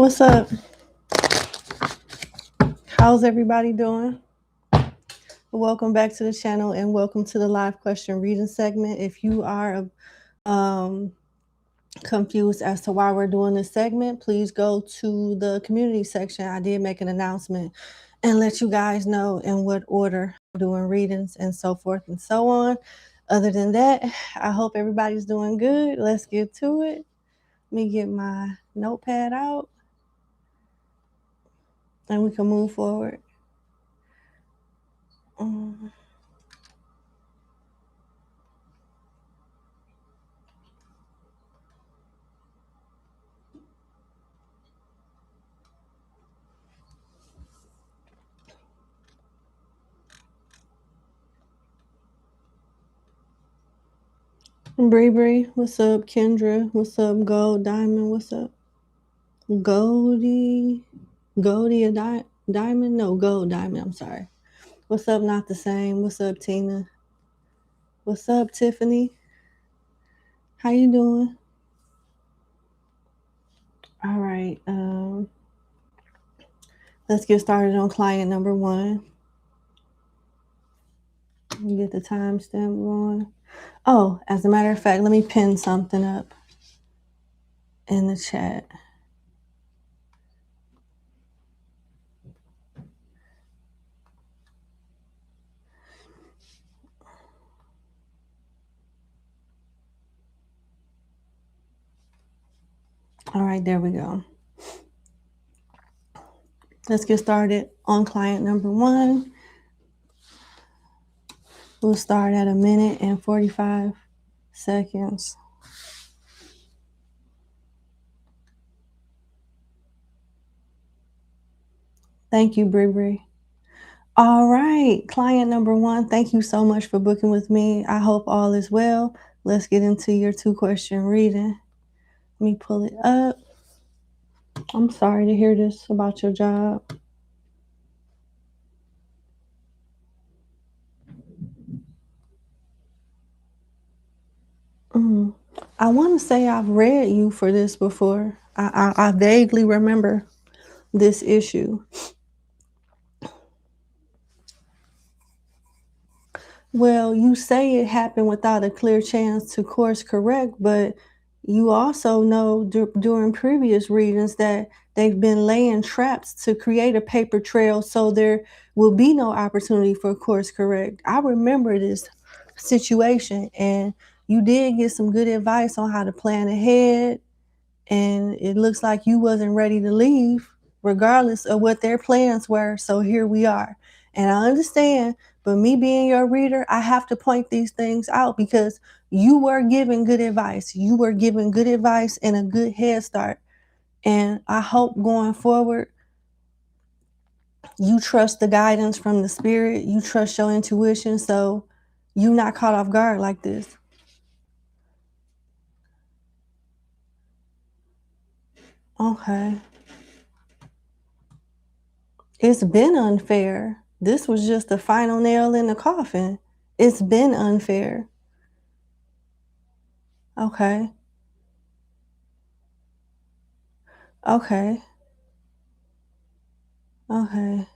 What's up? How's everybody doing? Welcome back to the channel and welcome to the live question reading segment. If you are confused as to why we're doing this segment, please go to the community section. I did make an announcement and let you guys know in what order I'm doing readings and so forth and so on. Other than that, I hope everybody's doing good. Let's get to it. Let me get my notepad out and we can move forward. Bree, what's up? Kendra, what's up? Gold Diamond, what's up? Goldie a diamond? No, Gold Diamond, I'm sorry. What's up? Not the same. What's up, Tina? What's up, Tiffany? How you doing? All right. Let's get started on client number 1. You get the timestamp going. Oh, as a matter of fact, let me pin something up in the chat. All right, there we go. Let's get started on client number 1. We'll start at 1 minute and 45 seconds. Thank you, Bree. All right, client number 1, thank you so much for booking with me. I hope all is well. Let's get into your 2-question reading. Let me pull it up. I'm sorry to hear this about your job. I want to say I've read you for this before. I vaguely remember this issue. Well, you say it happened without a clear chance to course correct, but you also know during previous readings that they've been laying traps to create a paper trail so there will be no opportunity for course correct. I remember this situation, and you did get some good advice on how to plan ahead, and it looks like you wasn't ready to leave regardless of what their plans were. So here we are. And I understand, but me being your reader, I have to point these things out because you were given good advice. You were given good advice and a good head start. And I hope going forward, you trust the guidance from the spirit. You trust your intuition. So you're not caught off guard like this. Okay. It's been unfair. This was just the final nail in the coffin. It's been unfair. Okay. Okay. Okay.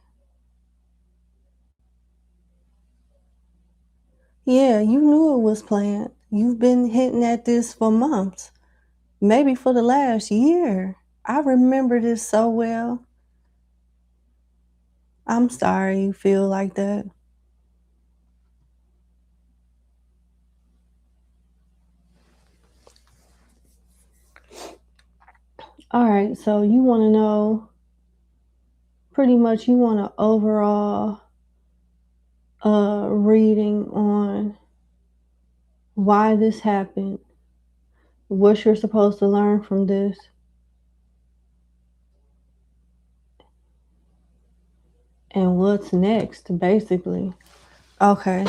Yeah, you knew it was planned. You've been hitting at this for months, maybe for the last year. I remember this so well. I'm sorry you feel like that. All right, so you want to know, pretty much you want an overall reading on why this happened, what you're supposed to learn from this, and what's next, basically. Okay.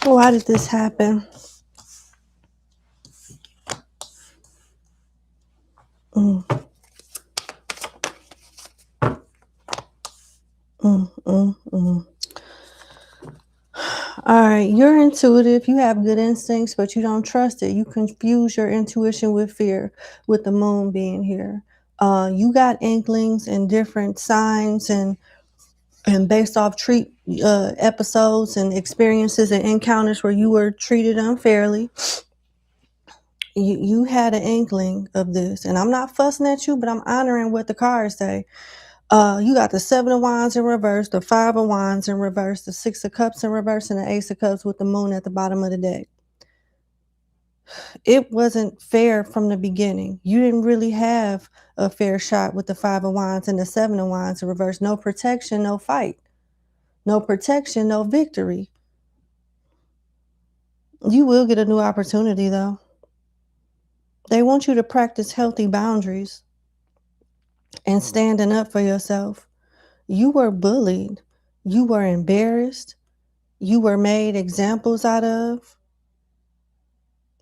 Why did this happen? Mm, mm. All right, you're intuitive, you have good instincts, but you don't trust it. You confuse your intuition with fear, with the moon being here. You got inklings and different signs, and based off episodes and experiences and encounters where you were treated unfairly, you had an inkling of this. And I'm not fussing at you, but I'm honoring what the cards say. You got the 7 of Wands in reverse, the 5 of Wands in reverse, the 6 of Cups in reverse, and the Ace of Cups with the moon at the bottom of the deck. It wasn't fair from the beginning. You didn't really have a fair shot with the 5 of Wands and the 7 of Wands in reverse. No protection, no fight. No protection, no victory. You will get a new opportunity, though. They want you to practice healthy boundaries and standing up for yourself. You were bullied. You were embarrassed. You were made examples out of.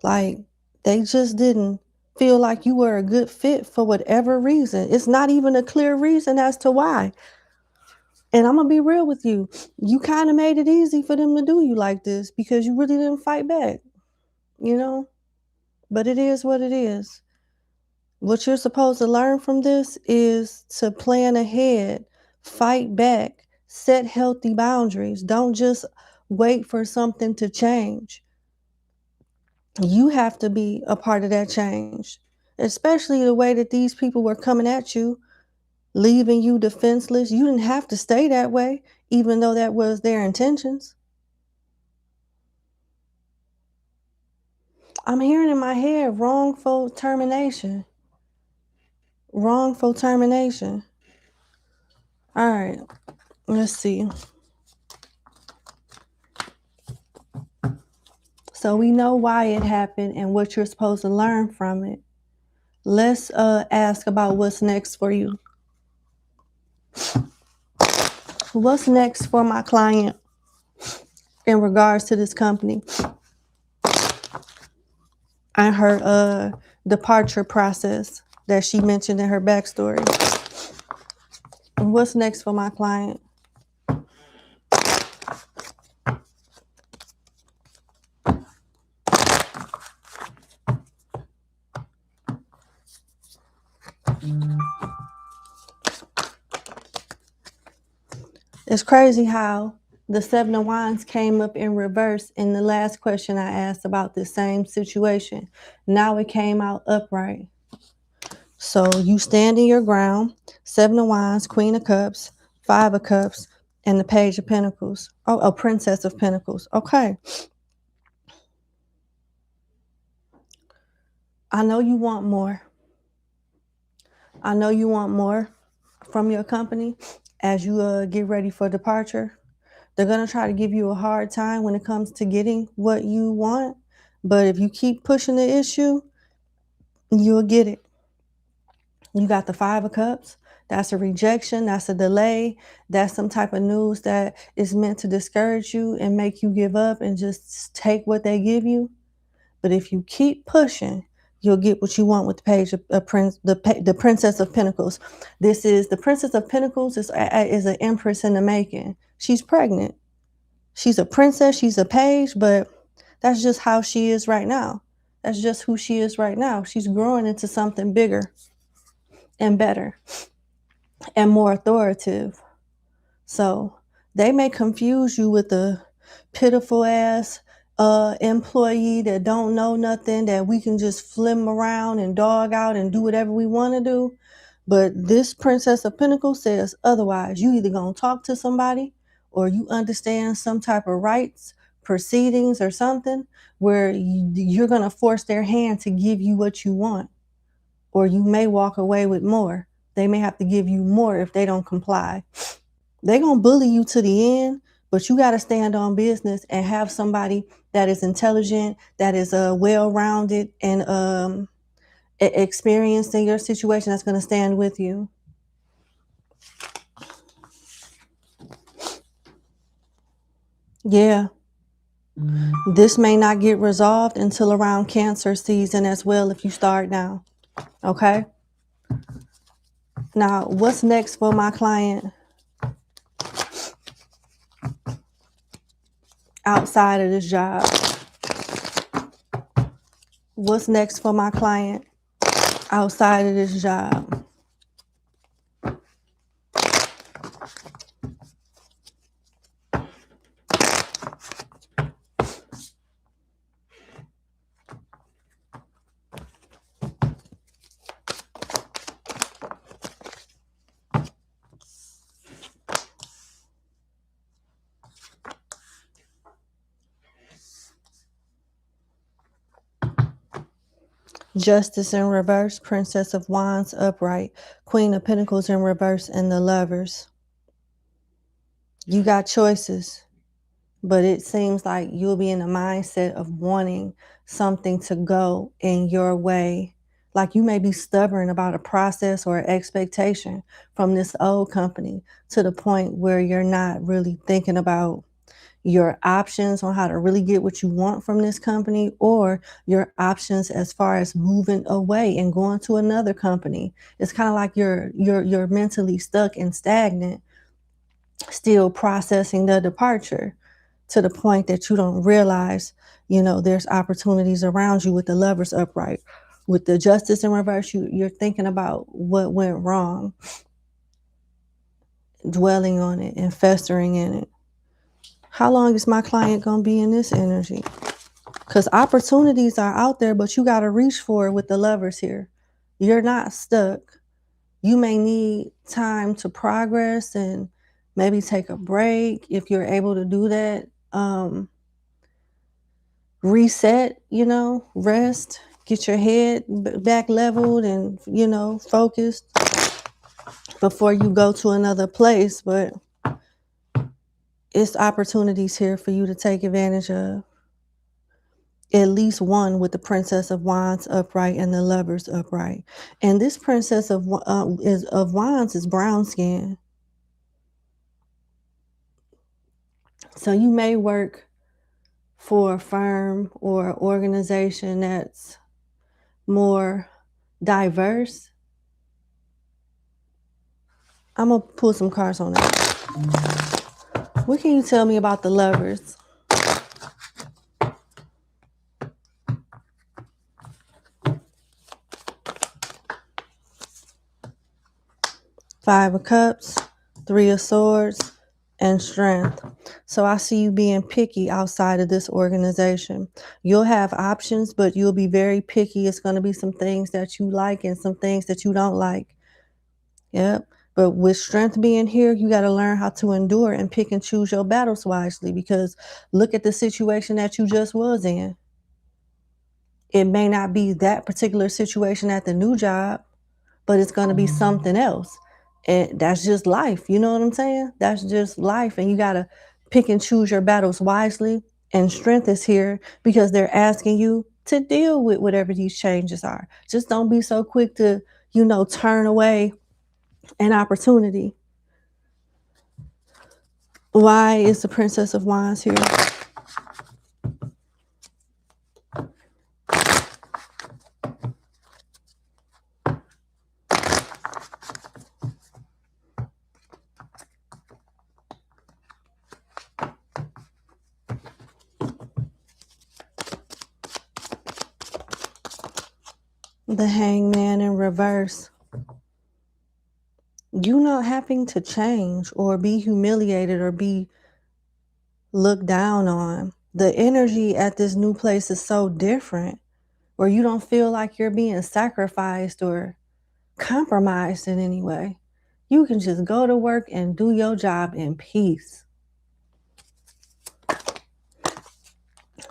Like, they just didn't feel like you were a good fit for whatever reason. It's not even a clear reason as to why. And I'm going to be real with you. You kind of made it easy for them to do you like this because you really didn't fight back, you know? But it is what it is. What you're supposed to learn from this is to plan ahead, fight back, set healthy boundaries. Don't just wait for something to change. You have to be a part of that change, especially the way that these people were coming at you, leaving you defenseless. You didn't have to stay that way, even though that was their intentions. I'm hearing in my head wrongful termination. Wrongful termination. All right, let's see. So we know why it happened and what you're supposed to learn from it. Let's ask about what's next for you. What's next for my client in regards to this company and her departure process that she mentioned in her backstory? What's next for my client? It's crazy how the 7 of Wands came up in reverse in the last question I asked about the same situation. Now it came out upright. So you stand in your ground. 7 of Wands, Queen of Cups, 5 of Cups, and the Page of Pentacles. Oh, a Princess of Pentacles. Okay. I know you want more. I know you want more from your company as you get ready for departure. They're going to try to give you a hard time when it comes to getting what you want. But if you keep pushing the issue, you'll get it. You got the 5 of Cups. That's a rejection. That's a delay. That's some type of news that is meant to discourage you and make you give up and just take what they give you. But if you keep pushing, you'll get what you want with the Page of the Princess of Pentacles. This is the Princess of Pentacles is an empress in the making. She's pregnant. She's a princess. She's a page, but that's just how she is right now. That's just who she is right now. She's growing into something bigger and better and more authoritative. So they may confuse you with the pitiful ass employee that don't know nothing, that we can just flim around and dog out and do whatever we want to do. But this Princess of Pentacles says otherwise. You either gonna talk to somebody or you understand some type of rights, proceedings or something where you're gonna force their hand to give you what you want. Or you may walk away with more. They may have to give you more if they don't comply. They're going to bully you to the end, but you got to stand on business and have somebody that is intelligent, that is well-rounded and experienced in your situation that's going to stand with you. Yeah. This may not get resolved until around Cancer season as well if you start now. Okay? Now, what's next for my client outside of this job? What's next for my client outside of this job? Justice in reverse, Princess of Wands upright, Queen of Pentacles in reverse, and the Lovers. You got choices, but it seems like you'll be in the mindset of wanting something to go in your way. Like you may be stubborn about a process or expectation from this old company to the point where you're not really thinking about your options on how to really get what you want from this company, or your options as far as moving away and going to another company. It's kind of like you're mentally stuck and stagnant, still processing the departure to the point that you don't realize, there's opportunities around you with the Lovers upright. With the Justice in reverse, you're thinking about what went wrong, dwelling on it and festering in it. How long is my client going to be in this energy? Because opportunities are out there, but you got to reach for it with the Lovers here. You're not stuck. You may need time to progress and maybe take a break if you're able to do that. Reset, rest, get your head back leveled and, focused before you go to another place. But it's opportunities here for you to take advantage of. At least one with the Princess of Wands upright and the Lovers upright. And this Princess of Wands is brown skin. So you may work for a firm or organization that's more diverse. I'm going to pull some cards on that. What can you tell me about the Lovers? Five of Cups, Three of Swords, and Strength. So I see you being picky outside of this organization. You'll have options, but you'll be very picky. It's going to be some things that you like and some things that you don't like. Yep. But with Strength being here, you got to learn how to endure and pick and choose your battles wisely, because look at the situation that you just was in. It may not be that particular situation at the new job, but it's going to be something else. And that's just life. You know what I'm saying? That's just life. And you got to pick and choose your battles wisely. And Strength is here because they're asking you to deal with whatever these changes are. Just don't be so quick to, turn away an opportunity. Why is the Princess of Wands here? The Hangman in reverse. You not having to change or be humiliated or be looked down on. The energy at this new place is so different, where you don't feel like you're being sacrificed or compromised in any way. You can just go to work and do your job in peace.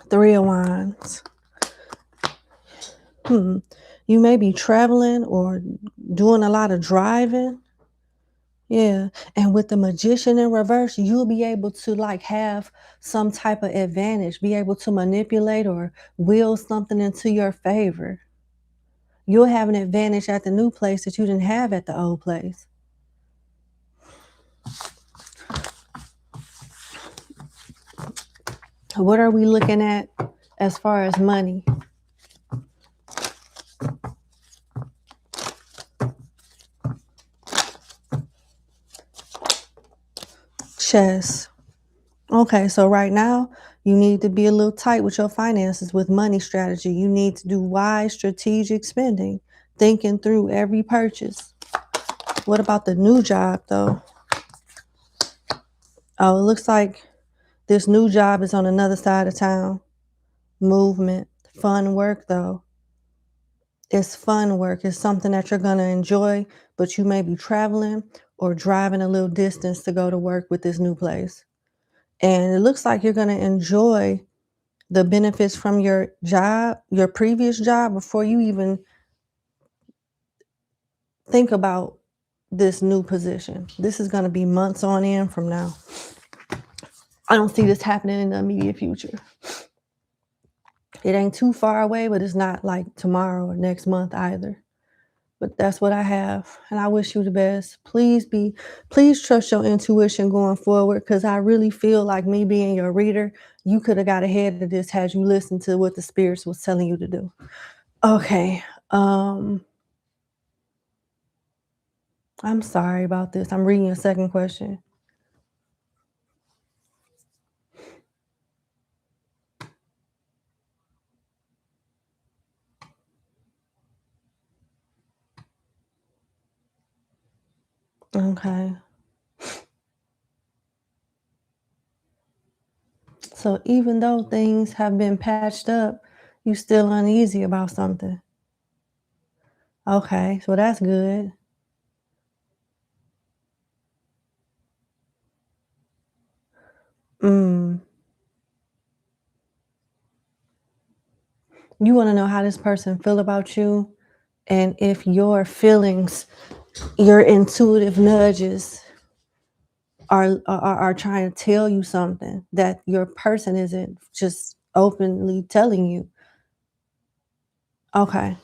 Three of Wands. You may be traveling or doing a lot of driving. Yeah. And with the Magician in reverse, you'll be able to have some type of advantage, be able to manipulate or will something into your favor. You'll have an advantage at the new place that you didn't have at the old place. What are we looking at as far as money? Chess. Okay, so right now, you need to be a little tight with your finances with money strategy. You need to do wise strategic spending, thinking through every purchase. What about the new job, though? Oh, it looks like this new job is on another side of town. Movement. Fun work, though. It's fun work. It's something that you're going to enjoy, but you may be traveling or driving a little distance to go to work with this new place. And it looks like you're going to enjoy the benefits from your job, your previous job, before you even think about this new position. This is going to be months on end from now. I don't see this happening in the immediate future. It ain't too far away, but it's not like tomorrow or next month either. But that's what I have, and I wish you the best. Please trust your intuition going forward, because I really feel like, me being your reader, you could have got ahead of this had you listened to what the spirits was telling you to do. Okay. I'm sorry about this. I'm reading your second question. Okay. So even though things have been patched up, you still uneasy about something. Okay, so that's good. Mm. You want to know how this person feel about you, and if your feelings, your intuitive nudges are trying to tell you something that your person isn't just openly telling you. Okay,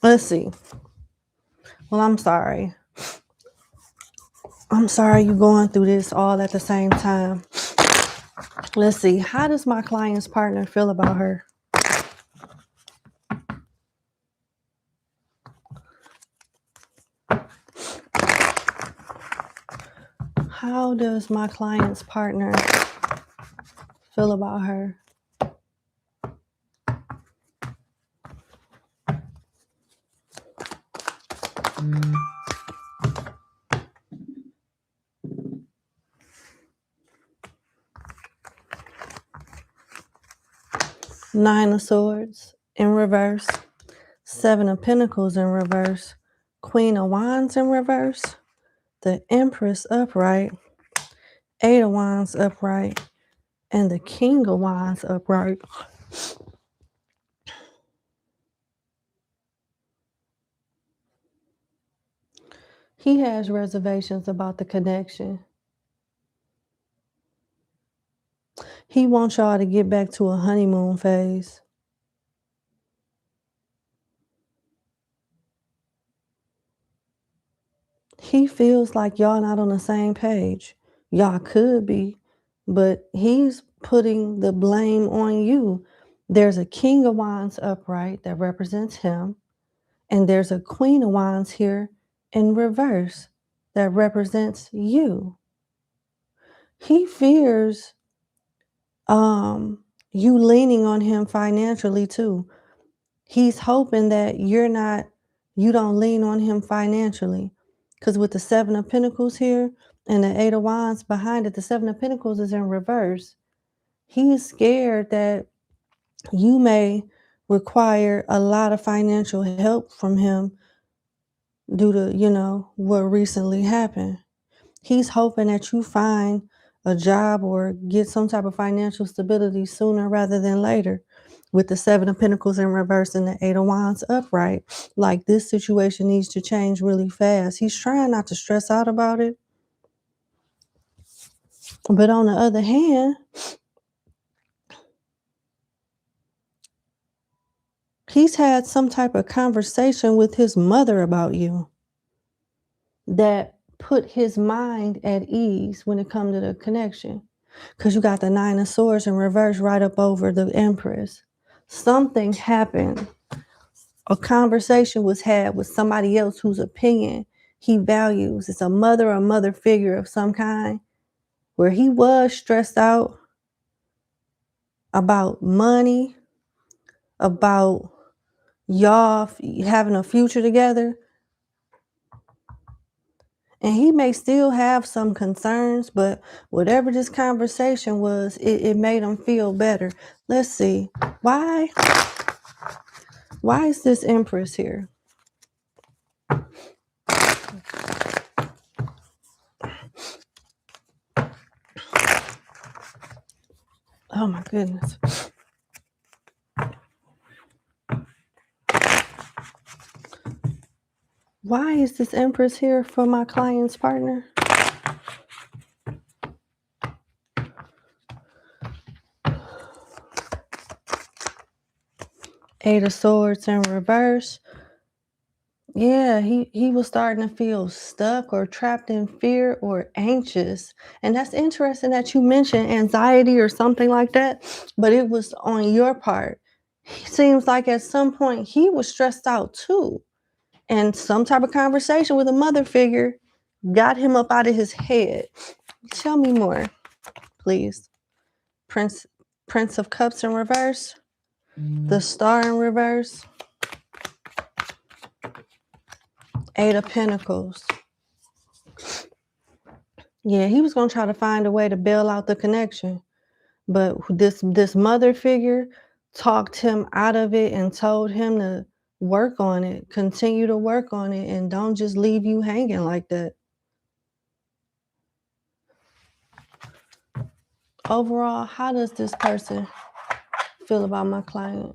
let's see. Well, I'm sorry. I'm sorry you're going through this all at the same time. Let's see. How does my client's partner feel about her? How does my client's partner feel about her? Nine of Swords in reverse, Seven of Pentacles in reverse, Queen of Wands in reverse, the Empress upright, Eight of Wands upright, and the King of Wands upright. He has reservations about the connection. He wants y'all to get back to a honeymoon phase. He feels like y'all not on the same page. Y'all could be, but he's putting the blame on you. There's a King of Wands upright that represents him, and there's a Queen of Wands here in reverse that represents you. He fears you leaning on him financially too. He's hoping that you don't lean on him financially. Because with the Seven of Pentacles here and the Eight of Wands behind it, the Seven of Pentacles is in reverse. He's scared that you may require a lot of financial help from him due to, what recently happened. He's hoping that you find a job or get some type of financial stability sooner rather than later. With the Seven of Pentacles in reverse and the Eight of Wands upright, like, this situation needs to change really fast. He's trying not to stress out about it. But on the other hand, he's had some type of conversation with his mother about you that put his mind at ease when it comes to the connection. Because you got the Nine of Swords in reverse right up over the Empress. Something happened. A conversation was had with somebody else whose opinion he values. It's a mother figure of some kind, where he was stressed out about money, about y'all having a future together. And he may still have some concerns, but whatever this conversation was, it made him feel better. Let's see. Why is this Empress here? Oh my goodness. Why is this Empress here for my client's partner? Eight of Swords in reverse. Yeah, he was starting to feel stuck or trapped in fear or anxious. And that's interesting that you mentioned anxiety or something like that, but it was on your part. He seems like at some point he was stressed out too. And some type of conversation with a mother figure got him up out of his head. Tell me more, please. Prince of Cups in reverse. The Star in reverse. Eight of Pentacles. Yeah, he was going to try to find a way to bail out the connection. But this mother figure talked him out of it and told him to work on it, continue to work on it, and don't just leave you hanging like that. Overall, how does this person feel about my client?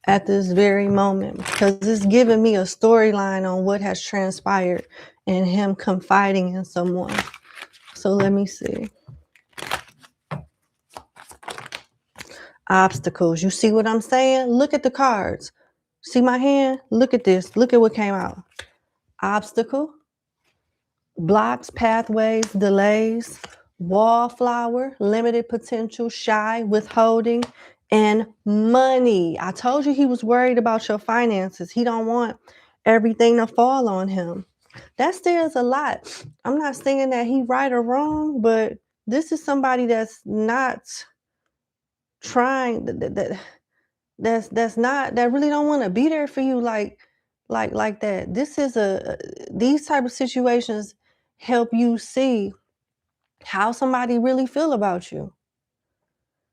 At this very moment, because it's giving me a storyline on what has transpired and him confiding in someone. So let me see. Obstacles. You see what I'm saying? Look at the cards. See my hand? Look at this. Look at what came out. Obstacle, blocks, pathways, delays, wallflower, limited potential, shy, withholding, and money. I told you he was worried about your finances. He don't want everything to fall on him. That says a lot. I'm not saying that he right or wrong, but this is somebody that's not trying that really don't want to be there for you like that. This is these type of situations help you see how somebody really feel about you.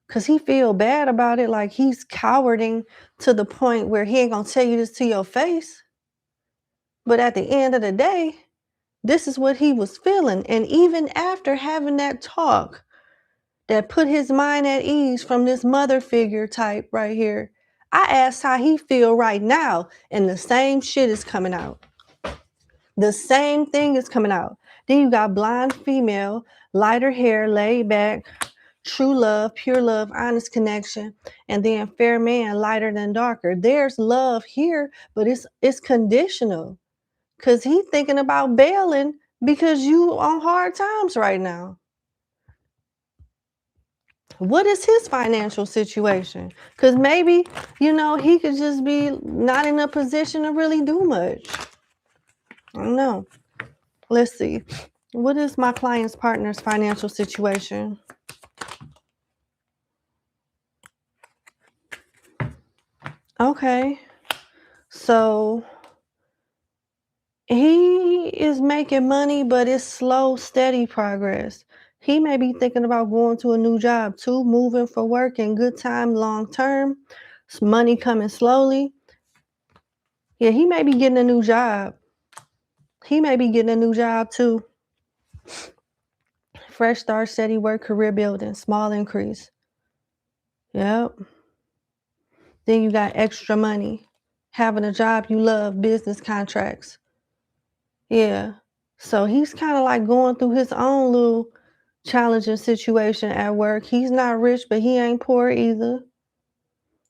Cause he feel bad about it, like he's cowarding to the point where he ain't gonna tell you this to your face. But at the end of the day, this is what he was feeling. And even after having that talk that put his mind at ease from this mother figure type right here, I asked how he feel right now, and the same shit is coming out. The same thing is coming out. Then you got blonde female, lighter hair, laid back, true love, pure love, honest connection, and then fair man, lighter than darker. There's love here, but it's conditional. Cause he thinking about bailing because you on hard times right now. What is his financial situation? Because maybe, he could just be not in a position to really do much. I don't know. Let's see. What is my client's partner's financial situation? Okay. So he is making money, but it's slow, steady progress. He may be thinking about going to a new job too, moving for work and good time long term. Money coming slowly. Yeah, he may be getting a new job. He may be getting a new job too. Fresh start, steady work, career building, small increase. Yep. Then you got extra money, having a job you love, business contracts. Yeah. So he's kind of like going through his own little challenging situation at work. He's not rich, but he ain't poor either.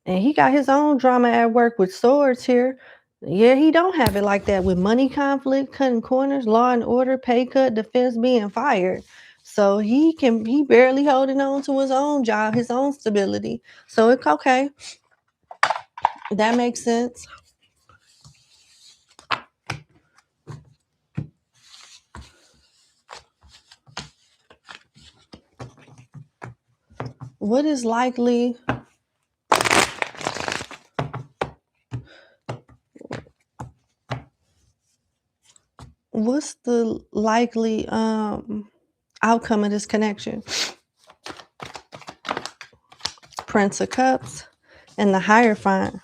And he got his own drama at work with swords here. Yeah, he don't have it like that with money conflict, cutting corners, law and order, pay cut, defense, being fired. So he barely holding on to his own job, his own stability. So it's okay. That makes sense. What is likely? What's the likely outcome of this connection? Prince of Cups and the Hierophant.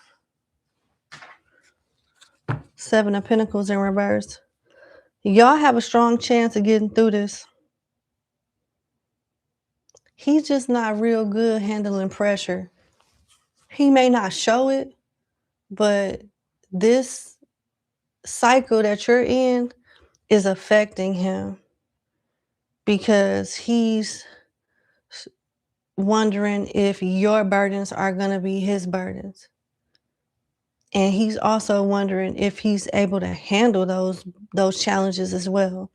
Seven of Pentacles in reverse. Y'all have a strong chance of getting through this. He's just not real good handling pressure. He may not show it, but this cycle that you're in is affecting him because he's wondering if your burdens are going to be his burdens. And he's also wondering if he's able to handle those challenges as well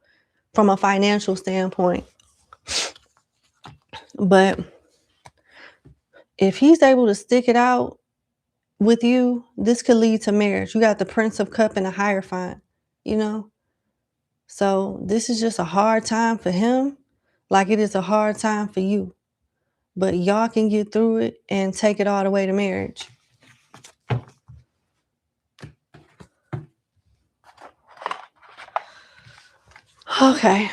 from a financial standpoint. But if he's able to stick it out with you, this could lead to marriage. You got the Prince of Cup and the Hierophant, you know? So this is just a hard time for him, like it is a hard time for you. But y'all can get through it and take it all the way to marriage. Okay.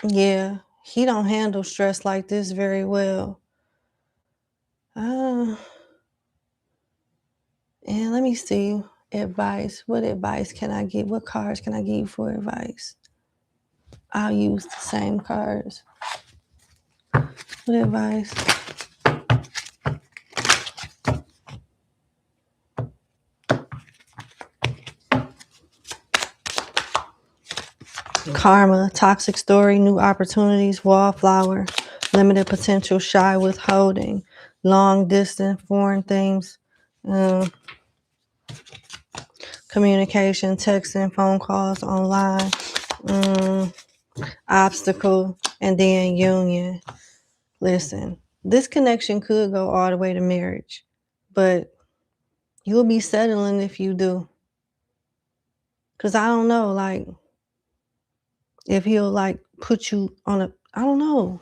Yeah, he don't handle stress like this very well. And let me see. Advice. What advice can I give? What cards can I give you for advice? I'll use the same cards. What advice? Karma, toxic story, new opportunities, wallflower, limited potential, shy withholding, long distance, foreign things, communication, texting, phone calls, online, obstacle, and then union. Listen, this connection could go all the way to marriage, but you'll be settling if you do. Because I don't know, like, if he'll, like, put you on a, I don't know.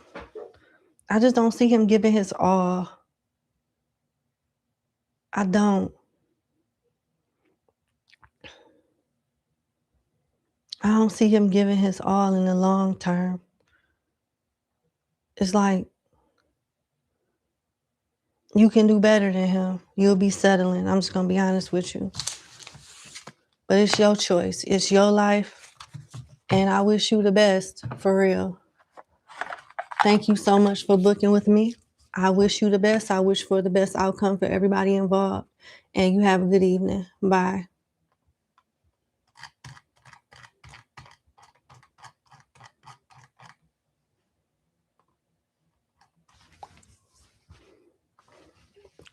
I just don't see him giving his all. I don't. I don't see him giving his all in the long term. It's like, you can do better than him. You'll be settling. I'm just going to be honest with you. But it's your choice. It's your life. And I wish you the best, for real. Thank you so much for booking with me. I wish you the best. I wish for the best outcome for everybody involved. And you have a good evening. Bye.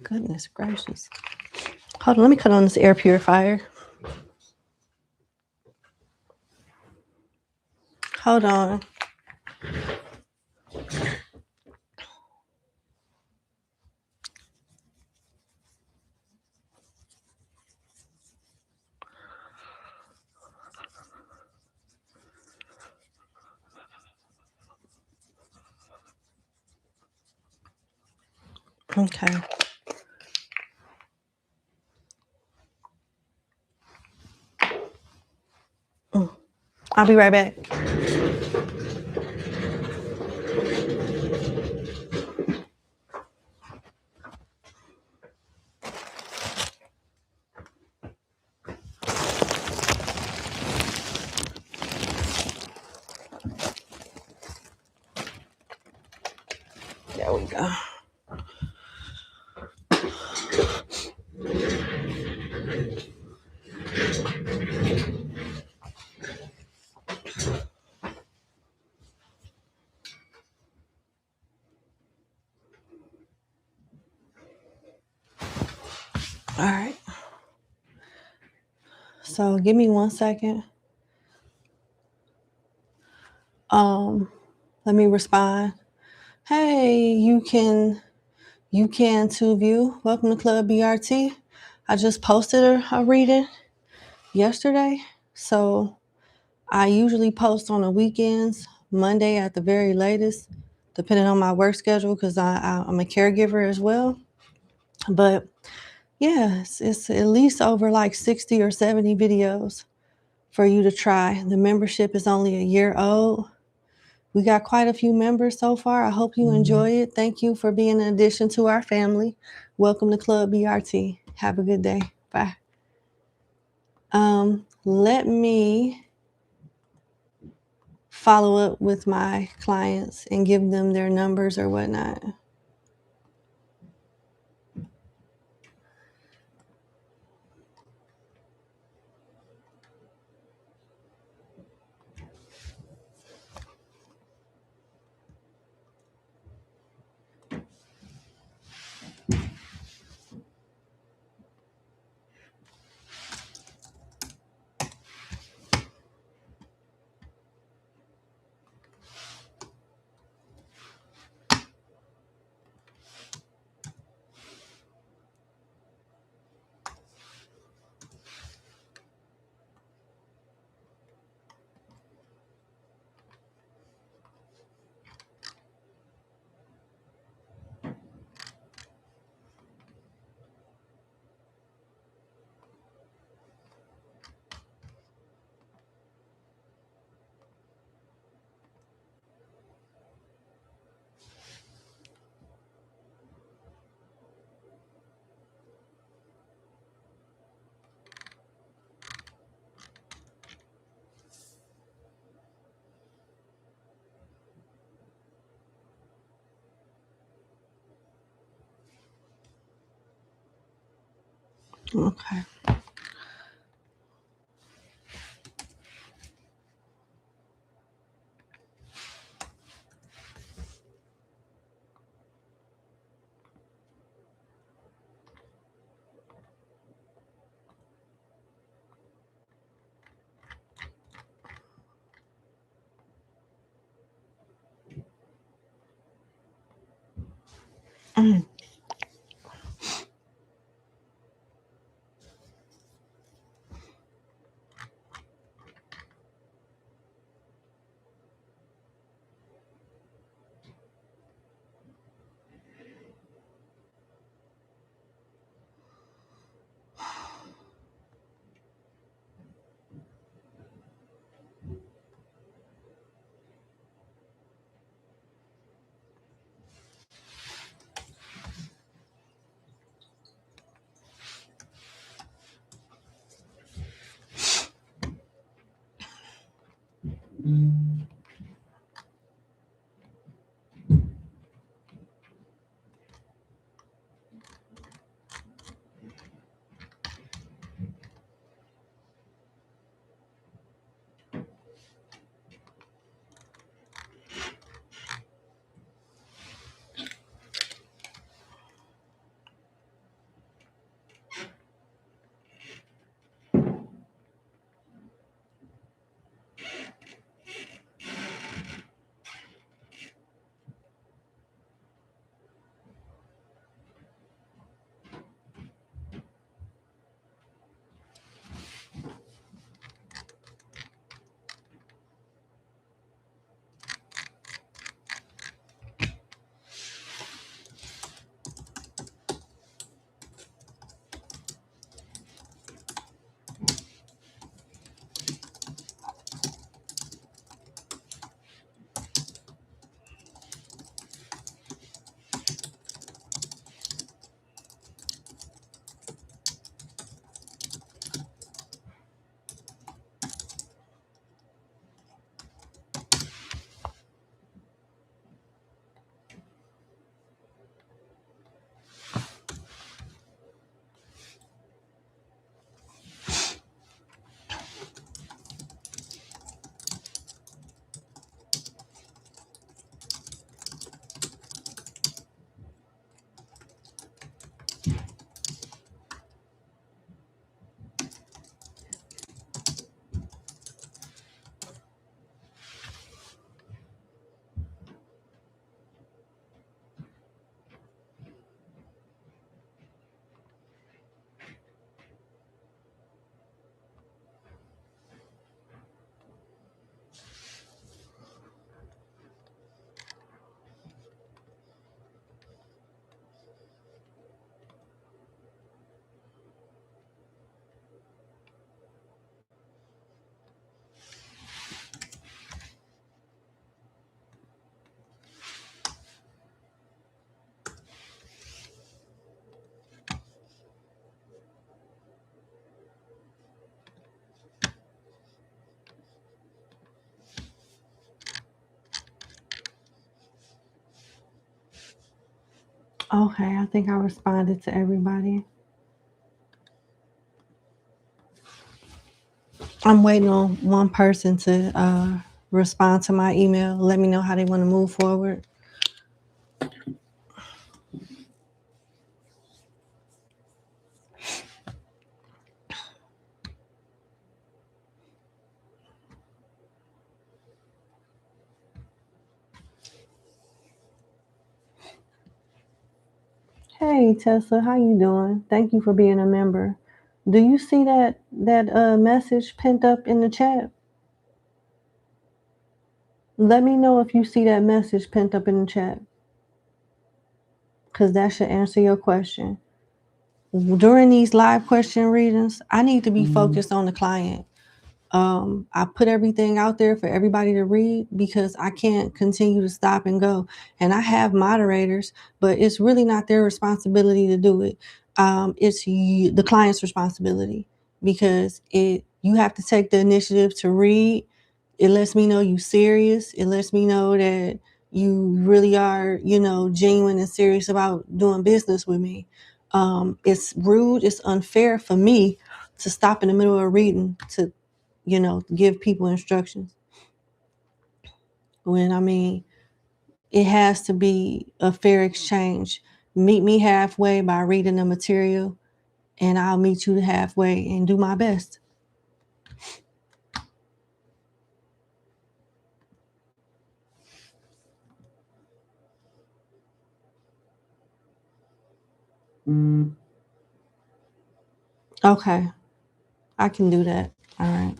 Goodness gracious. Hold on, let me cut on this air purifier. Hold on. Okay. I'll be right back. There we go. So give me 1 second. Let me respond. Hey, you can to view. Welcome to Club BRT. I just posted a reading yesterday. So I usually post on the weekends, Monday at the very latest, depending on my work schedule, because I'm a caregiver as well. But yeah, it's at least over like 60 or 70 videos for you to try. The membership is only a year old. We got quite a few members so far. I hope you enjoy it. Thank you for being an addition to our family. Welcome to Club BRT. Have a good day. Bye. Let me follow up with my clients and give them their numbers or whatnot. Okay. Okay, I think I responded to everybody. I'm waiting on one person to respond to my email. Let me know how they want to move forward. Hey Tessa, how you doing? Thank you for being a member. Do you see that message pinned up in the chat? Let me know if you see that message pinned up in the chat, because that should answer your question. During these live question readings, I need to be focused on the client. I put everything out there for everybody to read because I can't continue to stop and go. And I have moderators, but it's really not their responsibility to do it. It's the client's responsibility, because you have to take the initiative to read. It lets me know you serious. It lets me know that you really are, genuine and serious about doing business with me. It's rude. It's unfair for me to stop in the middle of a reading to give people instructions, when it has to be a fair exchange. Meet me halfway by reading the material, and I'll meet you halfway and do my best. Okay, I can do that. All right.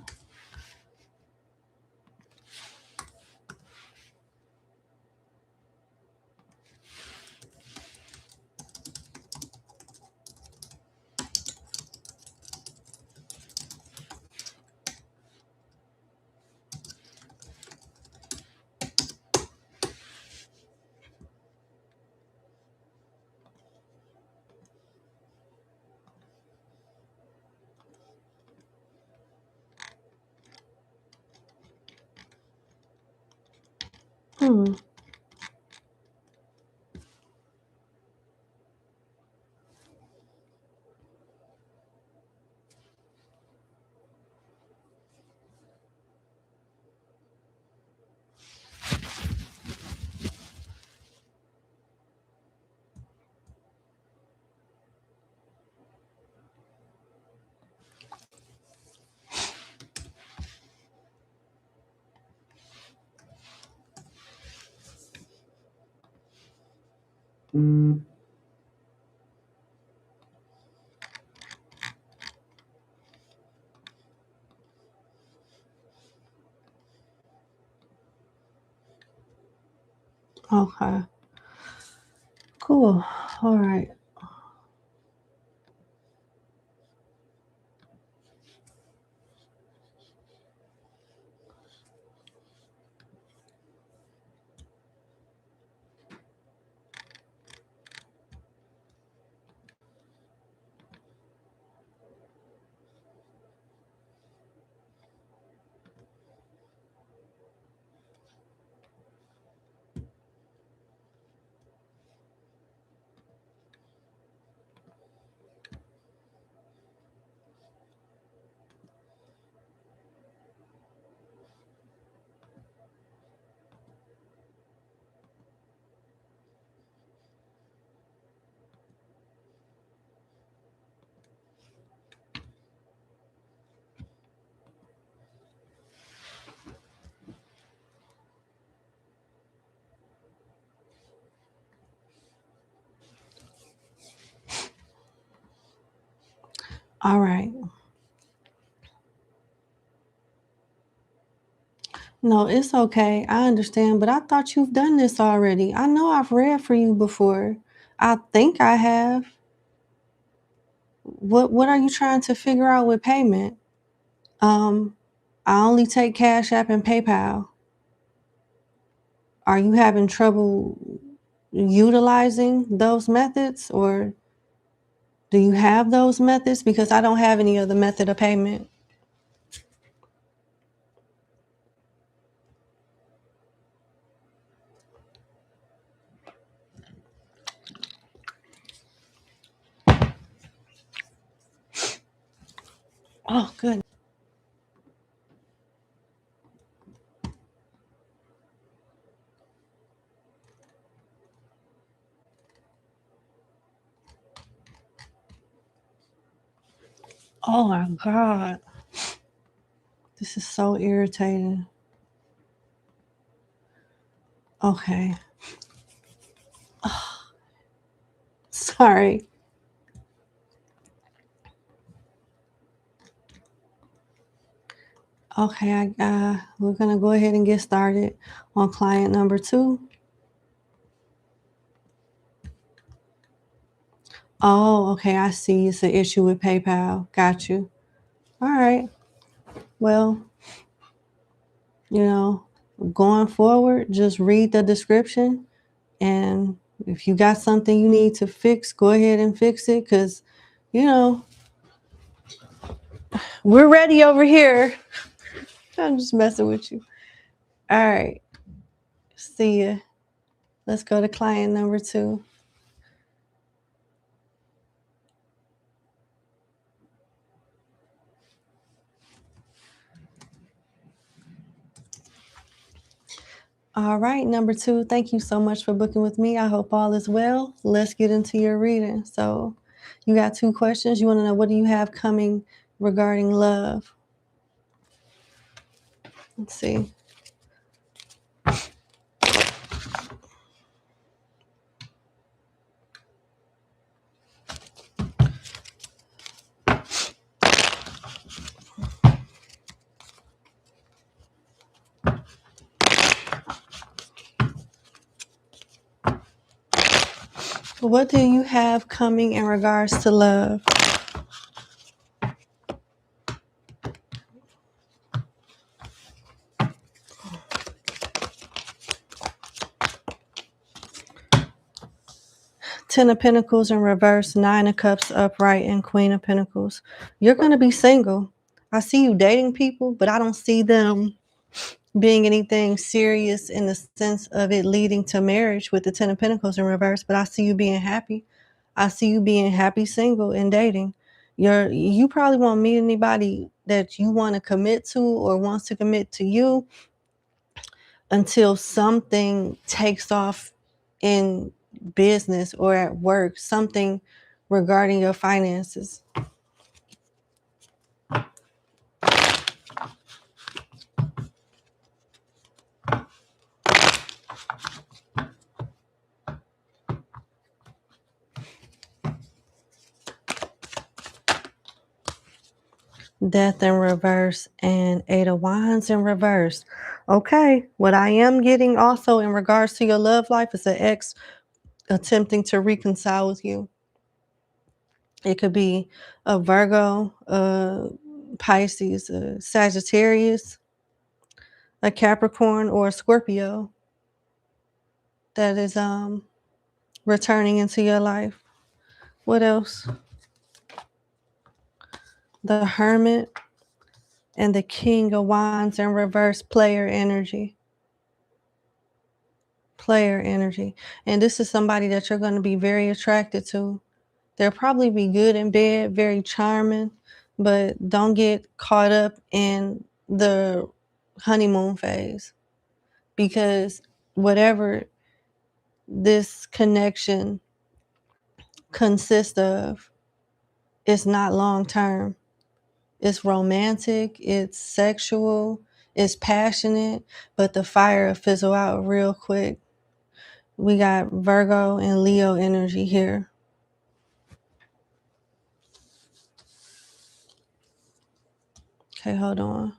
Hmm. Okay. Cool. All right. All right. No, it's okay. I understand, but I thought you've done this already. I know I've read for you before. I think I have. What are you trying to figure out with payment? Um, I only take Cash App and PayPal. Are you having trouble utilizing those methods, or do you have those methods? Because I don't have any other method of payment. Oh, good. Oh my God. This is so irritating. Okay. Sorry. Okay, we're gonna go ahead and get started on client number 2. Oh, okay, I see. It's an issue with PayPal. Got you. All right. Well, you know, going forward, just read the description, and if you got something you need to fix, go ahead and fix it, because, you know, we're ready over here. I'm just messing with you. All right. See ya. Let's go to client number 2. All right, number 2, thank you so much for booking with me. I hope all is well. Let's get into your reading. So, you got 2 questions. You want to know, what do you have coming regarding love? Let's see. What do you have coming in regards to love? Ten of Pentacles in reverse, Nine of Cups upright, and Queen of Pentacles. You're going to be single. I see you dating people, but I don't see them being anything serious in the sense of it leading to marriage with the Ten of Pentacles in reverse, but I see you being happy. I see you being happy single and dating. You probably won't meet anybody that you want to commit to or wants to commit to you until something takes off in business or at work, something regarding your finances. Death in reverse and Eight of Wands in reverse. Okay, what I am getting also in regards to your love life is an ex attempting to reconcile with you. It could be a Virgo, a Pisces, a Sagittarius, a Capricorn, or a Scorpio that is returning into your life. What else? The Hermit and the King of Wands in reverse, player energy. Player energy. And this is somebody that you're going to be very attracted to. They'll probably be good in bed, very charming, but don't get caught up in the honeymoon phase, because whatever this connection consists of is not long term. It's romantic, it's sexual, it's passionate, but the fire will fizzle out real quick. We got Virgo and Leo energy here. Okay, hold on.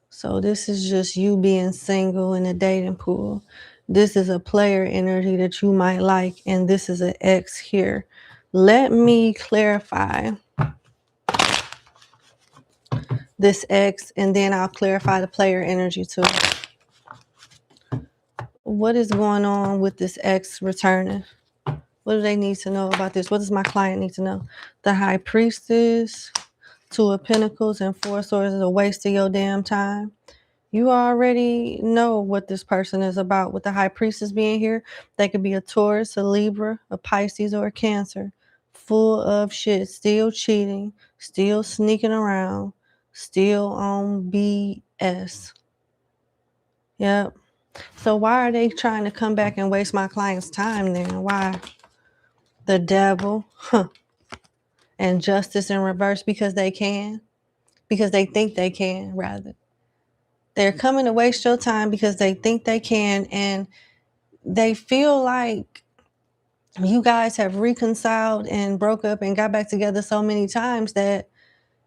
So this is just you being single in a dating pool. This is a player energy that you might like, and this is an ex here. Let me clarify this ex, and then I'll clarify the player energy too. What is going on with this ex returning? What do they need to know about this? What does my client need to know? The High Priestess, Two of Pentacles, and Four of Swords is a waste of your damn time. You already know what this person is about. With the High Priestess being here, they could be a Taurus, a Libra, a Pisces, or a Cancer. full of shit, still cheating, still sneaking around, still on BS. Yep. So why are they trying to come back and waste my client's time then? Why? The devil, and justice in reverse, because they can, because they think they can, rather. They're coming to waste your time because they think they can, and they feel like you guys have reconciled and broke up and got back together so many times that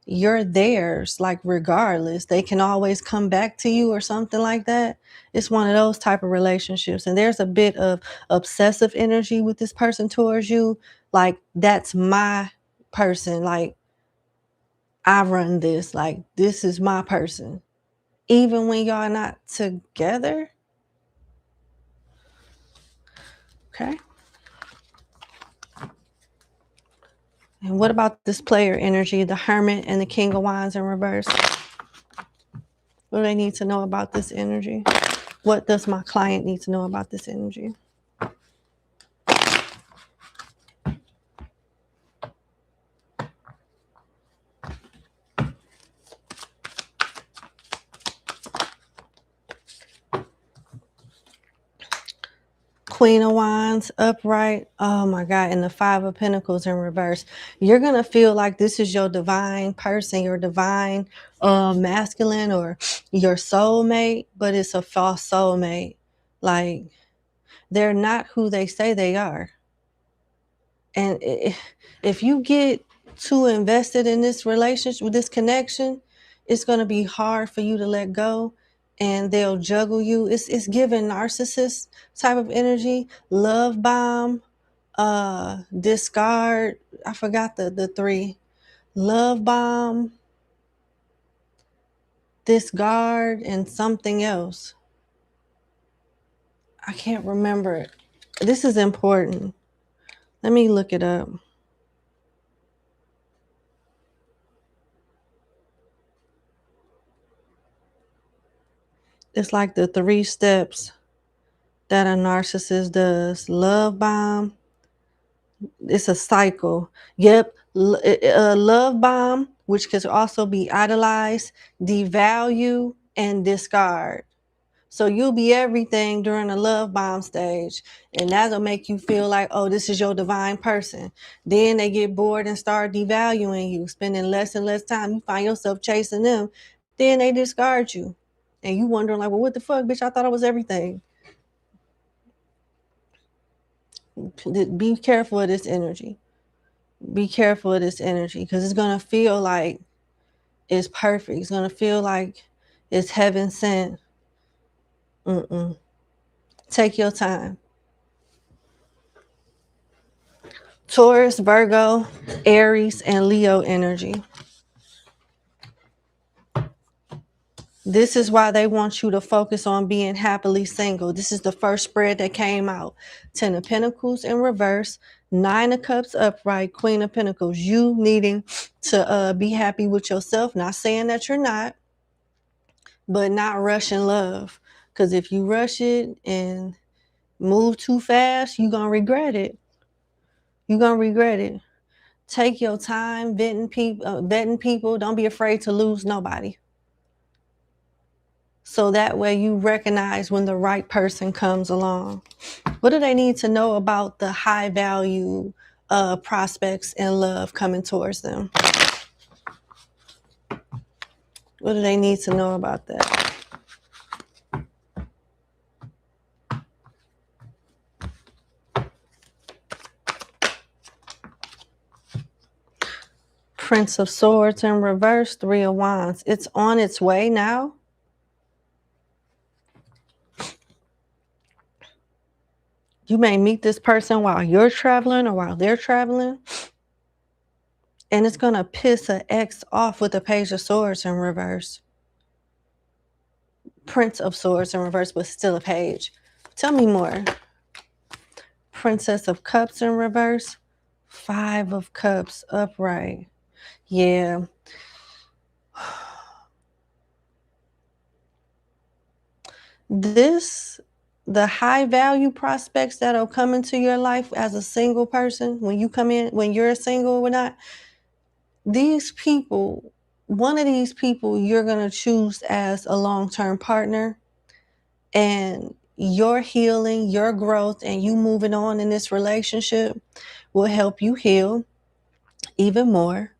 you're theirs, like regardless. They can always come back to you or something like that. It's one of those type of relationships. And there's a bit of obsessive energy with this person towards you. Like, that's my person. Like, I run this. Like, this is my person. Even when y'all not together. Okay. And what about this player energy, the Hermit and the King of Wands in reverse? What do they need to know about this energy? What does my client need to know about this energy? Queen of Wands upright. Oh my God. And the Five of Pentacles in reverse. You're going to feel like this is your divine person, your divine masculine or your soulmate, but it's a false soulmate. Like, they're not who they say they are. And if you get too invested in this relationship, with this connection, it's going to be hard for you to let go, and they'll juggle you. It's giving narcissist type of energy, love bomb, discard. I forgot the three. Love bomb, discard, and something else. I can't remember it. This is important. Let me look it up. It's like the 3 steps that a narcissist does. Love bomb. It's a cycle. Yep. Love bomb, which could also be idolized, devalue, and discard. So you'll be everything during the love bomb stage, and that'll make you feel like, oh, this is your divine person. Then they get bored and start devaluing you, spending less and less time. You find yourself chasing them. Then they discard you. And you wondering like, well, what the fuck, bitch? I thought I was everything. Be careful of this energy. Be careful of this energy, because it's going to feel like it's perfect. It's going to feel like it's heaven sent. Take your time. Taurus, Virgo, Aries, and Leo energy. This is why they want you to focus on being happily single. This is the first spread that came out. 10 of Pentacles in reverse, 9 of Cups upright, Queen of Pentacles. You needing to be happy with yourself. Not saying that you're not, but not rushing love. Because if you rush it and move too fast, you're going to regret it. You're going to regret it. Take your time vetting people. Don't be afraid to lose nobody. So that way you recognize when the right person comes along. What do they need to know about the high value prospects in love coming towards them? What do they need to know about that? Prince of Swords in reverse, 3 of Wands. It's on its way now. You may meet this person while you're traveling or while they're traveling. And it's going to piss an ex off with the Page of Swords in reverse. Prince of Swords in reverse, but still a page. Tell me more. Princess of Cups in reverse. 5 of Cups upright. Yeah. This the high value prospects that'll come into your life as a single person, when you come in, when you're single or not, these people, one of these people you're going to choose as a long-term partner, and your healing, your growth, and you moving on in this relationship will help you heal even more,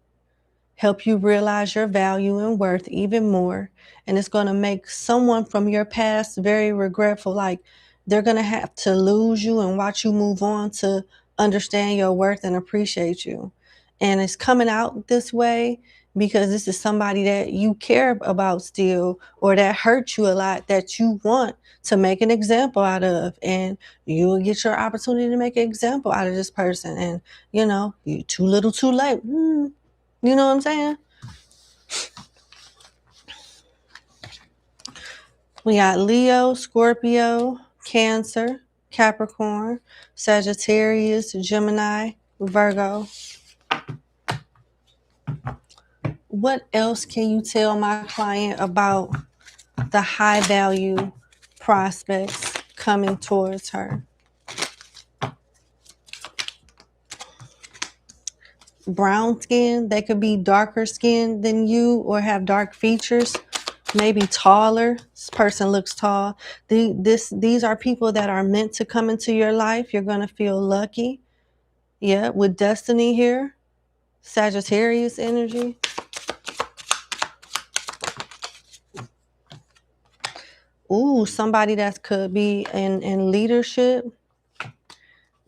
help you realize your value and worth even more. And it's going to make someone from your past very regretful. Like, they're going to have to lose you and watch you move on to understand your worth and appreciate you. And it's coming out this way because this is somebody that you care about still, or that hurt you a lot, that you want to make an example out of. And you'll get your opportunity to make an example out of this person. And, you too little too late. You know what I'm saying? We got Leo, Scorpio, Cancer, Capricorn, Sagittarius, Gemini, Virgo. What else can you tell my client about the high value prospects coming towards her? Brown skin, they could be darker skinned than you or have dark features, maybe taller. This person looks tall. These are people that are meant to come into your life. You're going to feel lucky. Yeah, with destiny here, Sagittarius energy. Ooh, somebody that could be in leadership.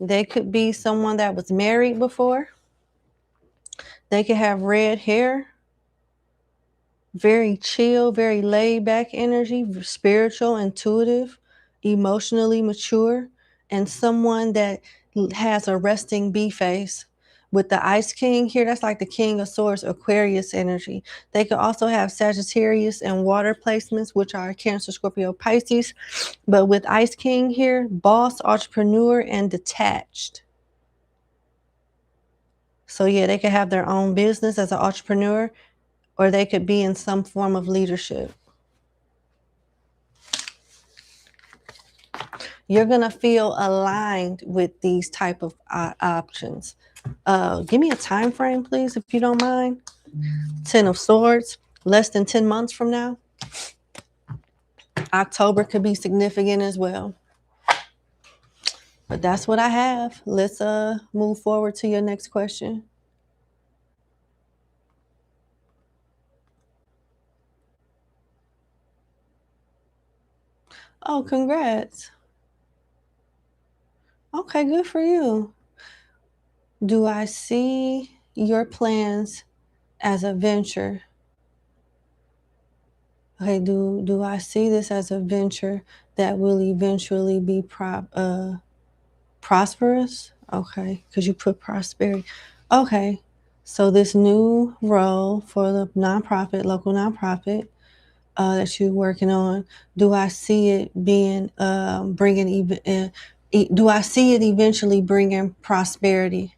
They could be someone that was married before. They could have red hair. Very chill, very laid back energy, spiritual, intuitive, emotionally mature, and someone that has a resting bee face. With the Ice King here, that's like the King of Swords, Aquarius energy. They could also have Sagittarius and water placements, which are Cancer, Scorpio, Pisces. But with Ice King here, boss, entrepreneur, and detached. So yeah, they could have their own business as an entrepreneur, or they could be in some form of leadership. You're going to feel aligned with these type of options. Give me a time frame, please, if you don't mind. 10 of Swords, less than 10 months from now. October could be significant as well. But that's what I have. Let's move forward to your next question. Oh, congrats. Okay, good for you. Do I see your plans as a venture? Okay, do I see this as a venture that will eventually be prosperous? Okay, because you put prosperity. Okay, so this new role for the nonprofit, local nonprofit that you're working on, do I see it being do I see it eventually bringing prosperity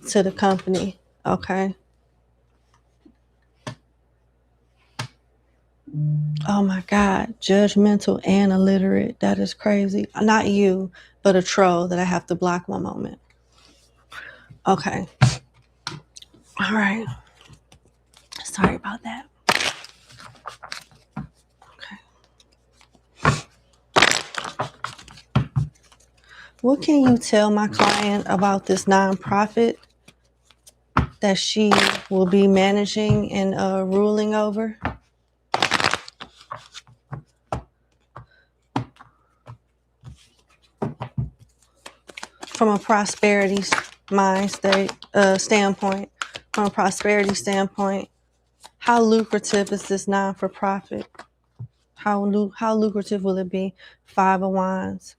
to the company? Okay. Oh my God, judgmental and illiterate. That is crazy. Not you, but a troll that I have to block one moment. Okay. All right. Sorry about that. Okay. What can you tell my client about this nonprofit that she will be managing and ruling over? From a prosperity standpoint, from a prosperity standpoint, how lucrative is this non-for-profit? How lucrative will it be? 5 of Wands,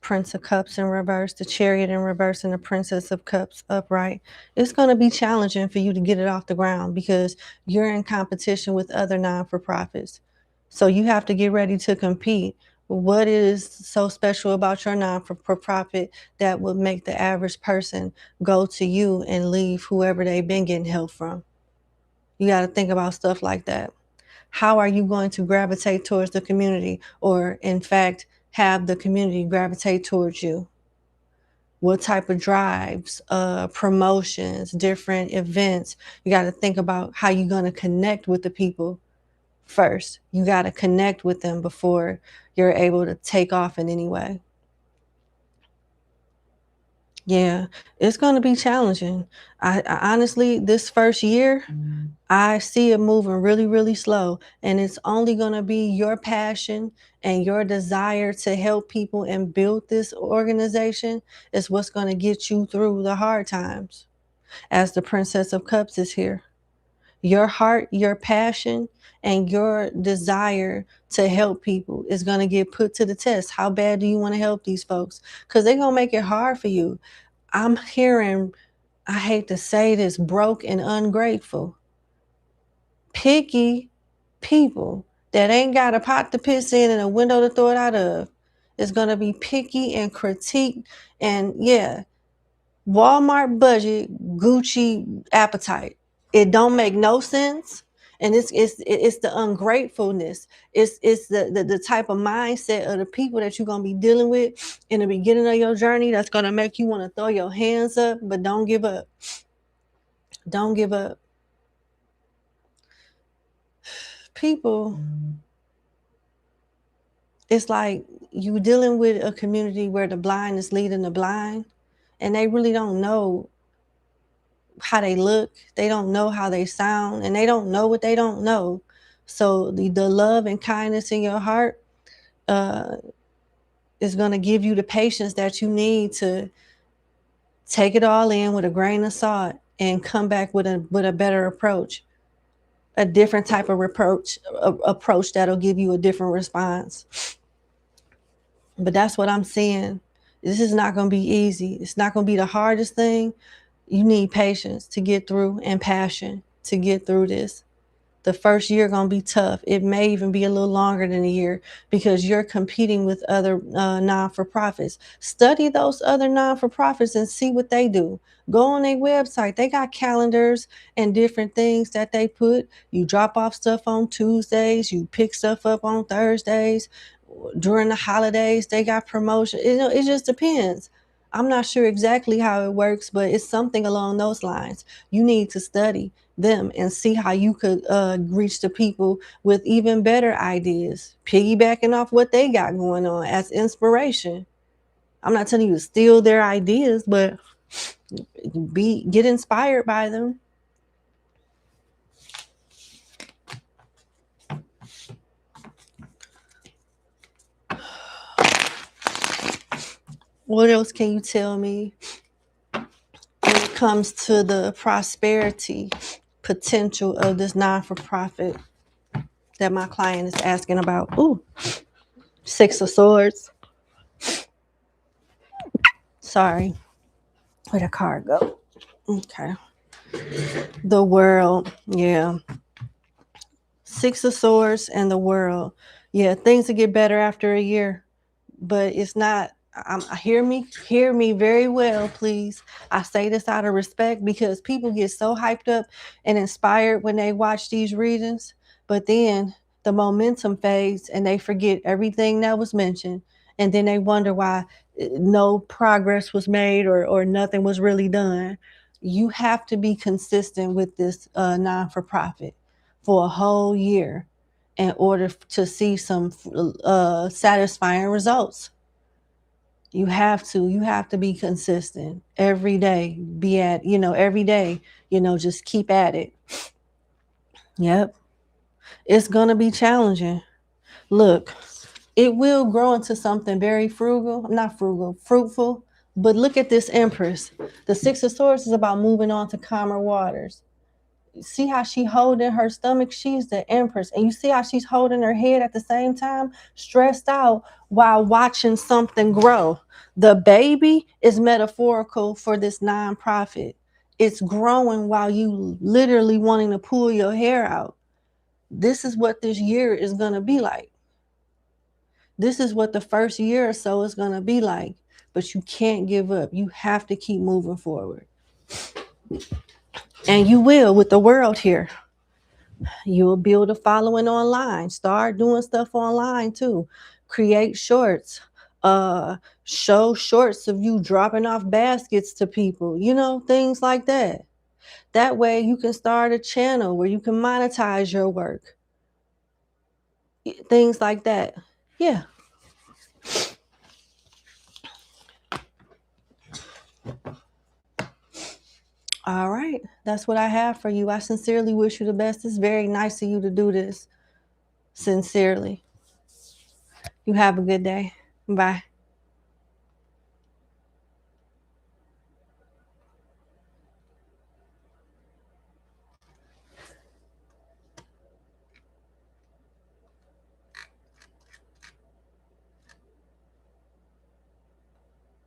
Prince of Cups in reverse, the Chariot in reverse, and the Princess of Cups upright. It's going to be challenging for you to get it off the ground because you're in competition with other non-for-profits. So you have to get ready to compete. What is so special about your non-for-profit that would make the average person go to you and leave whoever they've been getting help from? You got to think about stuff like that. How are you going to gravitate towards the community, or in fact, have the community gravitate towards you? What type of drives, promotions, different events? You got to think about how you're going to connect with the people first. You got to connect with them before you're able to take off in any way. Yeah, it's going to be challenging. I honestly, this first year, I see it moving really, really slow. And it's only going to be your passion and your desire to help people and build this organization is what's going to get you through the hard times. As the Princess of Cups is here, your heart, your passion, and your desire to help people is going to get put to the test. How bad do you want to help these folks? Because they're going to make it hard for you. I'm hearing, I hate to say this, broke and ungrateful, picky people that ain't got a pot to piss in and a window to throw it out of is going to be picky and critique. And yeah, Walmart budget, Gucci appetite. It don't make no sense. And it's the ungratefulness. It's the type of mindset of the people that you're gonna be dealing with in the beginning of your journey that's gonna make you want to throw your hands up, but don't give up. Don't give up. People, it's like you dealing with a community where the blind is leading the blind, and they really don't know how they look, they don't know how they sound, and they don't know what they don't know. So the love and kindness in your heart is going to give you the patience that you need to take it all in with a grain of salt and come back with a better approach, a different type of approach that'll give you a different response. But that's what I'm seeing. This is not going to be easy. It's not going to be the hardest thing. You need patience to get through and passion to get through this. The first year going to be tough. It may even be a little longer than a year because you're competing with other non-for-profits. Study those other non-for-profits and see what they do. Go on their website. They got calendars and different things that they put. You drop off stuff on Tuesdays. You pick stuff up on Thursdays. During the holidays, they got promotion. It just depends. I'm not sure exactly how it works, but it's something along those lines. You need to study them and see how you could reach the people with even better ideas, piggybacking off what they got going on as inspiration. I'm not telling you to steal their ideas, but get inspired by them. What else can you tell me when it comes to the prosperity potential of this non-for-profit that my client is asking about? Ooh, Six of Swords. Sorry. Where'd the card go? Okay. The World. Yeah. Six of Swords and the World. Yeah, things will get better after a year, but it's not. Hear me very well, please. I say this out of respect because people get so hyped up and inspired when they watch these readings, but then the momentum fades and they forget everything that was mentioned, and then they wonder why no progress was made or nothing was really done. You have to be consistent with this non-for-profit for a whole year in order to see some satisfying results. You have to be consistent every day. Be at, every day, just keep at it. Yep. It's going to be challenging. Look, it will grow into something very fruitful. But look at this Empress. The Six of Swords is about moving on to calmer waters. See how she holding her stomach? She's the Empress. And you see how she's holding her head at the same time, stressed out while watching something grow. The baby is metaphorical for this nonprofit. It's growing while you literally wanting to pull your hair out. This is what this year is going to be like. This is what the first year or so is going to be like. But you can't give up. You have to keep moving forward. And you will with the World here. You'll build a following online. Start doing stuff online too. create shorts, show shorts of you dropping off baskets to people, things like that. That way you can start a channel where you can monetize your work, things like that. Yeah. All right. That's what I have for you. I sincerely wish you the best. It's very nice of you to do this. Sincerely. You have a good day. Bye.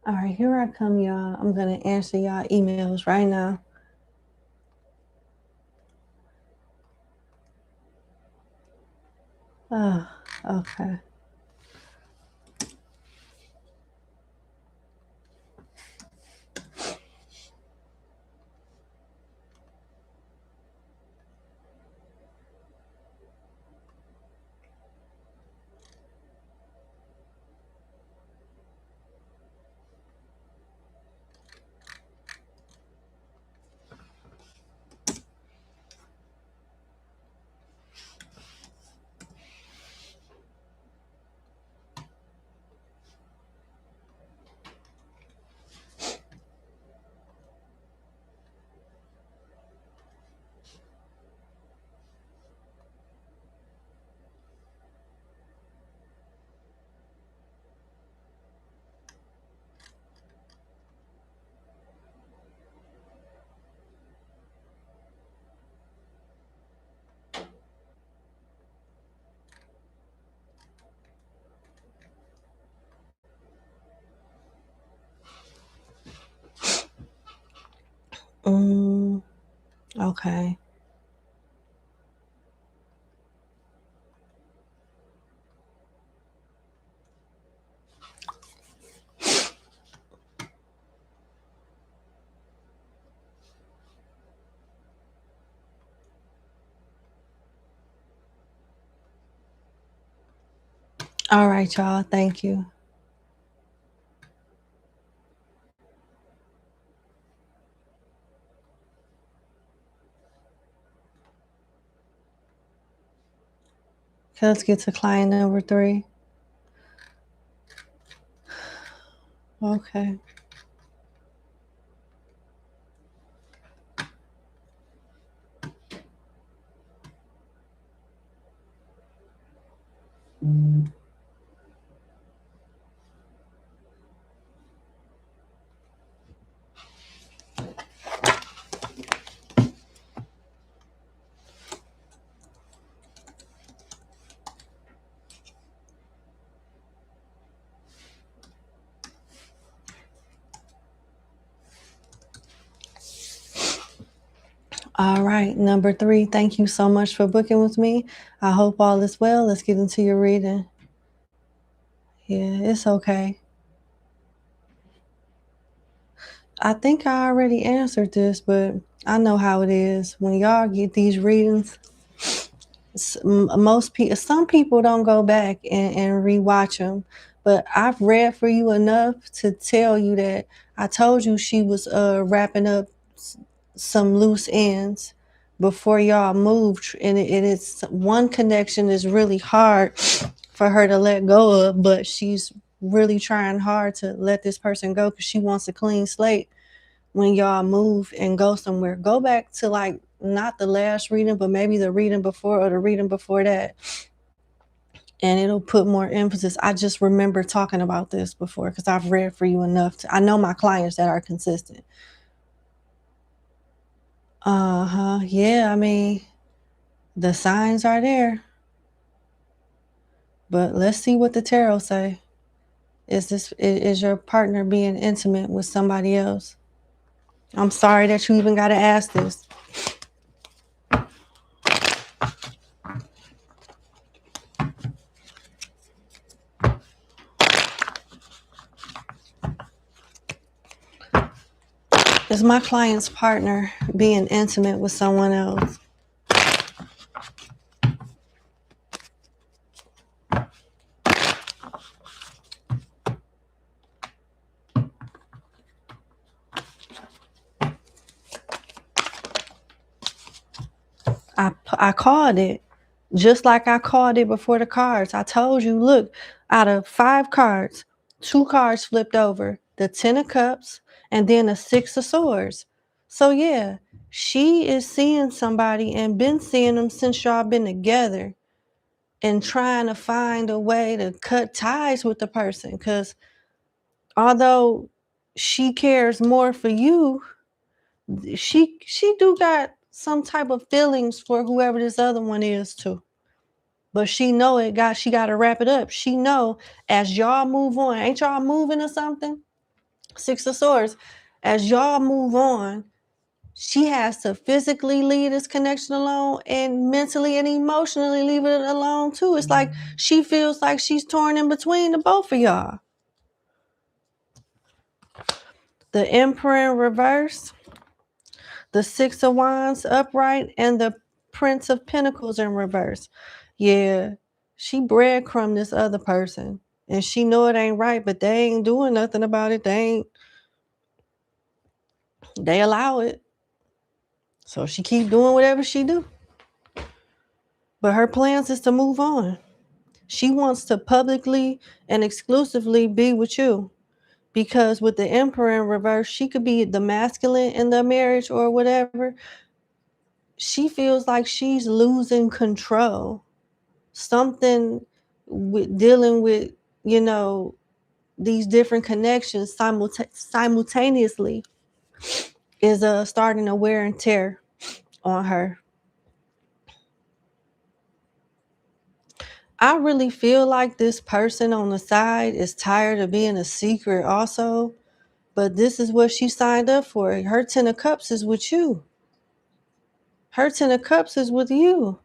All right, here I come, y'all. I'm going to answer y'all emails right now. Oh, okay. Okay. All right, y'all. Thank you. Okay, let's get to client number 3. Okay. All right, number 3. Thank you so much for booking with me. I hope all is well. Let's get into your reading. Yeah, it's okay. I think I already answered this, but I know how it is. When y'all get these readings, some people don't go back and rewatch them, but I've read for you enough to tell you that I told you she was wrapping up some loose ends before y'all moved, and it's one connection is really hard for her to let go of, but she's really trying hard to let this person go because she wants a clean slate. When y'all move and go somewhere, go back to like not the last reading, but maybe the reading before or the reading before that, and it'll put more emphasis. I just remember talking about this before because I've read for you enough I know my clients that are consistent. Yeah, I mean, the signs are there, but let's see what the tarot say. Is your partner being intimate with somebody else? I'm sorry that you even got to ask this. Is my client's partner being intimate with someone else? I called it. Just like I called it before the cards. I told you, look, out of 5 cards, 2 cards flipped over, the 10 of cups and then the 6 of swords. So yeah, she is seeing somebody and been seeing them since y'all been together and trying to find a way to cut ties with the person. Because although she cares more for you, she do got some type of feelings for whoever this other one is too. But she know she got to wrap it up. She know as y'all move on, ain't y'all moving or something? 6 of swords. As y'all move on, she has to physically leave this connection alone and mentally and emotionally leave it alone too. It's like she feels like she's torn in between the both of y'all. The Emperor in reverse, the 6 of Wands upright, and the Prince of Pentacles in reverse. Yeah, she breadcrumb this other person. And she know it ain't right, but they ain't doing nothing about it. They allow it. So she keep doing whatever she do. But her plans is to move on. She wants to publicly and exclusively be with you. Because with the Emperor in reverse, she could be the masculine in the marriage or whatever. She feels like she's losing control. Something with dealing with, these different connections simultaneously is starting to wear and tear on her. I really feel like this person on the side is tired of being a secret also, but this is what she signed up for. Her 10 of Cups is with you. Her 10 of Cups is with you.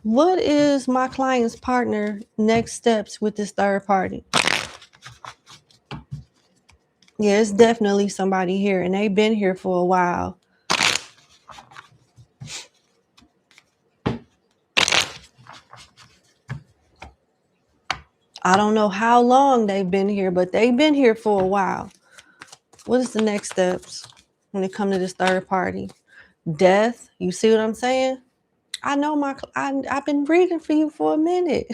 What is my client's partner next steps with this third party? Yeah, it's definitely somebody here, and they've been here for a while. I don't know how long they've been here, but they've been here for a while. What is the next steps when it comes to this third party? Death. You see what I'm saying? I know I've been reading for you for a minute.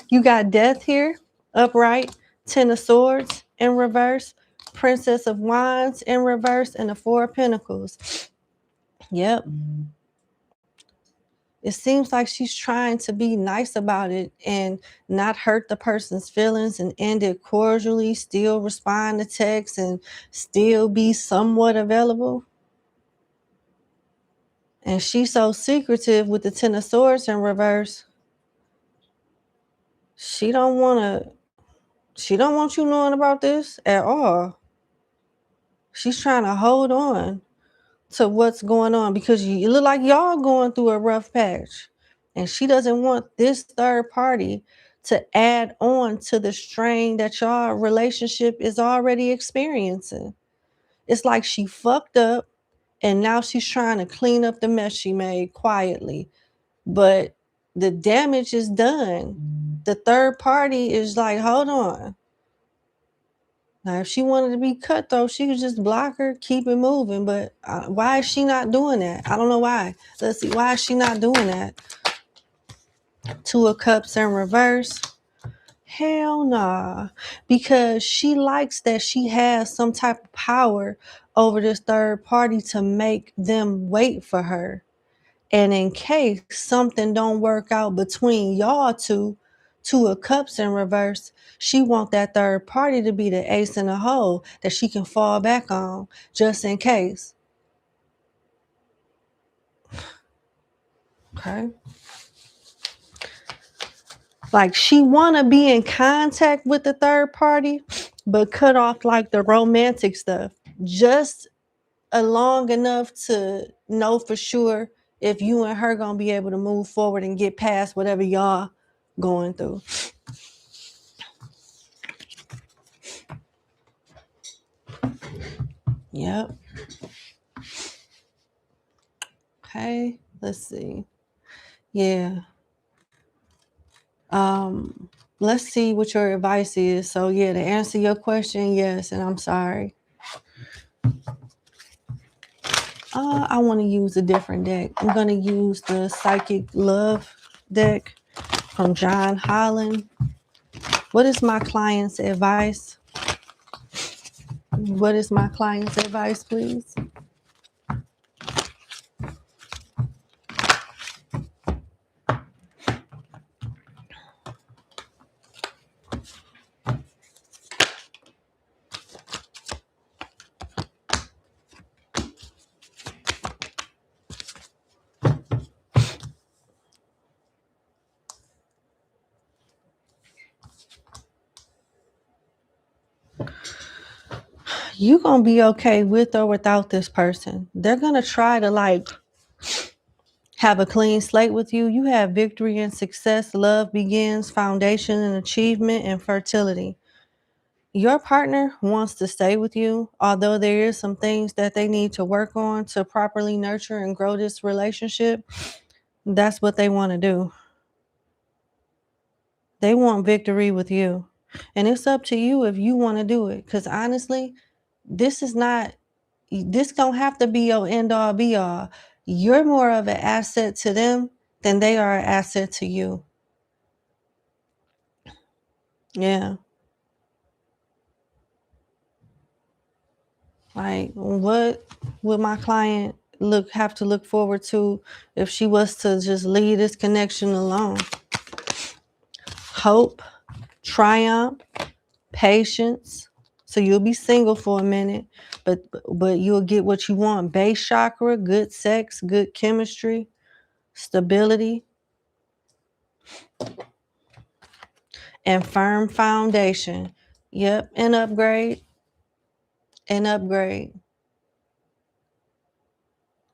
You got death here, upright, 10 of swords in reverse, Princess of Wands in reverse, and the 4 of Pentacles. Yep. It seems like she's trying to be nice about it and not hurt the person's feelings and end it cordially, still respond to texts and still be somewhat available. And she's so secretive with the 10 of swords in reverse. She don't want you knowing about this at all. She's trying to hold on to what's going on because you look like y'all going through a rough patch. And she doesn't want this third party to add on to the strain that y'all relationship is already experiencing. It's like she fucked up and now she's trying to clean up the mess she made quietly. But the damage is done. The third party is like, hold on. Now, if she wanted to be cutthroat, she could just block her, keep it moving. But why is she not doing that? I don't know why. Let's see. Why is she not doing that? 2 of Cups in reverse. Hell nah. Because she likes that she has some type of power over this third party to make them wait for her. And in case something don't work out between y'all 2 of Cups in reverse, she want that third party to be the ace in the hole that she can fall back on just in case. Okay. Like she want to be in contact with the third party, but cut off like the romantic stuff. Just long enough to know for sure if you and her gonna be able to move forward and get past whatever y'all going through. Yep. Okay, let's see. Yeah. Let's see what your advice is. So yeah, to answer your question, yes, and I'm sorry. I want to use a different deck. I'm going to use the Psychic Love deck from John Holland. What is my client's advice? What is my client's advice, please? You're going to be okay with or without this person. They're going to try to have a clean slate with you. You have victory and success. Love begins, foundation and achievement, and fertility. Your partner wants to stay with you, although there is some things that they need to work on to properly nurture and grow this relationship. That's what they want to do. They want victory with you. And it's up to you if you want to do it. Because honestly, this don't have to be your end all be all. You're more of an asset to them than they are an asset to you. Yeah. Like, what would my client have to look forward to if she was to just leave this connection alone? Hope, triumph, patience. So you'll be single for a minute, but you'll get what you want. Base chakra, good sex, good chemistry, stability, and firm foundation. Yep, and upgrade.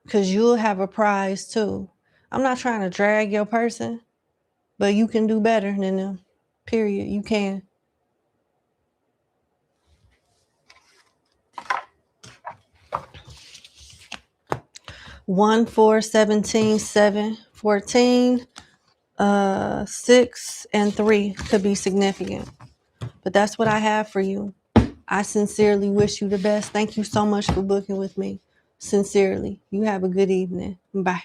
Because you'll have a prize too. I'm not trying to drag your person, but you can do better than them. Period. You can. 1, 4, 17, 7, 14, 6, and 3 could be significant. But that's what I have for you. I sincerely wish you the best. Thank you so much for booking with me. Sincerely. You have a good evening. Bye.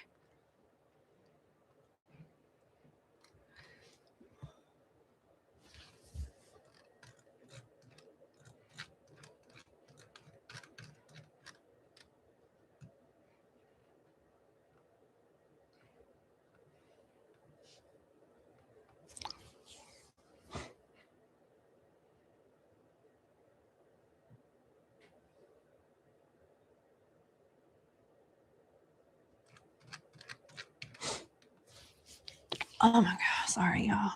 Oh my God. Sorry, y'all.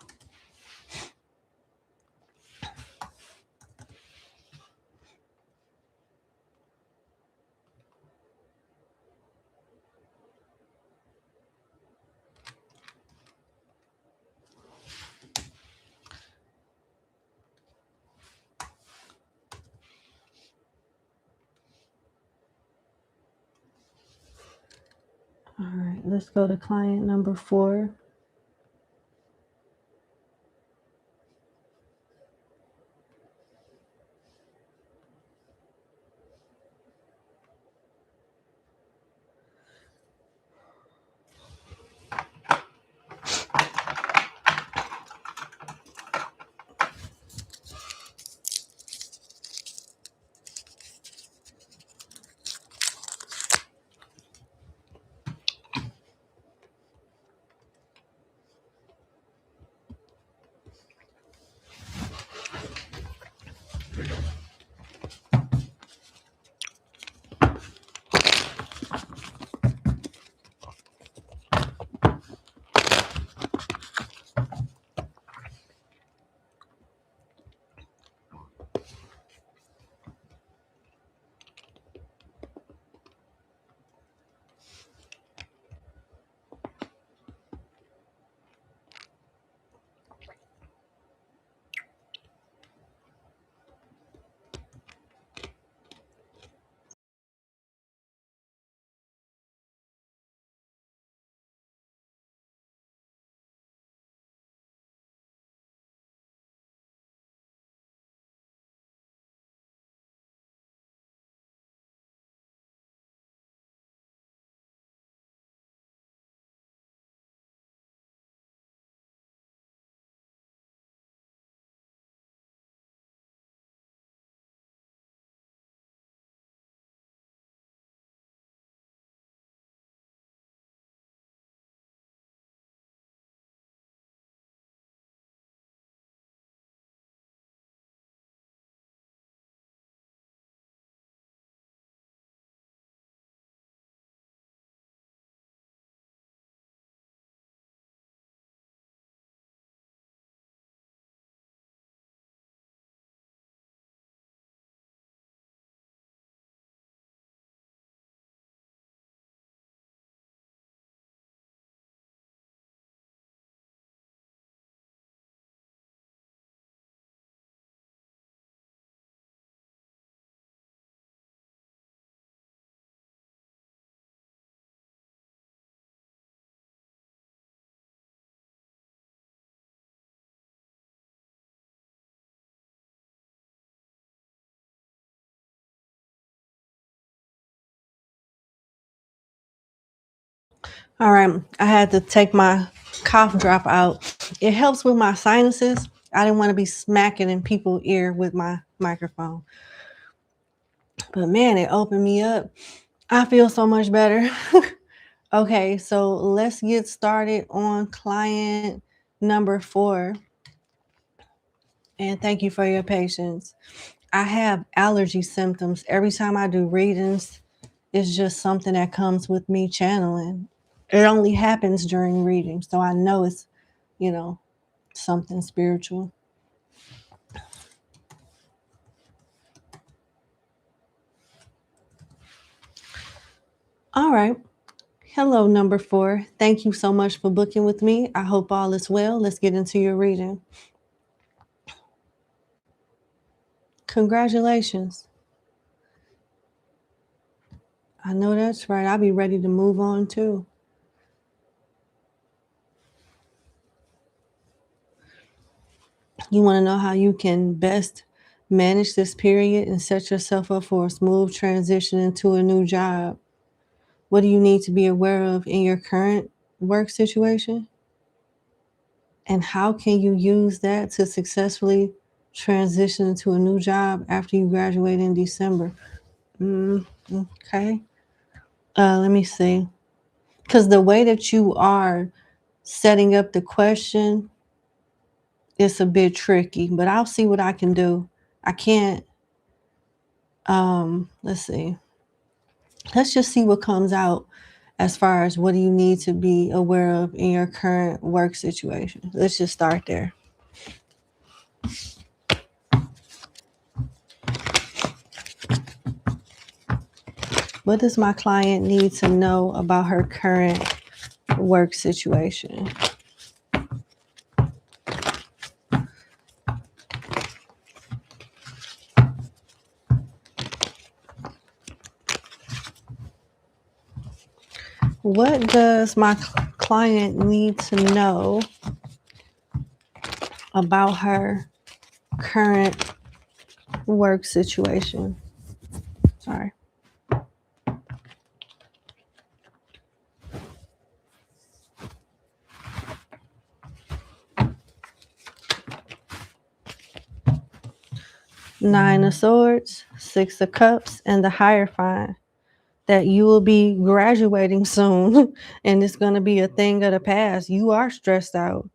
All right. Let's go to client number 4. All right, I had to take my cough drop out. It helps with my sinuses. I didn't want to be smacking in people's ear with my microphone. But man, it opened me up. I feel so much better. Okay, so let's get started on client number 4. And thank you for your patience. I have allergy symptoms. Every time I do readings, it's just something that comes with me channeling. It only happens during readings, so I know it's, something spiritual. All right. Hello, number 4. Thank you so much for booking with me. I hope all is well. Let's get into your reading. Congratulations. I know that's right. I'll be ready to move on too. You want to know how you can best manage this period and set yourself up for a smooth transition into a new job. What do you need to be aware of in your current work situation? And how can you use that to successfully transition into a new job after you graduate in December? Okay. Let me see. Because the way that you are setting up the question, it's a bit tricky, but I'll see what I can do. I can't, let's see. Let's just see what comes out as far as what do you need to be aware of in your current work situation. Let's just start there. What does my client need to know about her current work situation? What does my client need to know about her current work situation? Sorry. Nine of Swords, Six of Cups, and the Hierophant. That you will be graduating soon and it's going to be a thing of the past. You are stressed out.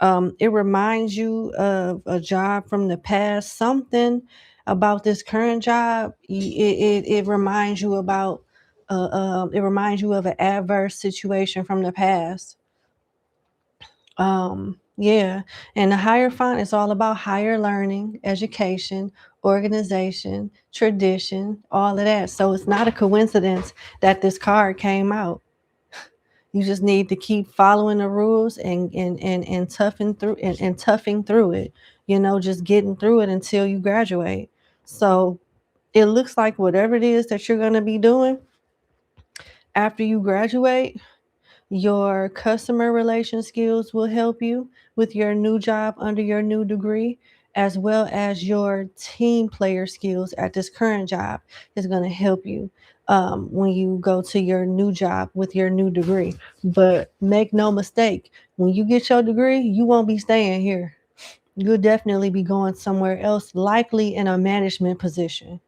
It reminds you of a job from the past, something about this current job. It reminds you about, it reminds you of an adverse situation from the past. Yeah. And the Hierophant is all about higher learning, education, organization, tradition, all of that. So it's not a coincidence that this card came out. You just need to keep following the rules and toughing through and toughing through it, just getting through it until you graduate. So it looks like whatever it is that you're going to be doing after you graduate, your customer relation skills will help you with your new job under your new degree, as well as your team player skills at this current job is going to help you when you go to your new job with your new degree. But make no mistake, when you get your degree, you won't be staying here. You'll definitely be going somewhere else, likely in a management position.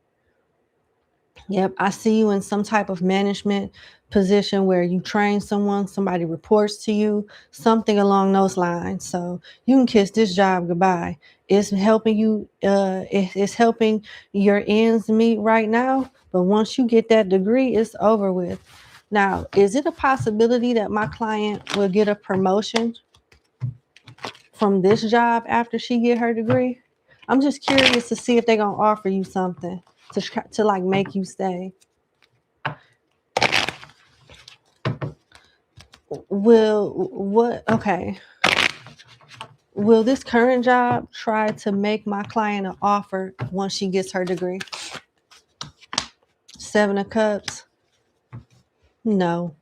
Yep, I see you in some type of management position where you train someone, somebody reports to you, something along those lines. So you can kiss this job goodbye. It's helping you, it's helping your ends meet right now. But once you get that degree, it's over with. Now, is it a possibility that my client will get a promotion from this job after she get her degree? I'm just curious to see if they're gonna offer you something to like make you stay. Will this current job try to make my client an offer once she gets her degree? Seven of Cups. No,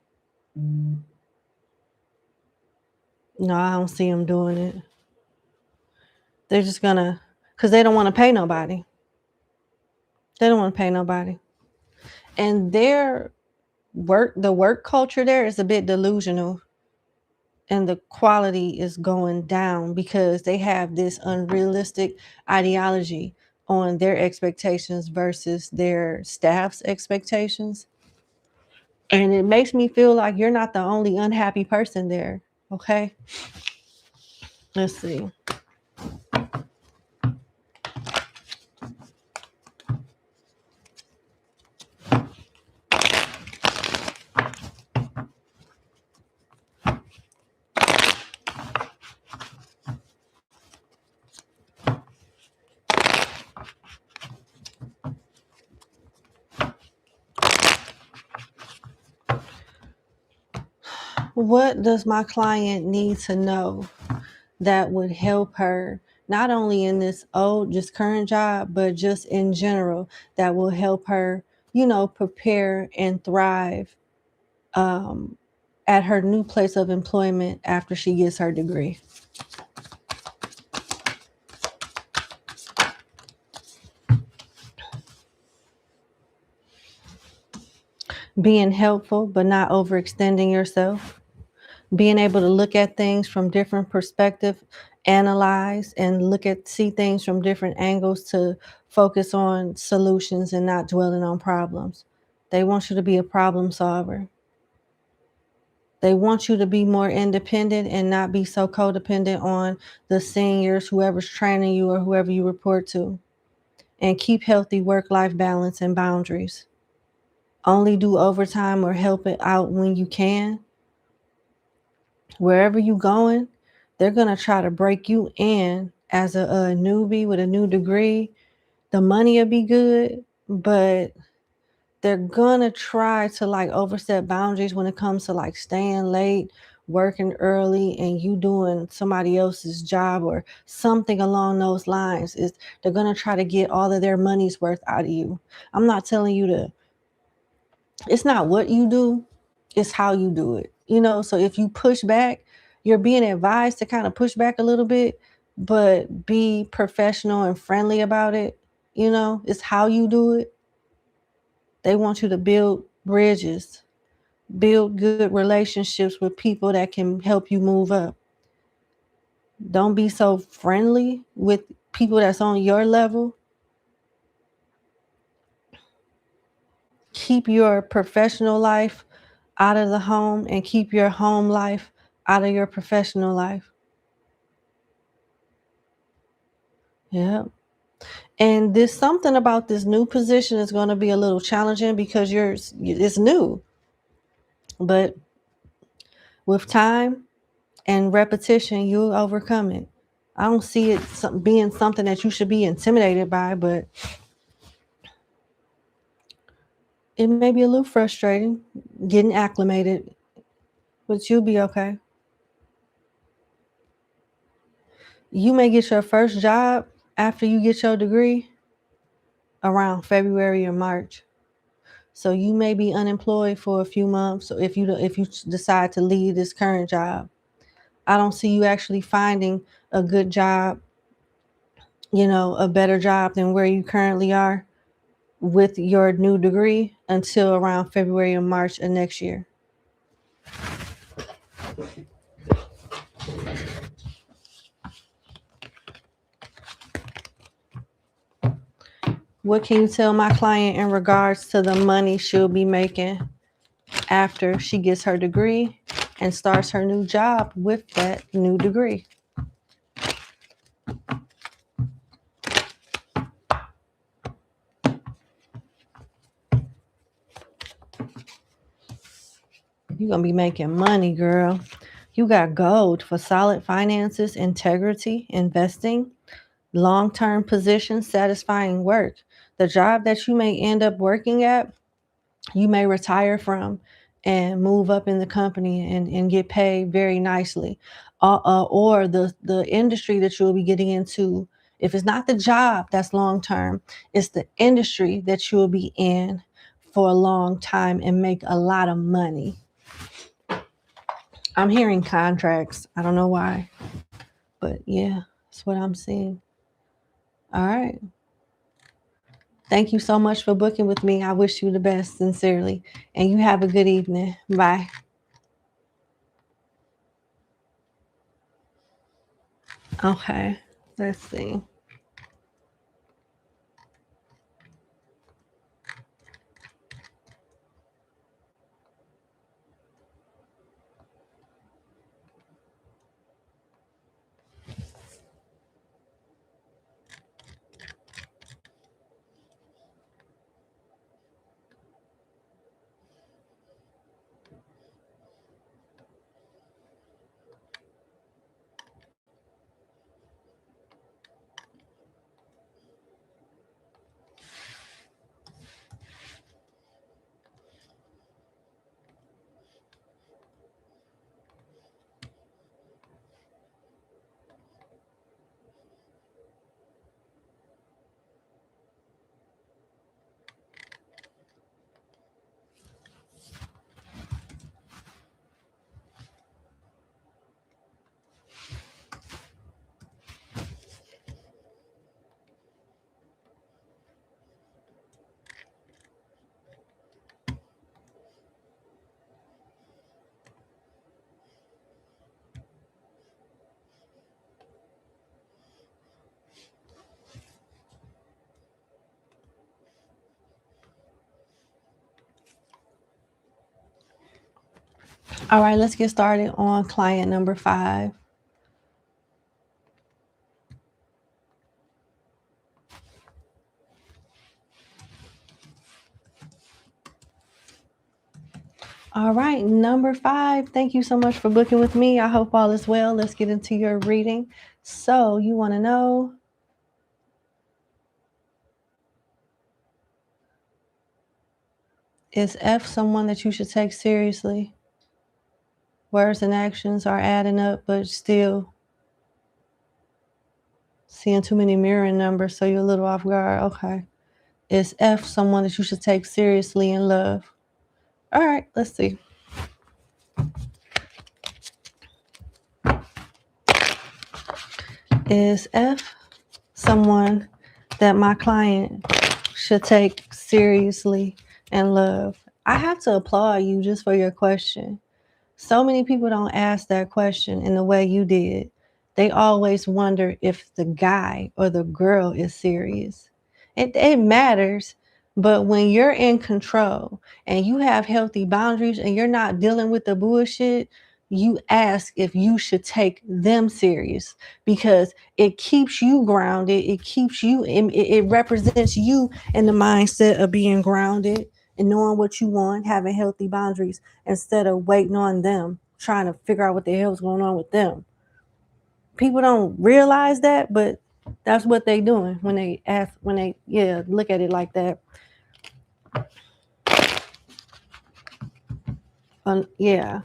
I don't see them doing it. They're just gonna, because they don't want to pay nobody. They don't want to pay nobody. And the work culture there is a bit delusional, and the quality is going down because they have this unrealistic ideology on their expectations versus their staff's expectations. And it makes me feel like you're not the only unhappy person there. Okay. Let's see. What does my client need to know that would help her, not only in this just current job, but just in general, that will help her, prepare and thrive at her new place of employment after she gets her degree? Being helpful, but not overextending yourself. Being able to look at things from different perspectives, analyze and see things from different angles to focus on solutions and not dwelling on problems. They want you to be a problem solver. They want you to be more independent and not be so codependent on the seniors, whoever's training you or whoever you report to. And keep healthy work-life balance and boundaries. Only do overtime or help it out when you can. Wherever you going, they're going to try to break you in as a newbie with a new degree. The money will be good, but they're going to try to overstep boundaries when it comes to staying late, working early, and you doing somebody else's job or something along those lines. They're going to try to get all of their money's worth out of you. I'm not telling you it's not what you do, it's how you do it. So if you push back, you're being advised to kind of push back a little bit, but be professional and friendly about it. It's how you do it. They want you to build bridges, build good relationships with people that can help you move up. Don't be so friendly with people that's on your level. Keep your professional life out of the home and keep your home life out of your professional life. Yeah. And there's something about this new position is going to be a little challenging because it's new. But with time and repetition, you'll overcome it. I don't see it being something that you should be intimidated by, but it may be a little frustrating getting acclimated, but you'll be okay. You may get your first job after you get your degree around February or March. So you may be unemployed for a few months if you decide to leave this current job. I don't see you actually finding a good job, a better job than where you currently are with your new degree until around February or March of next year. What can you tell my client in regards to the money she'll be making after she gets her degree and starts her new job with that new degree? You're going to be making money, girl. You got gold for solid finances, integrity, investing, long-term position, satisfying work. The job that you may end up working at, you may retire from and move up in the company and get paid very nicely. Or the industry that you'll be getting into, if it's not the job that's long-term, it's the industry that you'll be in for a long time and make a lot of money. I'm hearing contracts. I don't know why, but yeah, that's what I'm seeing. All right. Thank you so much for booking with me. I wish you the best, sincerely. And you have a good evening. Bye. Okay, let's see. All right, let's get started on client number 5. All right, number 5. Thank you so much for booking with me. I hope all is well. Let's get into your reading. So, you want to know, is F someone that you should take seriously? Words and actions are adding up, but still seeing too many mirroring numbers, so you're a little off guard. Okay. Is F someone that you should take seriously in love? All right, let's see. Is F someone that my client should take seriously in love? I have to applaud you just for your question. So many people don't ask that question in the way you did. They always wonder if the guy or the girl is serious. It matters, but when you're in control and you have healthy boundaries and you're not dealing with the bullshit, you ask if you should take them serious, because it keeps you grounded. It keeps you, it represents you in the mindset of being grounded and knowing what you want, having healthy boundaries, instead of waiting on them, trying to figure out what the hell's going on with them. People don't realize that, but that's what they doing when they look at it like that. Yeah.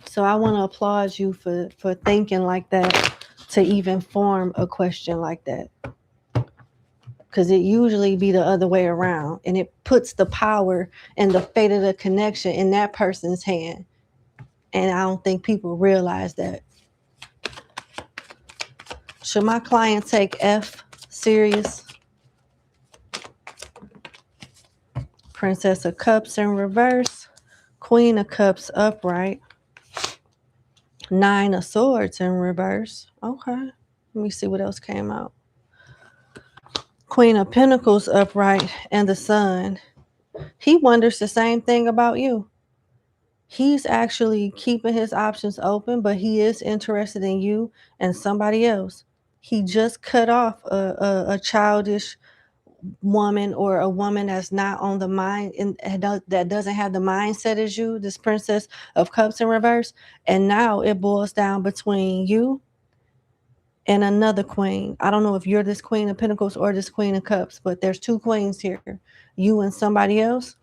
So I want to applaud you for thinking like that, to even form a question like that. Because it usually be the other way around, and it puts the power and the fate of the connection in that person's hand. And I don't think people realize that. Should my client take F serious? Princess of Cups in reverse. Queen of Cups upright. 9 of Swords in reverse. Okay. Let me see what else came out. Queen of Pentacles upright and the Sun. He wonders the same thing about you. He's actually keeping his options open, but he is interested in you and somebody else. He just cut off a childish woman, or a woman that's not on the mind and that doesn't have the mindset as you, this Princess of Cups in reverse. And now it boils down between you and another queen. I don't know if you're this Queen of Pentacles or this Queen of Cups, but there's 2 queens here, you and somebody else.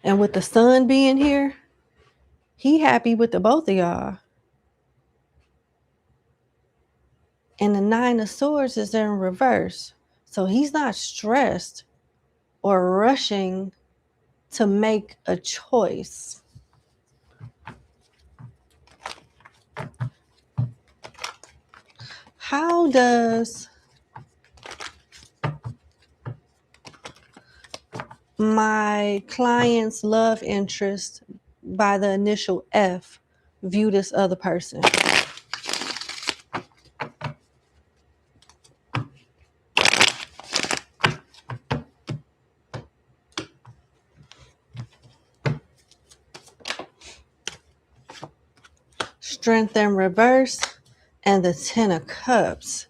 And with the Sun being here, he happy with the both of y'all. And the 9 of Swords is in reverse, so he's not stressed or rushing to make a choice. How does my client's love interest by the initial F view this other person? Strength in reverse and the Ten of Cups.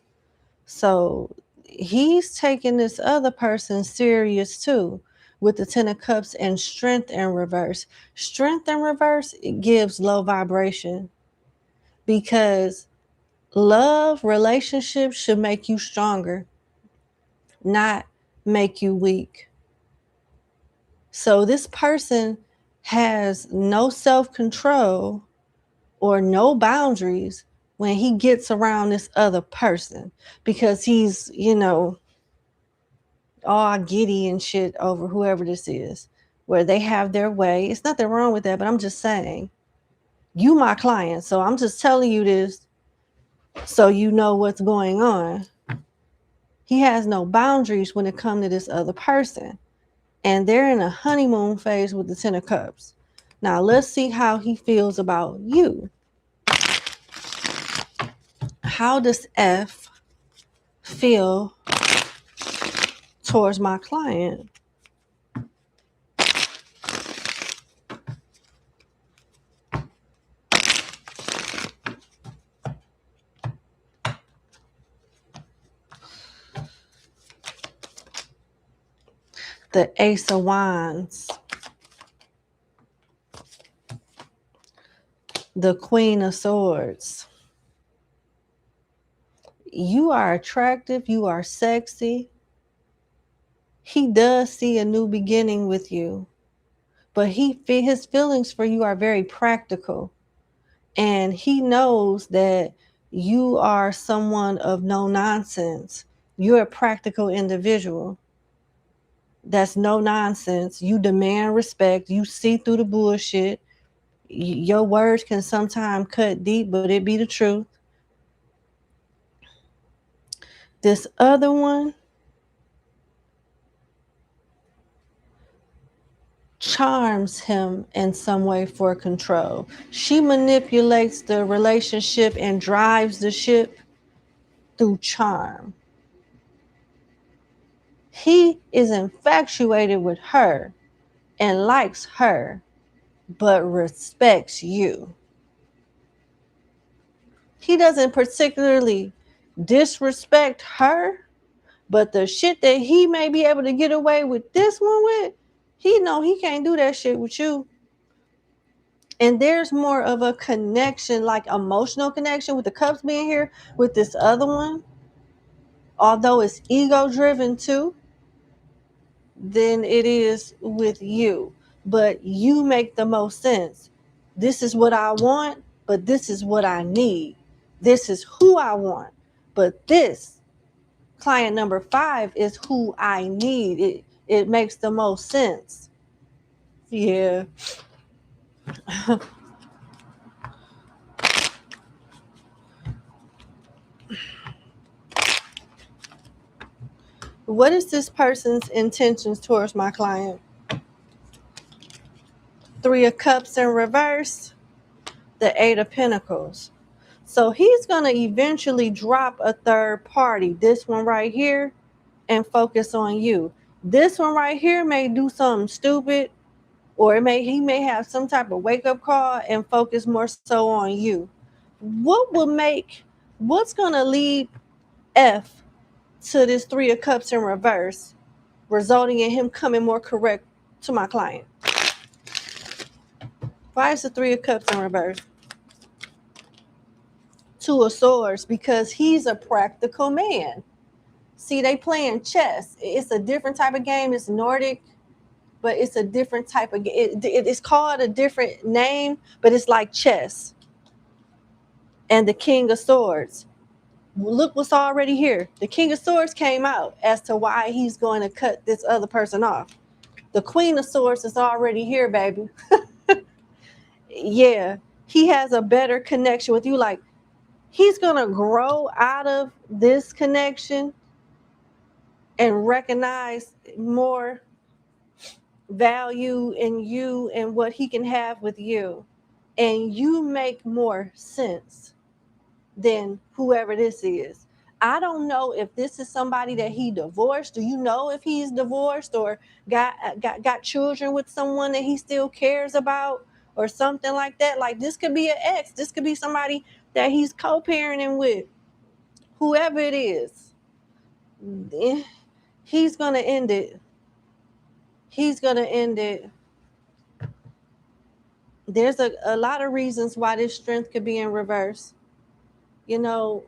So he's taking this other person serious too with the Ten of Cups and strength in reverse. Strength in reverse, it gives low vibration because love, relationships should make you stronger, not make you weak. So this person has no self-control or no boundaries when he gets around this other person because he's, all giddy and shit over whoever this is, where they have their way. It's nothing wrong with that, but I'm just saying, you my client, so I'm just telling you this so you know what's going on. He has no boundaries when it comes to this other person. And they're in a honeymoon phase with the Ten of Cups. Now let's see how he feels about you. How does F feel towards my client? The Ace of Wands. The Queen of Swords. You are attractive. You are sexy. He does see a new beginning with you, but his feelings for you are very practical. And he knows that you are someone of no nonsense. You're a practical individual. That's no nonsense. You demand respect. You see through the bullshit. Your words can sometimes cut deep, but it be the truth. This other one charms him in some way for control. She manipulates the relationship and drives the ship through charm. He is infatuated with her and likes her, but respects you. He doesn't particularly disrespect her, but the shit that he may be able to get away with this one with, he know he can't do that shit with you. And there's more of a connection, like emotional connection with the cups being here with this other one. Although it's ego driven too, than it is with you. But you make the most sense. This is what I want, but this is what I need. This is who I want. But this, client number 5, is who I need. It makes the most sense. Yeah. What is this person's intentions towards my client? 3 of Cups in reverse, the 8 of Pentacles. So he's going to eventually drop a third party, this one right here, and focus on you. This one right here may do something stupid, or he may have some type of wake-up call and focus more so on you. What's going to lead F to this 3 of Cups in reverse, resulting in him coming more correct to my client? Why is the 3 of Cups in reverse? 2 of Swords, because he's a practical man. See, they playing chess. It's a different type of game. It's Nordic, but it's a different type of game. It's called a different name, but it's like chess. And the King of Swords. Look what's already here. The King of Swords came out as to why he's going to cut this other person off. The Queen of Swords is already here, baby. Yeah, he has a better connection with you. Like, He's going to grow out of this connection and recognize more value in you and what he can have with you. And you make more sense than whoever this is. I don't know if this is somebody that he divorced. Do you know if he's divorced or got children with someone that he still cares about or something like that? Like, this could be an ex. This could be somebody that he's co-parenting with. Whoever it is, he's going to end it. He's going to end it. There's a lot of reasons why this strength could be in reverse. You know,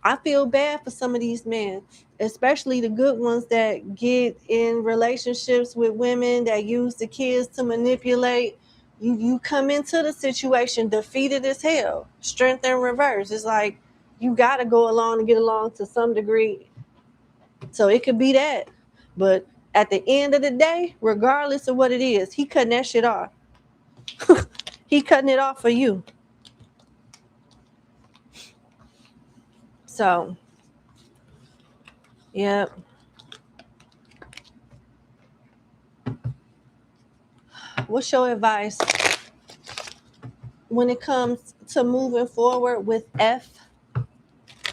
I feel bad for some of these men, especially the good ones that get in relationships with women that use the kids to manipulate. You come into the situation defeated as hell. Strength in reverse. It's like you got to go along to get along to some degree. So it could be that. But at the end of the day, regardless of what it is, he cutting that shit off. He cutting it off for you. So, yeah. What's your advice when it comes to moving forward with F?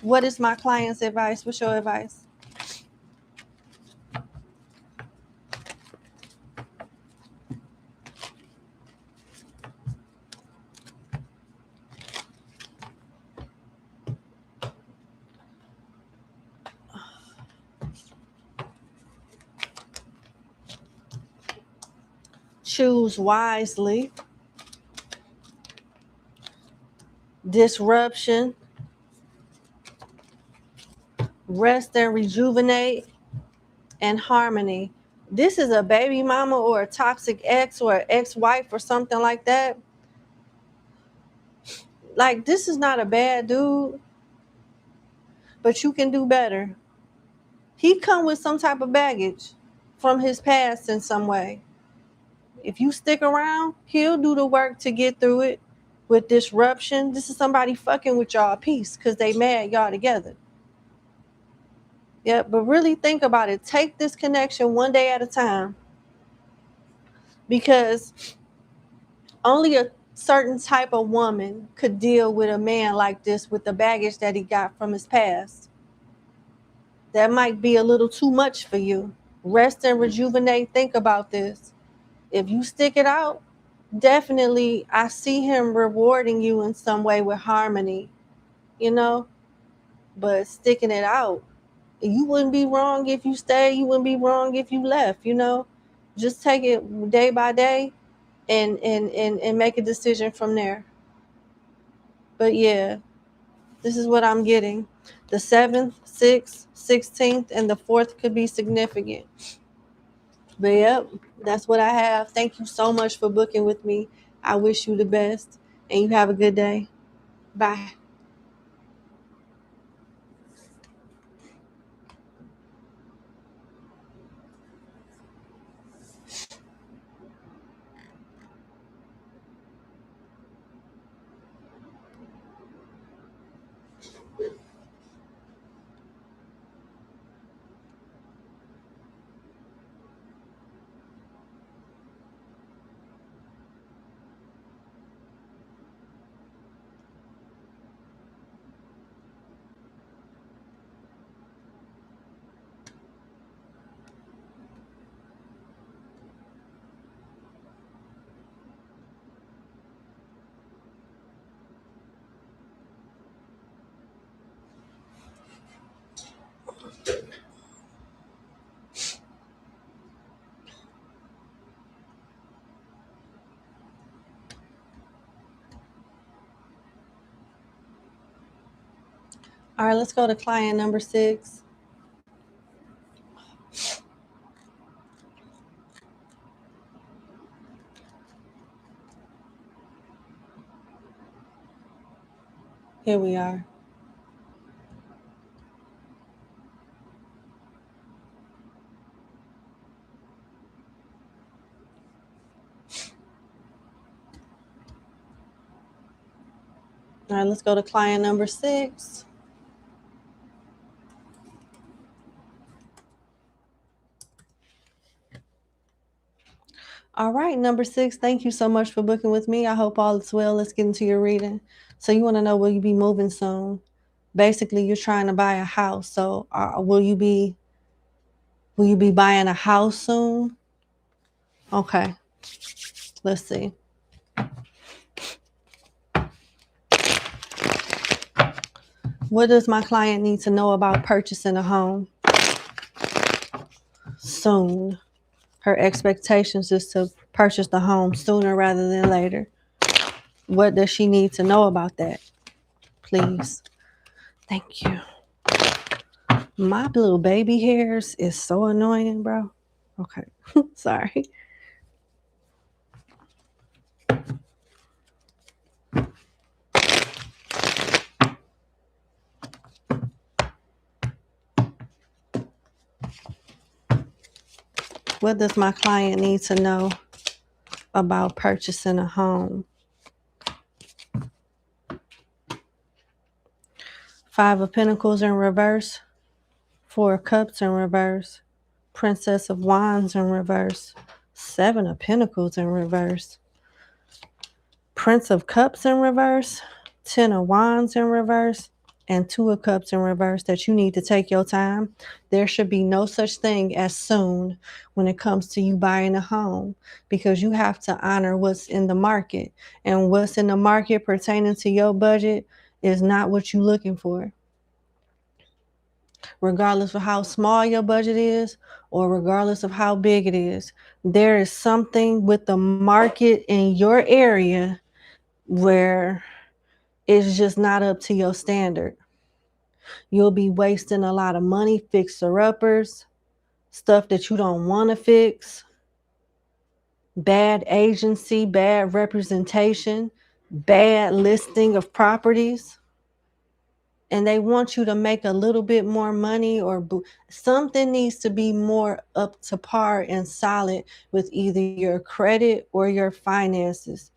What is my client's advice? What's your advice? Choose wisely. Disruption. Rest and rejuvenate. And harmony. This is a baby mama or a toxic ex or ex-wife or something like that. Like, this is not a bad dude, but you can do better. He come with some type of baggage from his past in some way. If you stick around, he'll do the work to get through it with disruption. This is somebody fucking with y'all peace because they mad y'all together. Yeah, but really think about it. Take this connection one day at a time, because only a certain type of woman could deal with a man like this with the baggage that he got from his past. That might be a little too much for you. Rest and rejuvenate. Think about this. If you stick it out, definitely I see him rewarding you in some way with harmony, you know, but sticking it out. You wouldn't be wrong if you stay. You wouldn't be wrong if you left, you know. Just take it day by day and make a decision from there. But yeah, this is what I'm getting. The 7th, 6th, 16th, and the 4th could be significant. But yep, that's what I have. Thank you so much for booking with me. I wish you the best, and you have a good day. Bye. All right, let's go to client number 6. Here we are. All right, let's go to client number 6. All right, number 6, thank you so much for booking with me. I hope all is well. Let's get into your reading. So you want to know, will you be moving soon? Basically, you're trying to buy a house. So will you be buying a house soon? Okay, let's see. What does my client need to know about purchasing a home soon? Her expectations is to purchase the home sooner rather than later. What does she need to know about that? Please. Thank you. My little baby hairs is so annoying, bro. Okay. Sorry. What does my client need to know about purchasing a home? 5 of Pentacles in reverse. 4 of Cups in reverse. Princess of Wands in reverse. 7 of Pentacles in reverse. Prince of Cups in reverse. 10 of Wands in reverse. And 2 of Cups in reverse, that you need to take your time. There should be no such thing as soon when it comes to you buying a home, because you have to honor what's in the market. And what's in the market pertaining to your budget is not what you're looking for. Regardless of how small your budget is or regardless of how big it is, there is something with the market in your area where it's just not up to your standard. You'll be wasting a lot of money, fixer-uppers, stuff that you don't want to fix, bad agency, bad representation, bad listing of properties. And they want you to make a little bit more money, or something needs to be more up to par and solid with either your credit or your finances,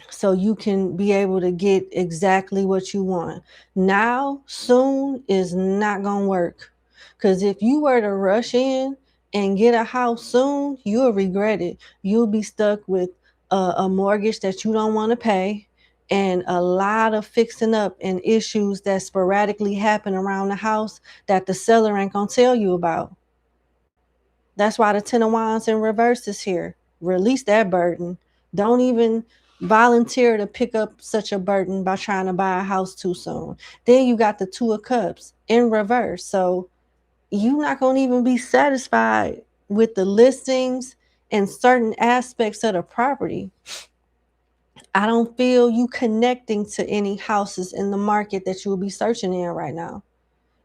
so you can be able to get exactly what you want. Now, soon is not going to work. Because if you were to rush in and get a house soon, you'll regret it. You'll be stuck with a mortgage that you don't want to pay, and a lot of fixing up and issues that sporadically happen around the house that the seller ain't going to tell you about. That's why the 10 of Wands in reverse is here. Release that burden. Don't even volunteer to pick up such a burden by trying to buy a house too soon. Then you got the 2 of Cups in reverse. So you're not going to even be satisfied with the listings and certain aspects of the property. I don't feel you connecting to any houses in the market that you will be searching in right now.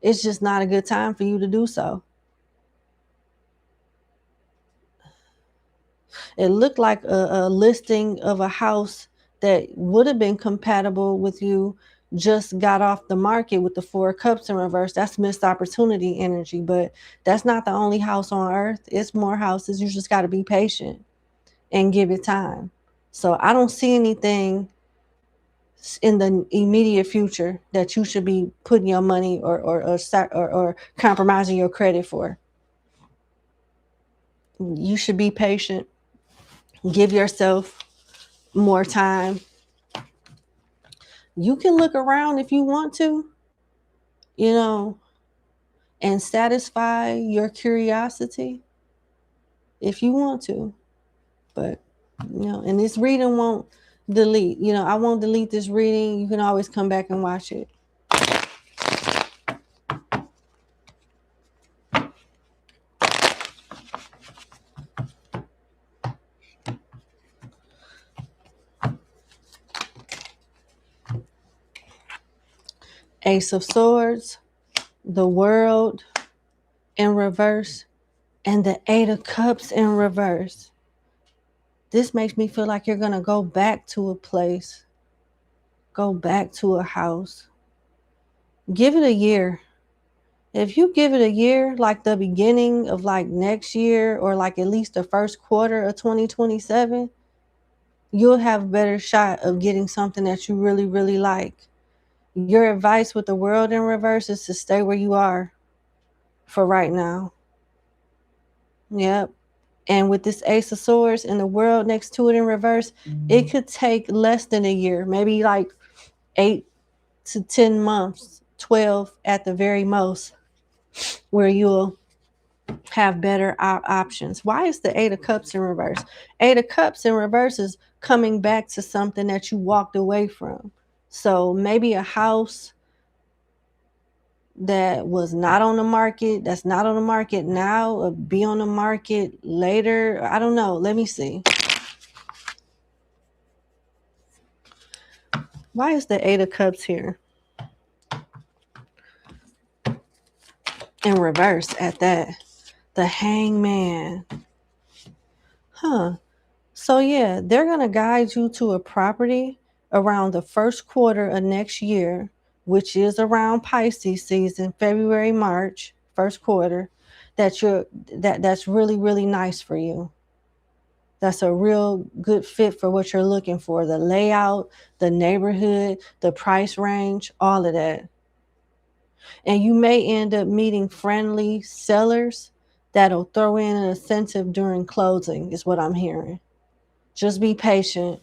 It's just not a good time for you to do so. It looked like a listing of a house that would have been compatible with you just got off the market with the 4 of Cups in reverse. That's missed opportunity energy, but that's not the only house on earth. It's more houses. You just got to be patient and give it time. So I don't see anything in the immediate future that you should be putting your money or compromising your credit for. You should be patient. Give yourself more time. You can look around if you want to, you know, and satisfy your curiosity if you want to. But, and this reading won't delete. I won't delete this reading. You can always come back and watch it. Ace of Swords, the World in reverse, and the 8 of Cups in reverse. This makes me feel like you're going to go back to a place, go back to a house. Give it a year. If you give it a year, like the beginning of like next year, or like at least the first quarter of 2027, you'll have a better shot of getting something that you really, really like. Your advice with the world in reverse is to stay where you are for right now. Yep. And with this Ace of Swords and the world next to it in reverse, it could take less than a year, maybe like 8 to 10 months, 12 at the very most, where you'll have better options. Why is the Eight of Cups in reverse? Eight of Cups in reverse is coming back to something that you walked away from. So maybe a house that was not on the market, that's not on the market now, or be on the market later. I don't know. Let me see. Why is the Eight of Cups here? In reverse at that. The Hangman. Huh. So yeah, they're going to guide you to a property around the first quarter of next year, which is around Pisces season, February, March, first quarter, that's really, really nice for you. That's a real good fit for what you're looking for. The layout, the neighborhood, the price range, all of that. And you may end up meeting friendly sellers that'll throw in an incentive during closing, is what I'm hearing. Just be patient.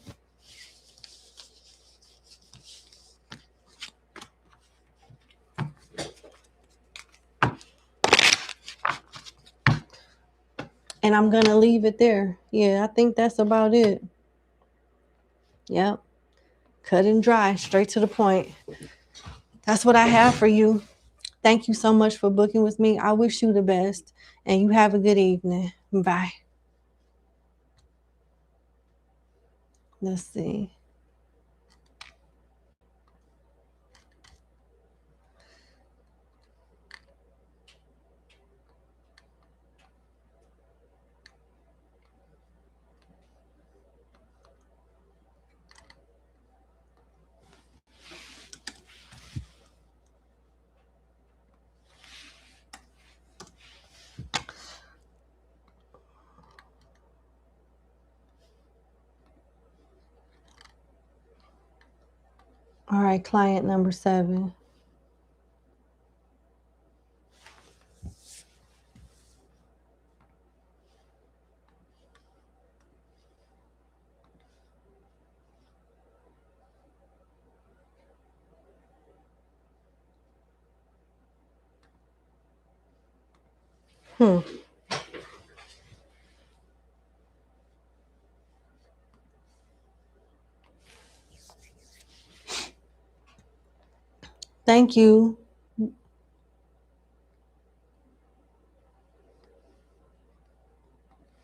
And I'm going to leave it there. Yeah, I think that's about it. Yep. Cut and dry, straight to the point. That's what I have for you. Thank you so much for booking with me. I wish you the best, and you have a good evening. Bye. Let's see. All right, client number 7. Thank you.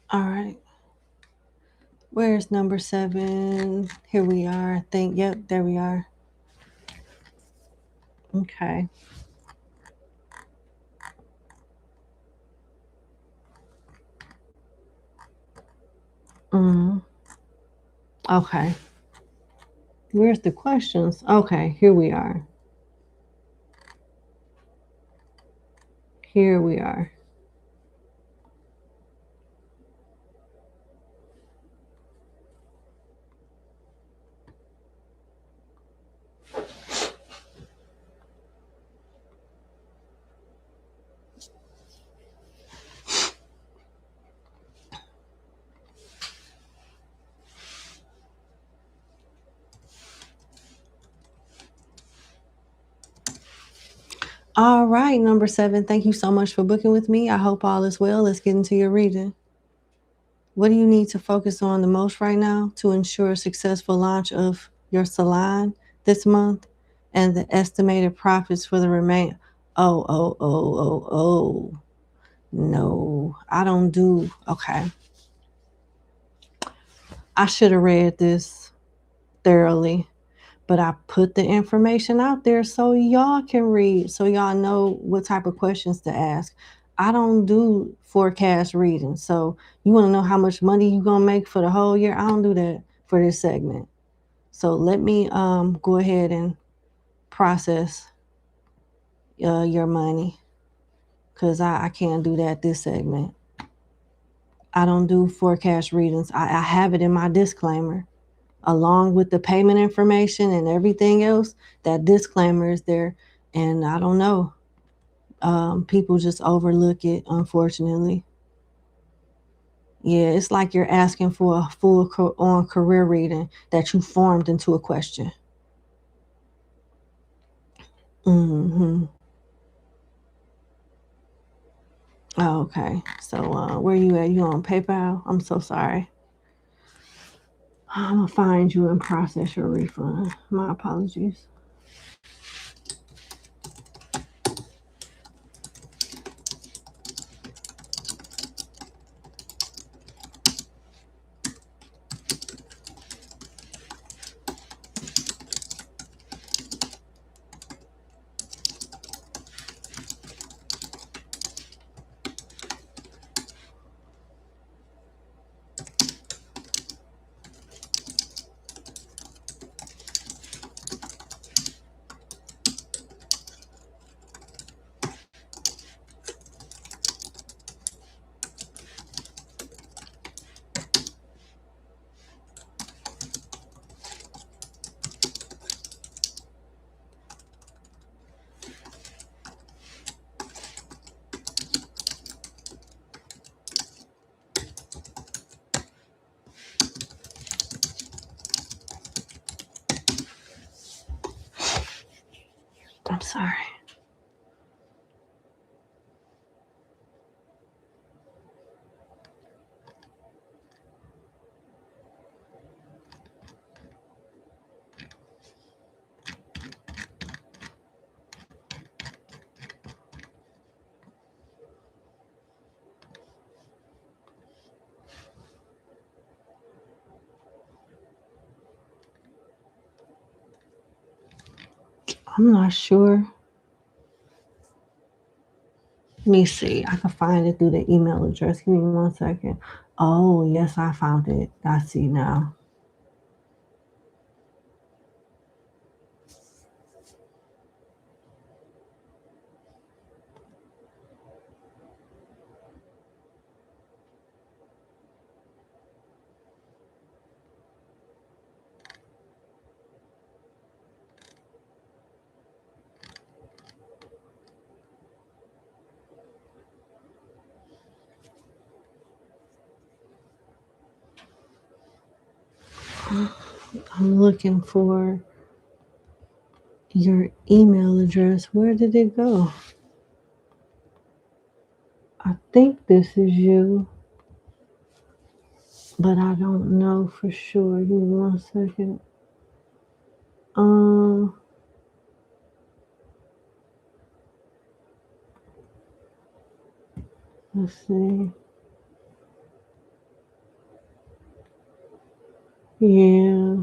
All right. Where's number 7? Here we are, I think. Yep, there we are. Okay. Okay. Where's the questions? Okay, here we are. Here we are. All right, number 7. Thank you so much for booking with me. I hope all is well. Let's get into your reading. What do you need to focus on the most right now to ensure a successful launch of your salon this month and the estimated profits for the remainder? Oh. No, I don't do. Okay. I should have read this thoroughly, but I put the information out there so y'all can read, so y'all know what type of questions to ask. I don't do forecast readings. So you want to know how much money you're going to make for the whole year? I don't do that for this segment. So let me go ahead and process your money, because I can't do that this segment. I don't do forecast readings. I have it in my disclaimer. along with the payment information and everything else, that disclaimer is there. And I don't know, people just overlook it, unfortunately. Yeah, it's like you're asking for a full on career reading that you formed into a question. Mm-hmm. Oh, okay. So where you at? You on PayPal? I'm so sorry. I'm gonna find you and process your refund. My apologies. I'm sorry. I'm not sure. Let me see. I can find it through the email address. Give me 1 second. Oh, yes, I found it. I see now. I'm looking for your email address. Where did it go? I think this is you, but I don't know for sure. Give me 1 second. Um, let's see. Yeah.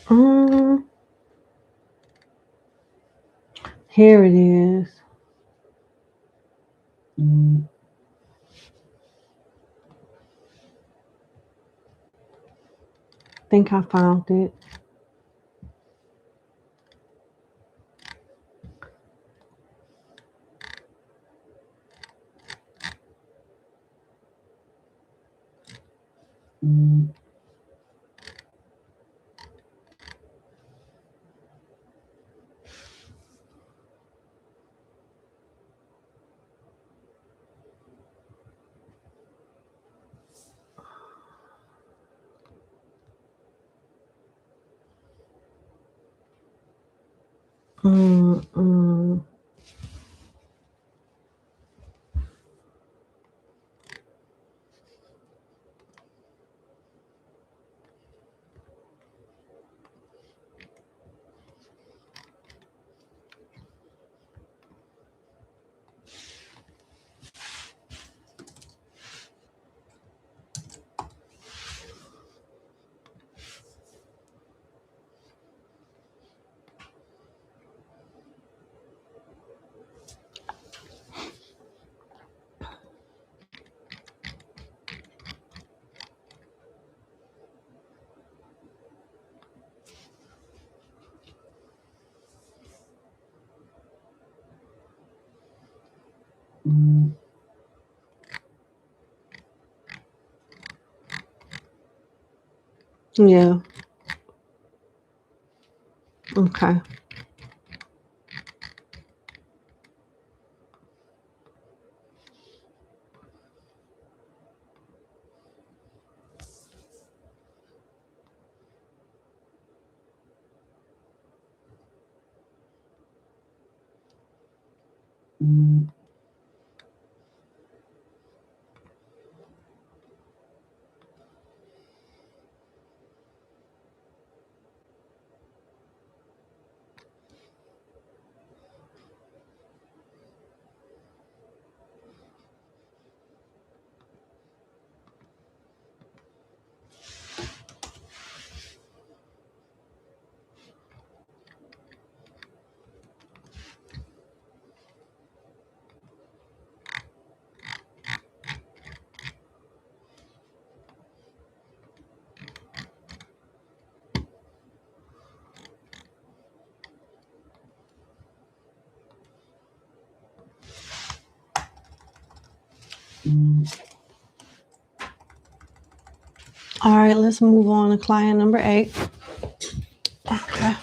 Um, Here it is. Think I found it. Mm, mm, Yeah. Okay. All right, let's move on to client number 8. Okay.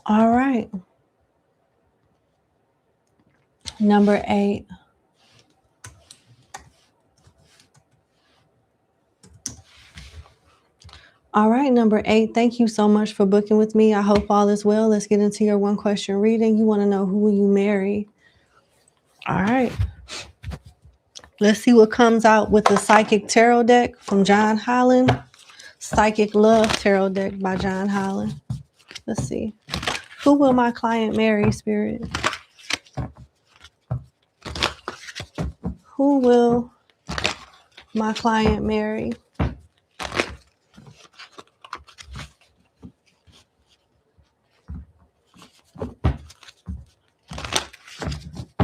All right. Number 8. All right, number 8. Thank you so much for booking with me. I hope all is well. Let's get into your 1-question reading. You want to know who will you marry? All right. Let's see what comes out with the Psychic Tarot deck from John Holland. Psychic Love Tarot deck by John Holland. Let's see. Who will my client marry, Spirit? Who will my client marry?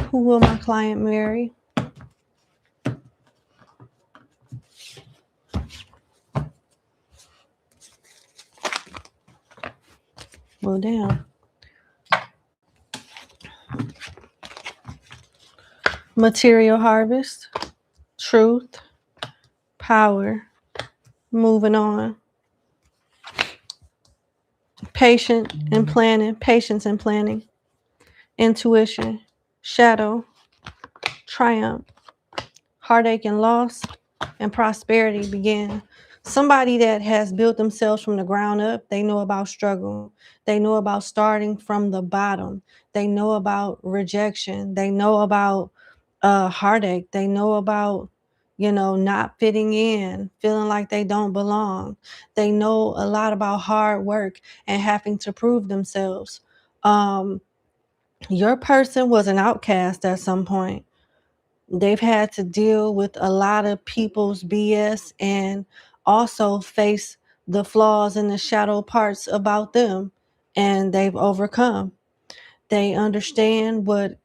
Who will my client marry? Well, damn. Material harvest, truth, power, moving on. Patience and planning, intuition, shadow, triumph, heartache and loss, and prosperity begin. Somebody that has built themselves from the ground up, they know about struggle. They know about starting from the bottom. They know about rejection. They know about heartache. They know about, not fitting in, feeling like they don't belong. They know a lot about hard work and having to prove themselves. Your person was an outcast at some point. They've had to deal with a lot of people's BS and also face the flaws and the shadow parts about them, and they've overcome. They understand what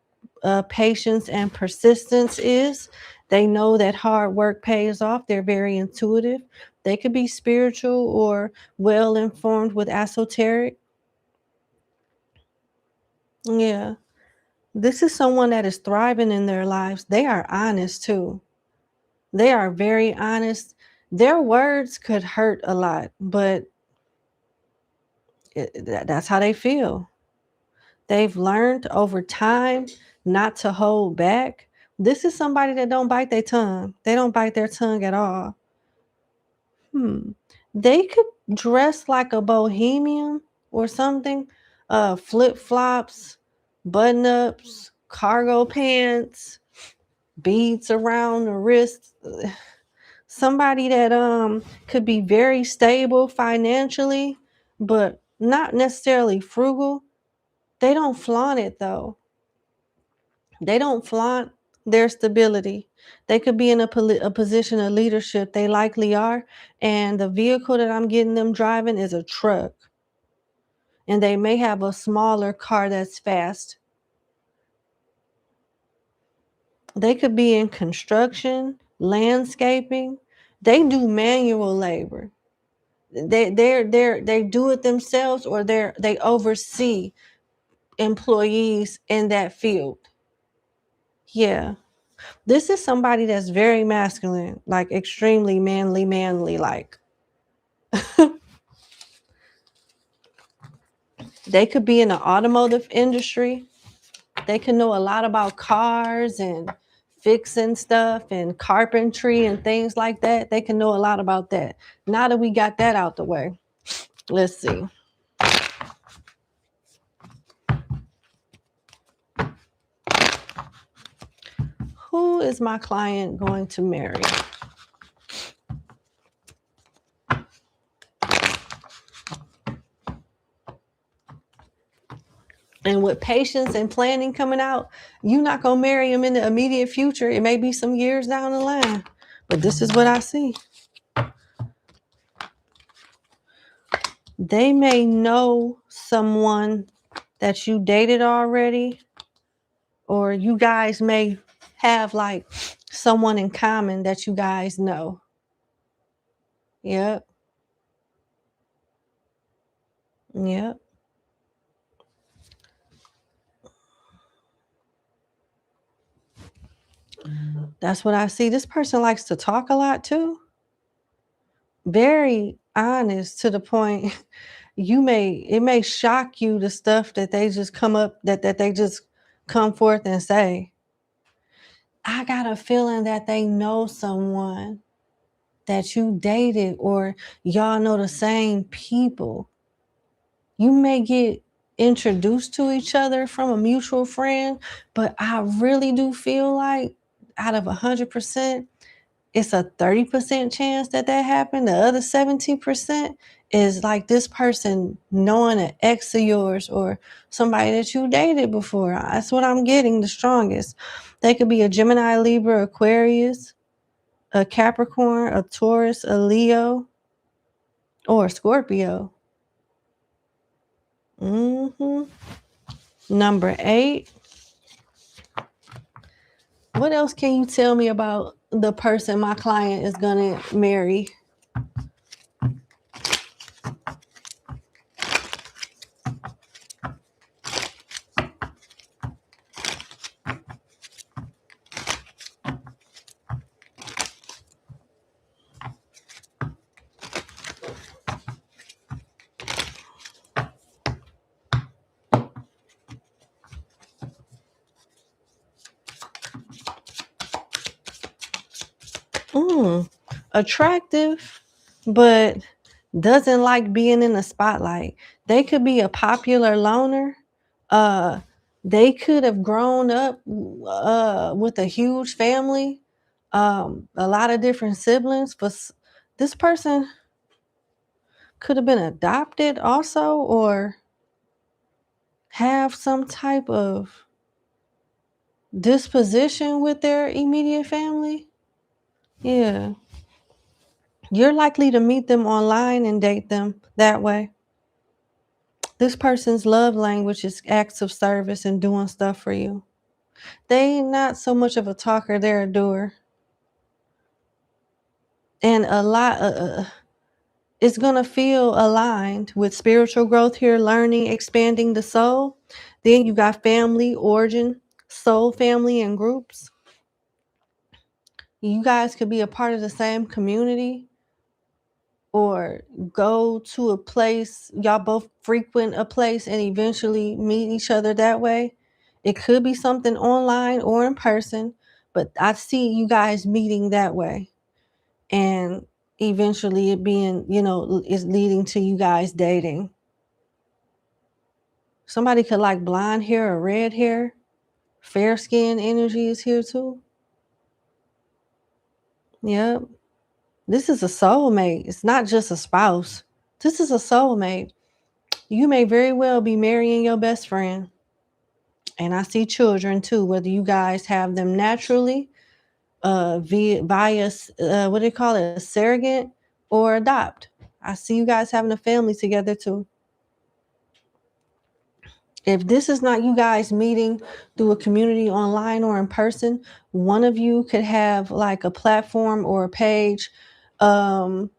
patience and persistence is. They know that hard work pays off. They're very intuitive. They could be spiritual or well informed with esoteric. Yeah. This is someone that is thriving in their lives. They are honest too. They are very honest. Their words could hurt a lot, but that's how they feel. They've learned over time not to hold back. This is somebody that don't bite their tongue. They don't bite their tongue at all. They could dress like a bohemian or something. Flip-flops, button-ups, cargo pants, beads around the wrist. Somebody that could be very stable financially, but not necessarily frugal. They don't flaunt it though. They don't flaunt their stability. They could be in a position of leadership. They likely are. And the vehicle that I'm getting them driving is a truck. And they may have a smaller car that's fast. They could be in construction, landscaping. They do manual labor. They do it themselves, or they oversee employees in that field. Yeah. This is somebody that's very masculine, like extremely manly like. They could be in the automotive industry. They could know a lot about cars and fixing stuff and carpentry and things like that. They can know a lot about that. Now that we got that out the way, let's see. Who is my client going to marry? And with patience and planning coming out, you're not going to marry him in the immediate future. It may be some years down the line, but this is what I see. They may know someone that you dated already, or you guys may have like someone in common that you guys know. Yep. Yep. That's what I see. This person likes to talk a lot too. Very honest, to the point it may shock you, the stuff that they just that they just come forth and say. I got a feeling that they know someone that you dated, or y'all know the same people. You may get introduced to each other from a mutual friend, but I really do feel like out of 100%, it's a 30% chance that happened. The other 70% is like this person knowing an ex of yours or somebody that you dated before. That's what I'm getting the strongest. They could be a Gemini, Libra, Aquarius, a Capricorn, a Taurus, a Leo, or a Scorpio. Number 8. What else can you tell me about the person my client is going to marry? Attractive, but doesn't like being in the spotlight. They could be a popular loner. They could have grown up with a huge family, a lot of different siblings. But this person could have been adopted also, or have some type of disposition with their immediate family. Yeah. You're likely to meet them online and date them that way. This person's love language is acts of service and doing stuff for you. They not so much of a talker, they're a doer. And a lot, it's going to feel aligned with spiritual growth here, learning, expanding the soul. Then you got family, origin, soul family, and groups. You guys could be a part of the same community, or go to a place, y'all both frequent a place and eventually meet each other that way. It could be something online or in person, but I see you guys meeting that way. And eventually it being, is leading to you guys dating. Somebody could like blonde hair or red hair, Fair skin energy is here too. Yep. This is a soulmate. It's not just a spouse. This is a soulmate. You may very well be marrying your best friend. And I see children too, whether you guys have them naturally, via what do they call it, a surrogate, or adopt. I see you guys having a family together too. If this is not you guys meeting through a community online or in person, one of you could have like a platform or a page that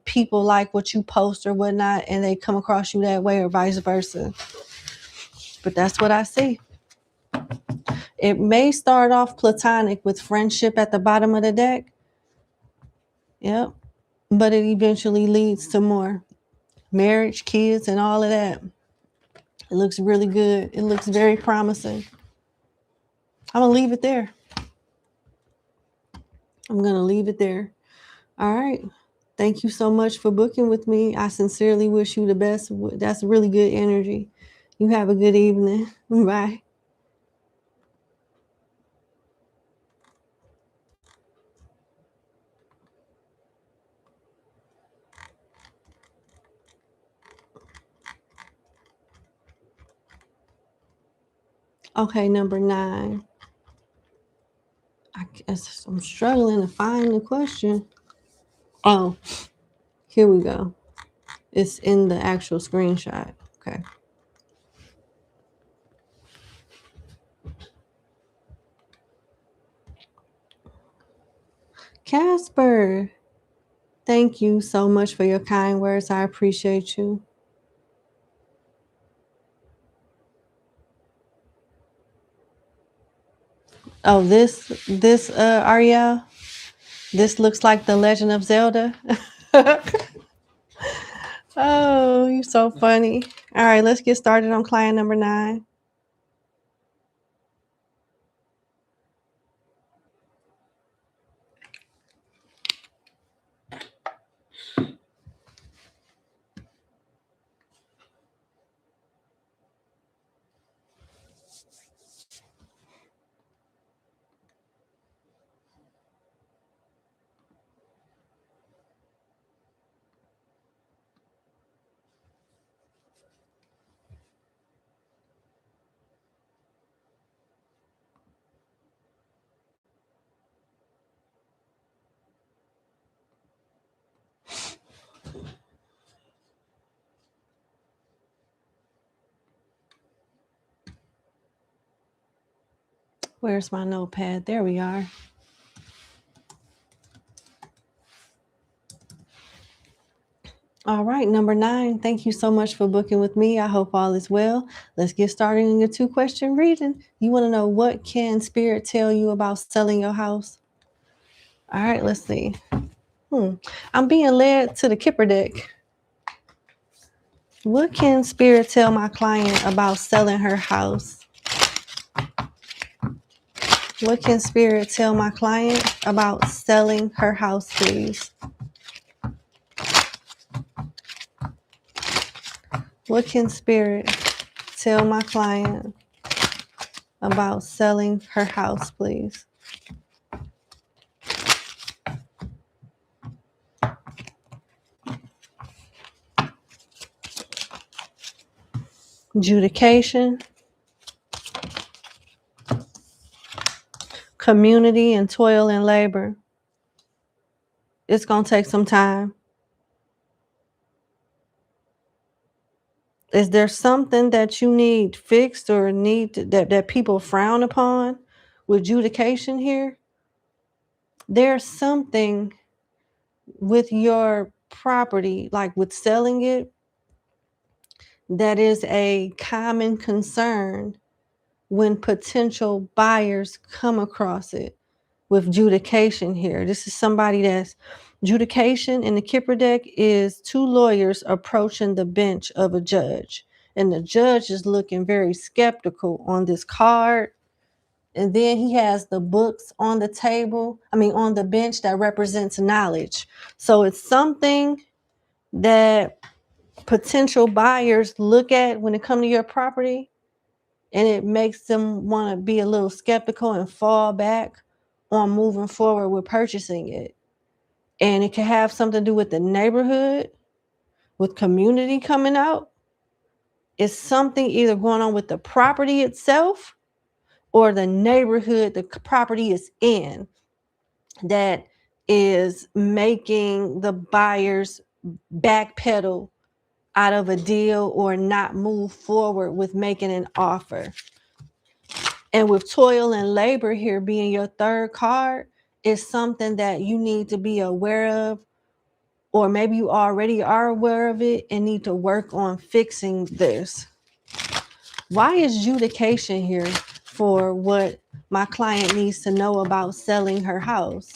people like what you post or whatnot, and they come across you that way, or vice versa. But that's what I see. It may start off platonic with friendship at the bottom of the deck. Yep. But it eventually leads to more marriage, kids, and all of that. It looks really good. It looks very promising. I'm going to leave it there. I'm going to leave it there. All right. Thank you so much for booking with me. I sincerely wish you the best. That's really good energy. You have a good evening. Bye. Okay, number 9. I guess I'm struggling to find the question. Oh, here we go. It's in the actual screenshot. Okay. Casper, thank you so much for your kind words. I appreciate you. Oh, this Ariel, this looks like the Legend of Zelda. Oh, you're so funny. All right, let's get started on client number 9. Where's my notepad? There we are. All right, number 9. Thank you so much for booking with me. I hope all is well. Let's get started in your 2-question reading. You want to know, what can Spirit tell you about selling your house? All right, let's see. I'm being led to the Kipper deck. What can Spirit tell my client about selling her house? What can Spirit tell my client about selling her house, please? What can Spirit tell my client about selling her house, please? Adjudication, community, and toil and labor. It's going to take some time. Is there something that you need fixed or that people frown upon with adjudication here? There's something with your property, like with selling it, that is a common concern when potential buyers come across it with adjudication here. This is somebody that's adjudication in the Kipper deck is 2 lawyers approaching the bench of a judge. And the judge is looking very skeptical on this card. And then he has the books on the table, on the bench, that represents knowledge. So it's something that potential buyers look at when it comes to your property, and it makes them want to be a little skeptical and fall back on moving forward with purchasing it. And it can have something to do with the neighborhood, with community coming out. It's something either going on with the property itself or the neighborhood the property is in that is making the buyers backpedal out of a deal or not move forward with making an offer. And with toil and labor here being your third card, is something that you need to be aware of, or maybe you already are aware of it and need to work on fixing this. Why is adjudication here for what my client needs to know about selling her house?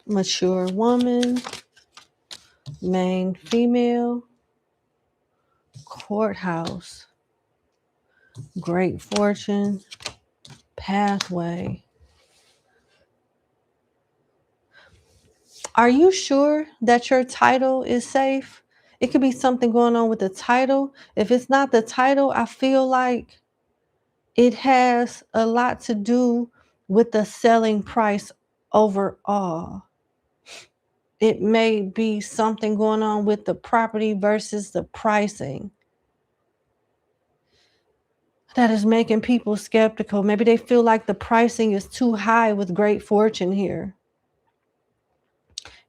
Mature woman, main female, courthouse, great fortune, pathway. Are you sure that your title is safe? It could be something going on with the title. If it's not the title, I feel like it has a lot to do with the selling price overall. It may be something going on with the property versus the pricing that is making people skeptical. Maybe they feel like the pricing is too high with great fortune here.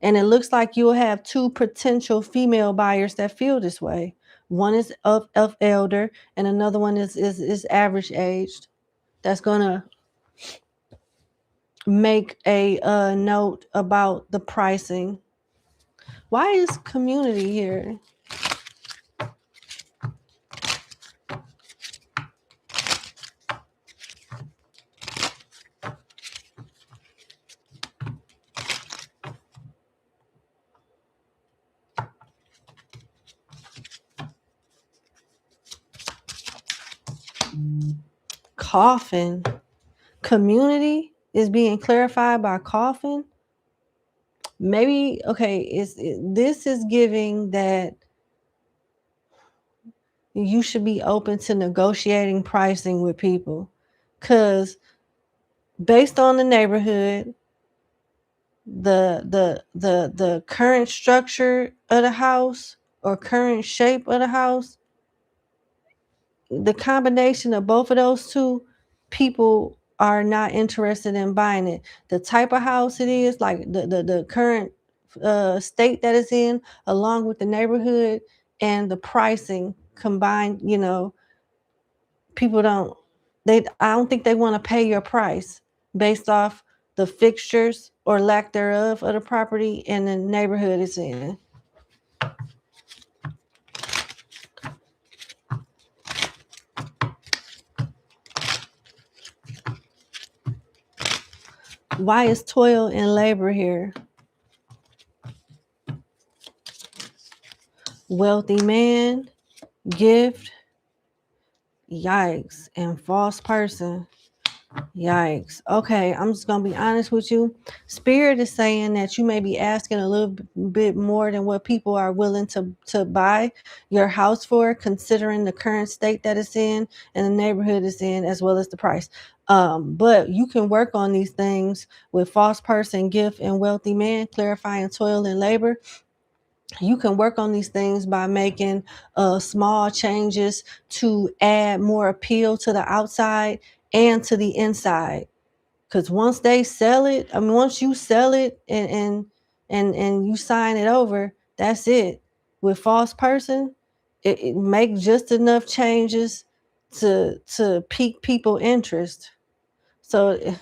And it looks like you'll have two potential female buyers that feel this way. One is of elder and another one is average aged. That's gonna make a note about the pricing. Why is community here? Coffin. Community is being clarified by coffin. Maybe, okay, this is giving that you should be open to negotiating pricing with people, because based on the neighborhood, the current structure of the house or current shape of the house, the combination of both of those two, people are not interested in buying it. The type of house it is, like the current state that it's in, along with the neighborhood and the pricing combined, people I don't think they want to pay your price based off the fixtures or lack thereof of the property and the neighborhood it's in. Why is toil and labor here? Wealthy man, gift, yikes, and false person. Yikes. Okay, I'm just going to be honest with you. Spirit is saying that you may be asking a little bit more than what people are willing to buy your house for, considering the current state that it's in and the neighborhood it's in, as well as the price. But you can work on these things with false person, gift, and wealthy man, clarifying toil and labor. You can work on these things by making small changes to add more appeal to the outside and to the inside. Because once they sell it, once you sell it and you sign it over, that's it. With false person, it make just enough changes to pique people interest. So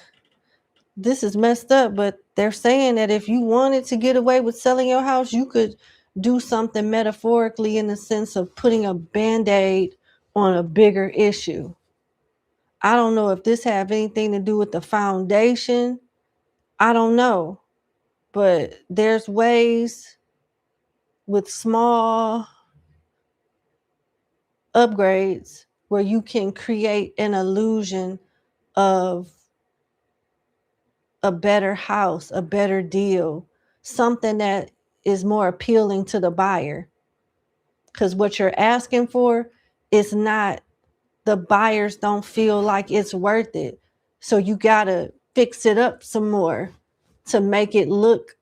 this is messed up, but they're saying that if you wanted to get away with selling your house, you could do something metaphorically in the sense of putting a band-aid on a bigger issue. I don't know if this have anything to do with the foundation. I don't know. But there's ways with small upgrades where you can create an illusion of a better house, a better deal, something that is more appealing to the buyer. Because what you're asking for is not, the buyers don't feel like it's worth it. So you got to fix it up some more to make it look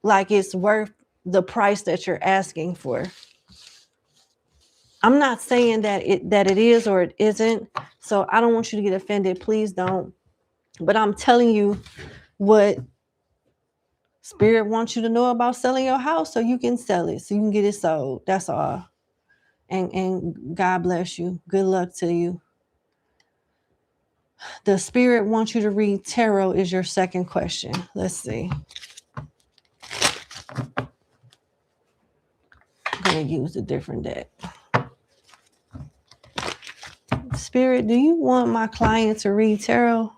like it's worth the price that you're asking for. I'm not saying that it is or it isn't. So I don't want you to get offended. Please don't. But I'm telling you what Spirit wants you to know about selling your house so you can sell it, so you can get it sold. That's all. And God bless you. Good luck to you. The Spirit wants you to read tarot is your second question. Let's see. I'm going to use a different deck. Spirit, do you want my client to read tarot?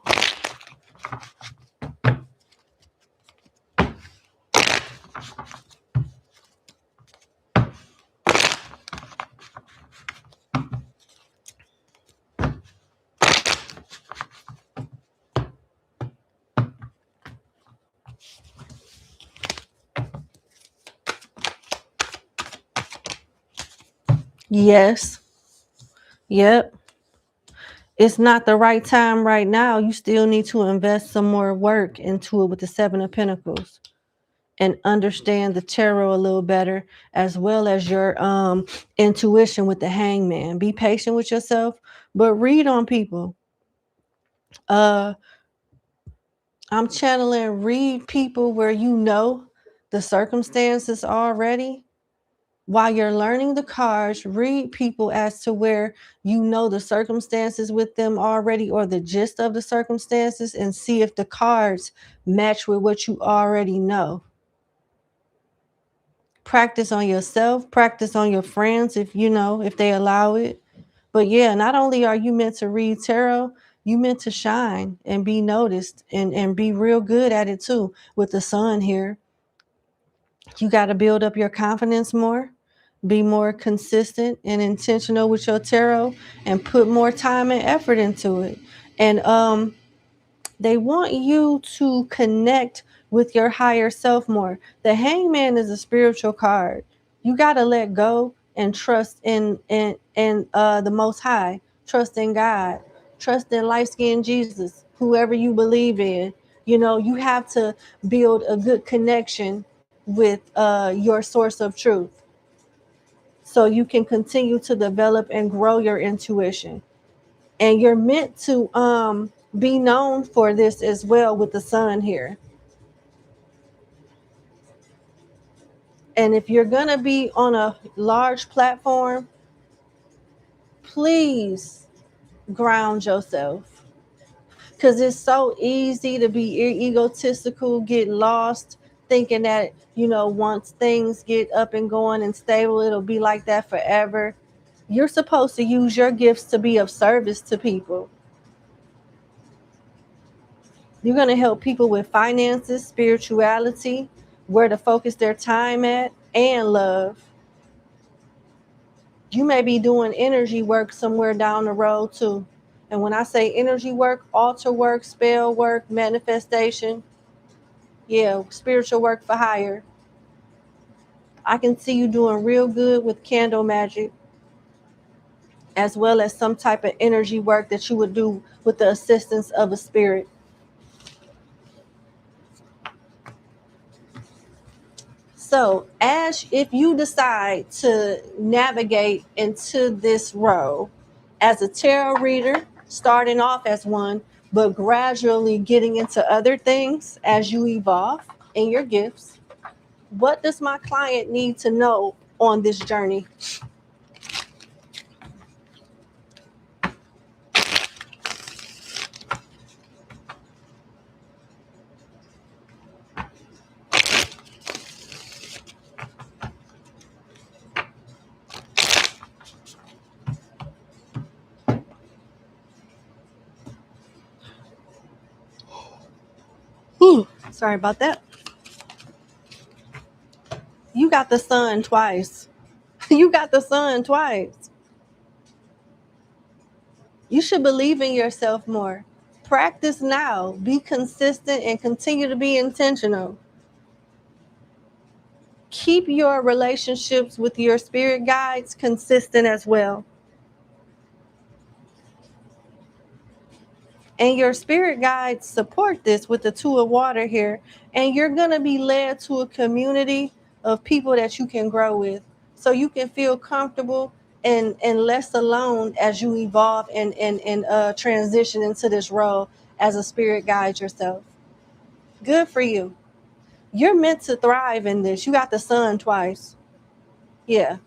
Yes. Yep. It's not the right time right now. You still need to invest some more work into it with the Seven of Pentacles and understand the tarot a little better, as well as your intuition with the Hangman. Be patient with yourself, but read on people. I'm channeling read people where you know the circumstances already. While you're learning the cards, read people as to where you know the circumstances with them already, or the gist of the circumstances, and see if the cards match with what you already know. Practice on yourself, practice on your friends if they allow it. But yeah, not only are you meant to read tarot, you meant to shine and be noticed and be real good at it too. With the sun here, you got to build up your confidence more, be more consistent and intentional with your tarot, and put more time and effort into it. And they want you to connect with your higher self more. The Hangman is a spiritual card. You got to let go and trust in the Most High. Trust in God. Trust in light-skinned Jesus, whoever you believe in. You have to build a good connection with your source of truth, so you can continue to develop and grow your intuition. And you're meant to be known for this as well with the sun here. And if you're going to be on a large platform, please ground yourself, because it's so easy to be egotistical, get lost, thinking that once things get up and going and stable, it'll be like that forever. You're supposed to use your gifts to be of service to people. You're going to help people with finances, spirituality, where to focus their time at, and love. You may be doing energy work somewhere down the road too. And when I say energy work, altar work, spell work, manifestation, yeah, spiritual work for hire. I can see you doing real good with candle magic, as well as some type of energy work that you would do with the assistance of a spirit. So if you decide to navigate into this role as a tarot reader, starting off as one, but gradually getting into other things as you evolve in your gifts, what does my client need to know on this journey? Sorry about that. You got the sun twice. You got the sun twice. You should believe in yourself more. Practice now. Be consistent and continue to be intentional. Keep your relationships with your spirit guides consistent as well. And your spirit guides support this with the Two of Water here. And you're going to be led to a community of people that you can grow with. So you can feel comfortable and less alone as you evolve and transition into this role as a spirit guide yourself. Good for you. You're meant to thrive in this. You got the sun twice. Yeah.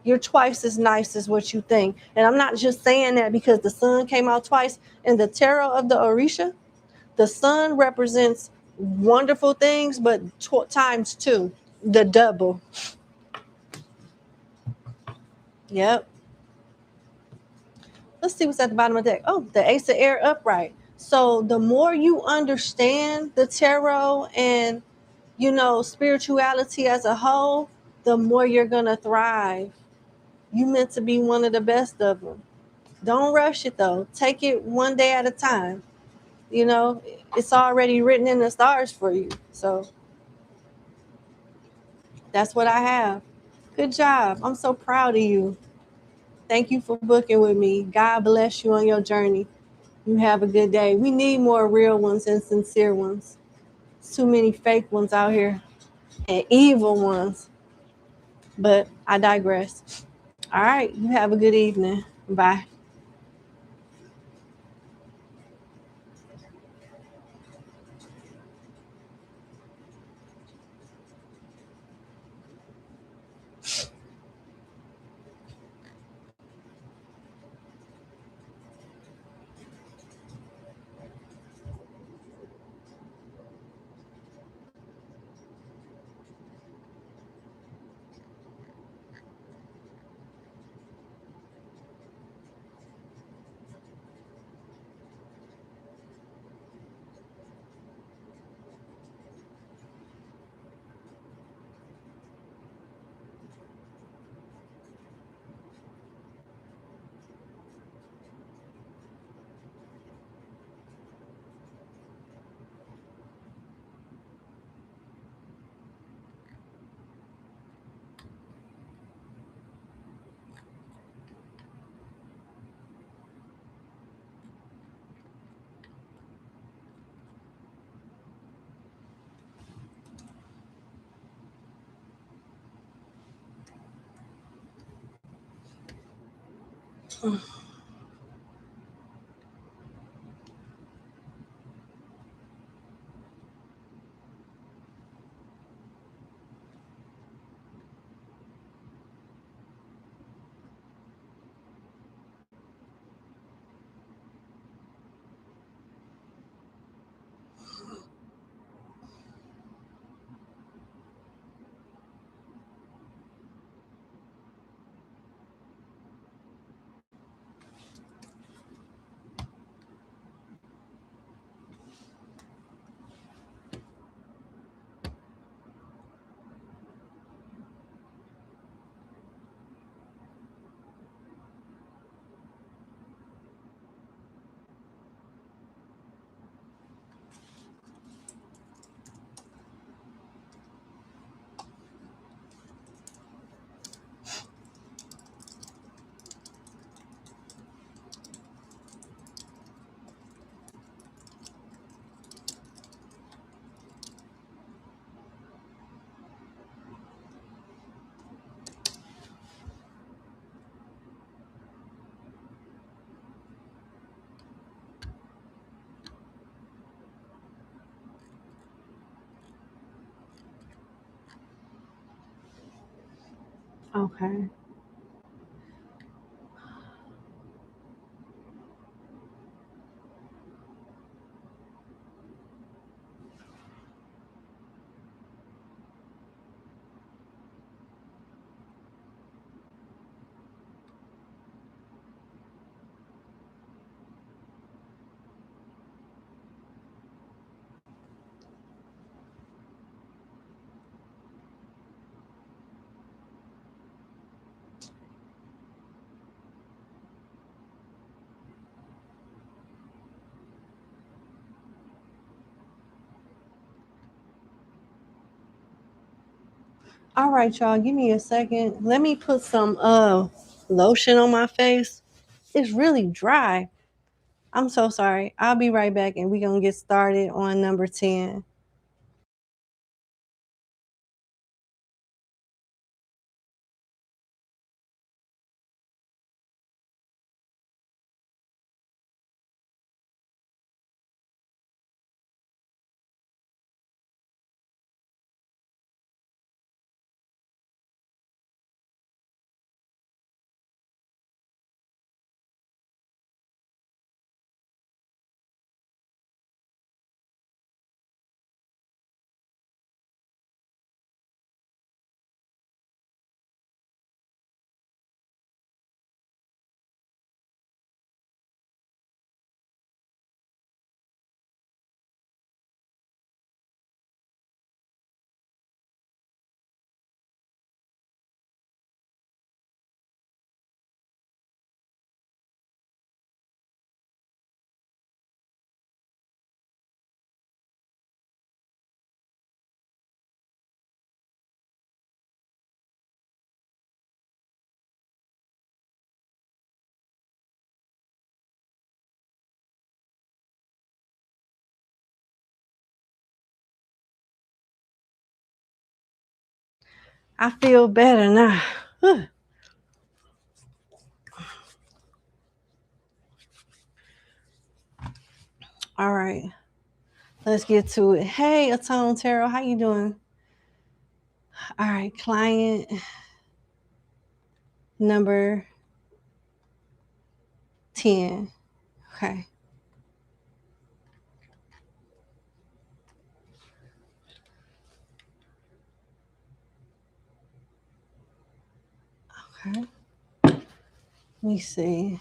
You're twice as nice as what you think. And I'm not just saying that because the sun came out twice. In the tarot of the Orisha, the sun represents wonderful things, but times two, the double. Yep. Let's see what's at the bottom of the deck. Oh, the Ace of Air upright. So the more you understand the tarot and, spirituality as a whole, the more you're going to thrive. You meant to be one of the best of them. Don't rush it though. Take it one day at a time. It's already written in the stars for you. So that's what I have. Good job. I'm so proud of you. Thank you for booking with me. God bless you on your journey. You have a good day. We need more real ones and sincere ones. There's too many fake ones out here and evil ones. But I digress. All right. You have a good evening. Bye. Okay. All right, y'all, give me a second. Let me put some lotion on my face. It's really dry. I'm so sorry. I'll be right back and we're going to get started on number 10. I feel better now. All right. Let's get to it. Hey, Atone Tarot, how you doing? All right, client number 10. Okay. Okay. Let me see.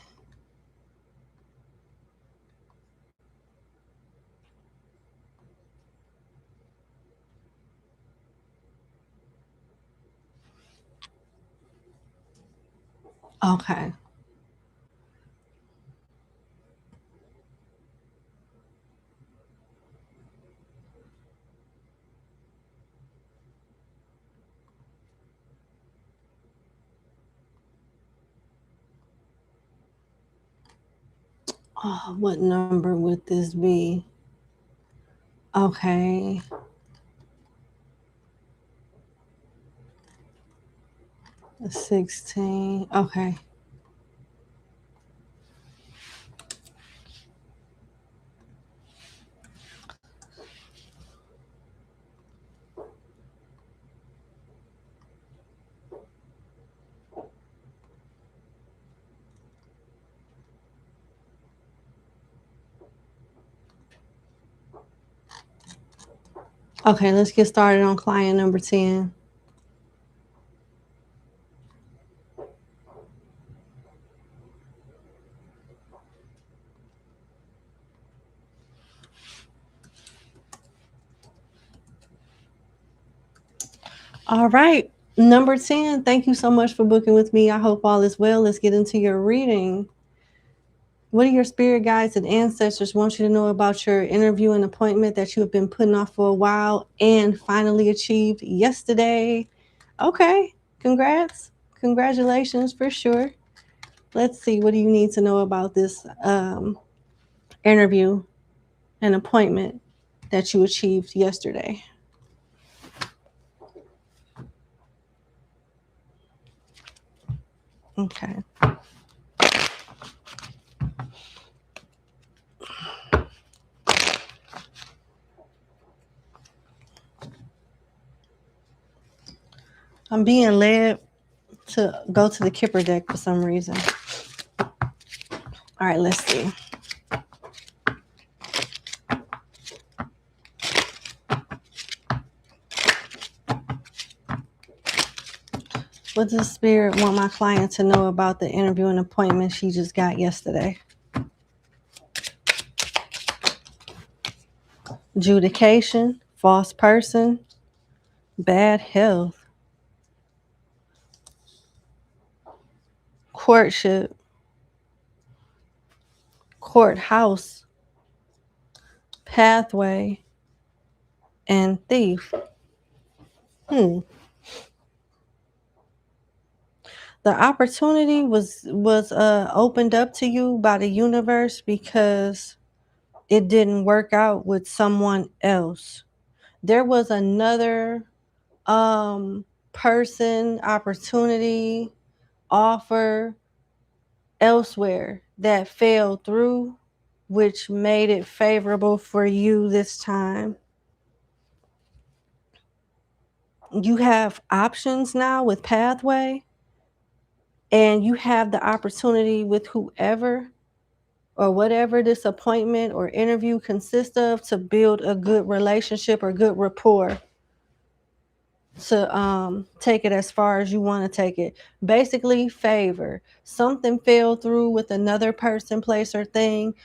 Okay. Oh, what number would this be? Okay. 16. Okay. Okay, let's get started on client number 10. All right. Number 10, thank you so much for booking with me. I hope all is well. Let's get into your reading. What do your spirit guides and ancestors want you to know about your interview and appointment that you have been putting off for a while and finally achieved yesterday? Okay. Congrats. Congratulations for sure. Let's see. What do you need to know about this interview and appointment that you achieved yesterday? Okay. I'm being led to go to the Kipper deck for some reason. All right, let's see. What does Spirit want my client to know about the interview and appointment she just got yesterday? Adjudication, false person, bad health, courtship, courthouse, pathway, and thief. The opportunity was opened up to you by the universe because it didn't work out with someone else. There was another person, opportunity, offer elsewhere that fell through, which made it favorable for you this time. You have options now with Pathway, and you have the opportunity with whoever or whatever this appointment or interview consists of to build a good relationship or good rapport to take it as far as you want to take it. Basically, favor. Something fell through with another person, place, or thing,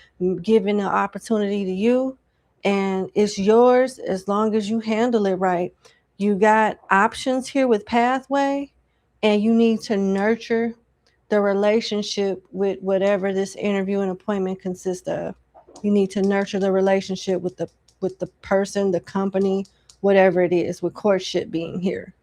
giving an opportunity to you, and it's yours as long as you handle it right. You got options here with Pathway, and you need to nurture the relationship with whatever this interview and appointment consists of. You need to nurture the relationship with the person, the company, whatever it is, with courtship being here.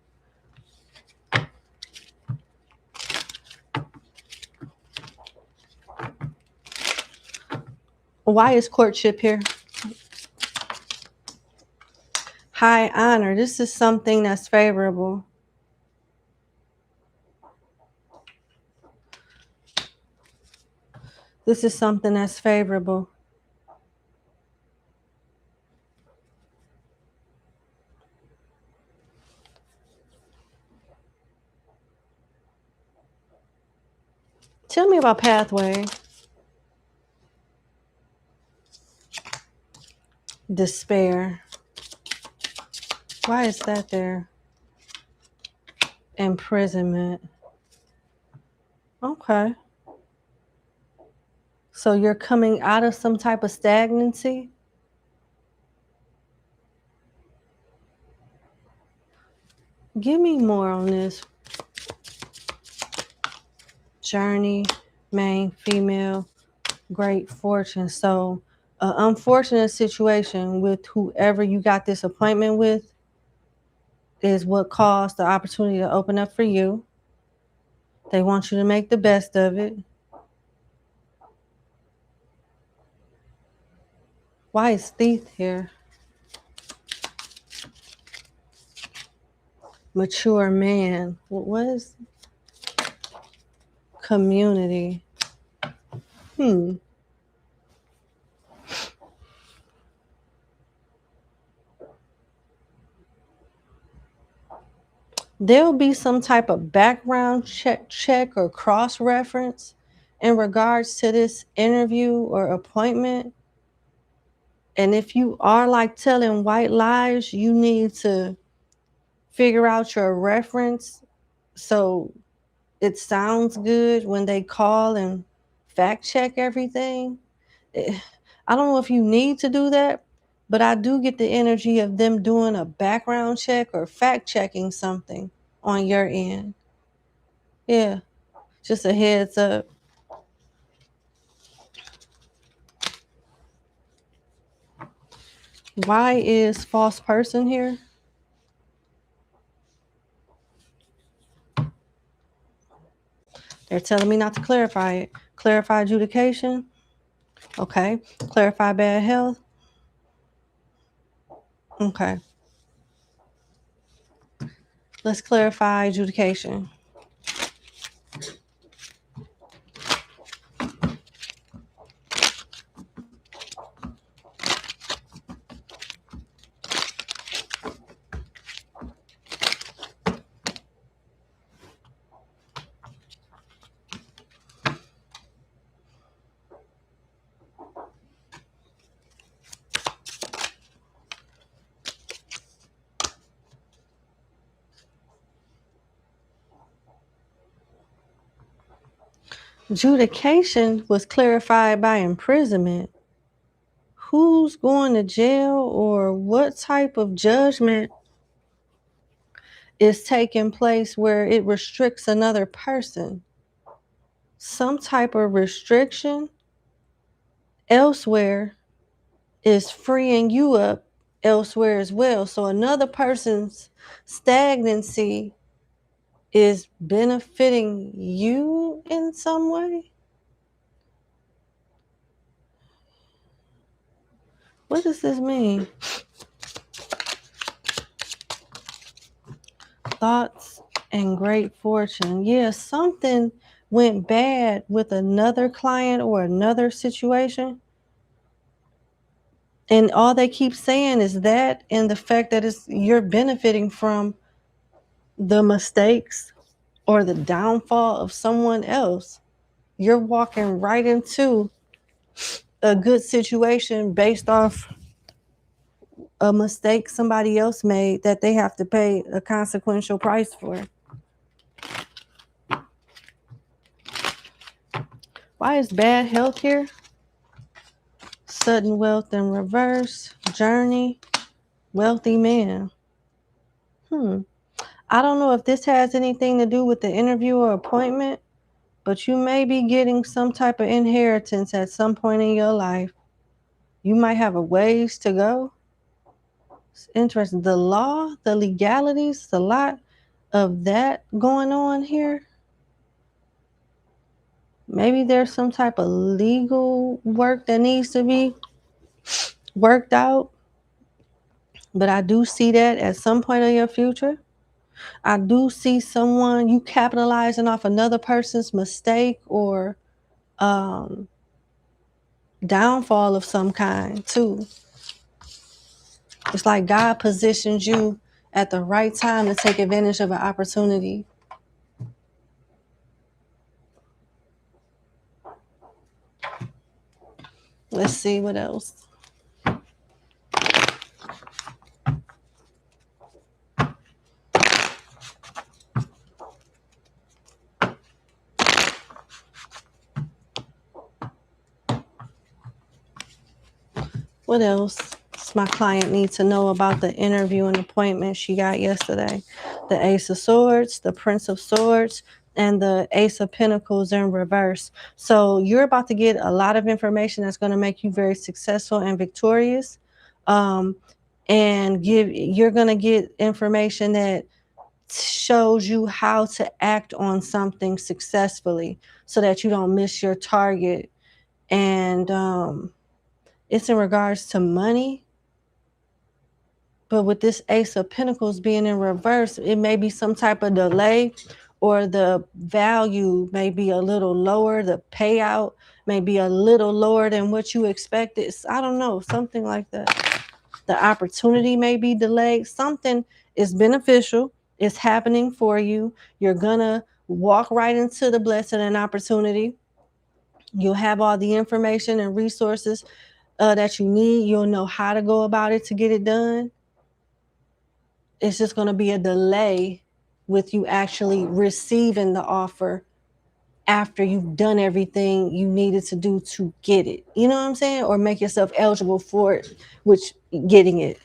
Why is courtship here? High honor. This is something that's favorable. This is something that's favorable. Tell me about Pathway. Despair. Why is that there? Imprisonment. Okay. So you're coming out of some type of stagnancy? Give me more on this. Journey, main, female, great fortune. So an unfortunate situation with whoever you got this appointment with is what caused the opportunity to open up for you. They want you to make the best of it. Why is Thief here? Mature man. What is community? There'll be some type of background check or cross reference in regards to this interview or appointment. And if you are like telling white lies, you need to figure out your reference so it sounds good when they call and fact check everything. I don't know if you need to do that, but I do get the energy of them doing a background check or fact checking something on your end. Yeah, just a heads up. Why is false person here? They're telling me not to clarify it. Clarify adjudication. Okay. Clarify bad health. Okay. Let's clarify adjudication. Adjudication was clarified by imprisonment. Who's going to jail or what type of judgment is taking place where it restricts another person? Some type of restriction elsewhere is freeing you up elsewhere as well. So another person's stagnancy is benefiting you in some way? What does this mean? Thoughts and great fortune. Yeah, something went bad with another client or another situation. And all they keep saying is that, and the fact that you're benefiting from the mistakes or the downfall of someone else. You're walking right into a good situation based off a mistake somebody else made that they have to pay a consequential price for. Why is bad health here? Sudden wealth in reverse, journey, wealthy man. I don't know if this has anything to do with the interview or appointment, but you may be getting some type of inheritance at some point in your life. You might have a ways to go. It's interesting. The law, the legalities, a lot of that going on here. Maybe there's some type of legal work that needs to be worked out. But I do see that at some point in your future. I do see someone, you capitalizing off another person's mistake or downfall of some kind too. It's like God positions you at the right time to take advantage of an opportunity. Let's see what else. What else does my client need to know about the interview and appointment she got yesterday? The Ace of Swords, the Prince of Swords, and the Ace of Pentacles in reverse. So you're about to get a lot of information that's going to make you very successful and victorious. And you're going to get information that shows you how to act on something successfully so that you don't miss your target. And it's in regards to money. But with this Ace of Pentacles being in reverse, it may be some type of delay, or the value may be a little lower. The payout may be a little lower than what you expected. I don't know, something like that. The opportunity may be delayed. Something is beneficial. It's happening for you. You're going to walk right into the blessing and opportunity. You'll have all the information and resources that you need. You'll know how to go about it to get it done. It's just going to be a delay with you actually receiving the offer after you've done everything you needed to do to get it. You know what I'm saying? Or make yourself eligible for it, which getting it.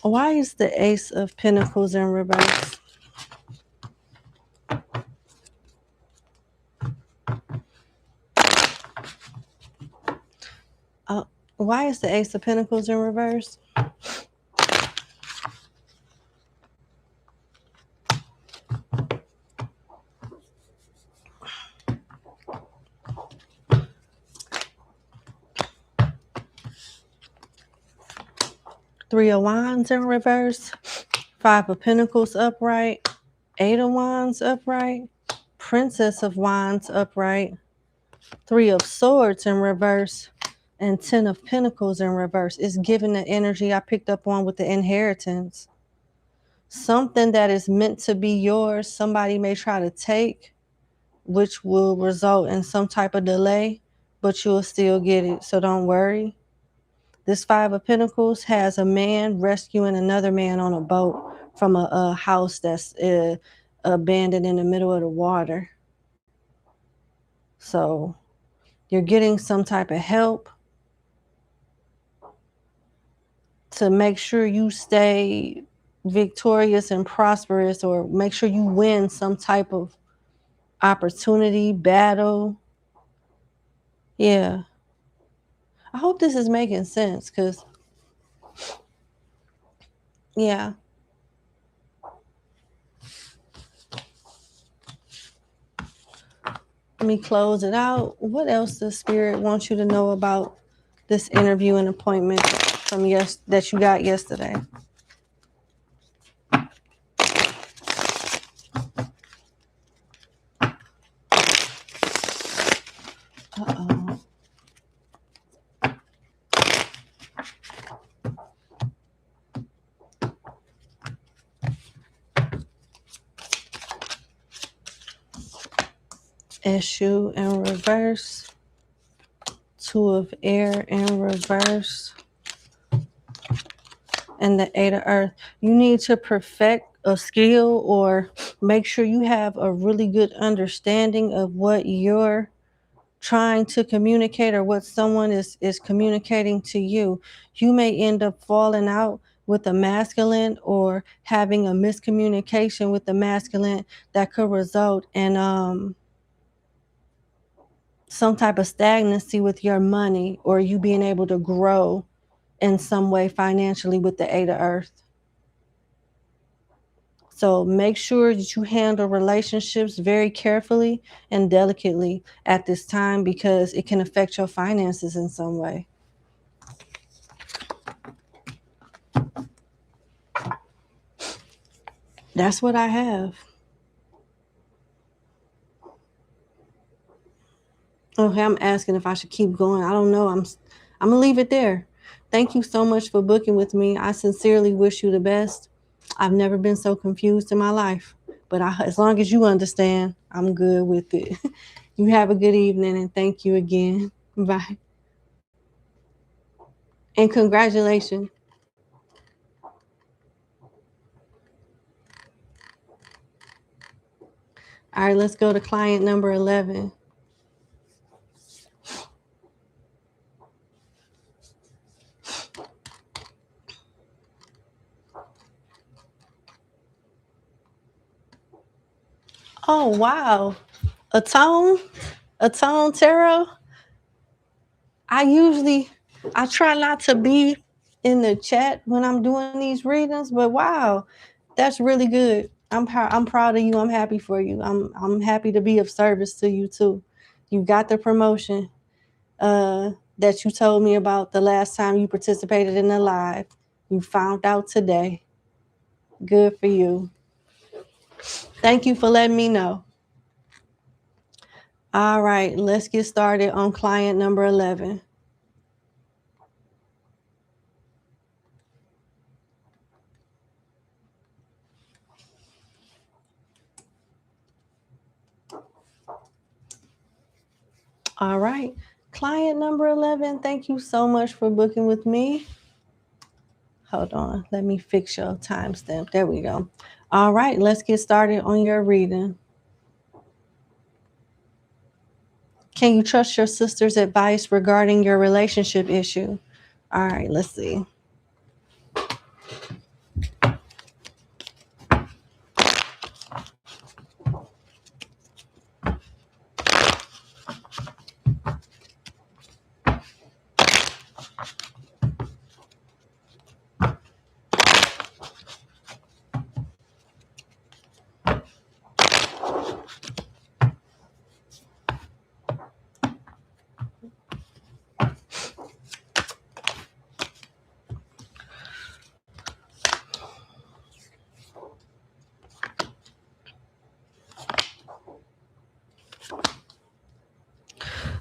Why is the Ace of Pentacles in reverse? Why is the Ace of Pentacles in reverse? Three of Wands in reverse. Five of Pentacles upright. Eight of Wands upright. Princess of Wands upright. Three of Swords in reverse. And 10 of Pentacles in reverse. It's giving the energy I picked up on with the inheritance. Something that is meant to be yours, somebody may try to take, which will result in some type of delay, but you'll still get it, so don't worry. This Five of Pentacles has a man rescuing another man on a boat from a house that's abandoned in the middle of the water. So you're getting some type of help to make sure you stay victorious and prosperous, or make sure you win some type of opportunity, battle. Yeah. I hope this is making sense, because Yeah. Let me close it out. What else does Spirit want you to know about this interview and appointment from that you got yesterday? Uh-oh. Issue in reverse. Two of air in reverse. And the Eight of Earth. You need to perfect a skill or make sure you have a really good understanding of what you're trying to communicate or what someone is communicating to you. You may end up falling out with the masculine or having a miscommunication with the masculine that could result in some type of stagnancy with your money or you being able to grow in some way financially with the Eight of Earth. So make sure that you handle relationships very carefully and delicately at this time because it can affect your finances in some way. That's what I have. Okay, I'm asking if I should keep going. I don't know. I'm gonna leave it there. Thank you so much for booking with me. I sincerely wish you the best. I've never been so confused in my life, but as long as you understand, I'm good with it. You have a good evening and thank you again. Bye. And congratulations. All right, let's go to client number 11. Oh, wow. A tone tarot. I try not to be in the chat when I'm doing these readings, but wow, that's really good. I'm proud of you. I'm happy for you. I'm happy to be of service to you too. You got the promotion that you told me about the last time you participated in the live. You found out today. Good for you. Thank you for letting me know. All right, let's get started on client number 11. All right, client number 11, thank you so much for booking with me. Hold on, let me fix your timestamp. There we go. All right, let's get started on your reading. Can you trust your sister's advice regarding your relationship issue? All right, let's see.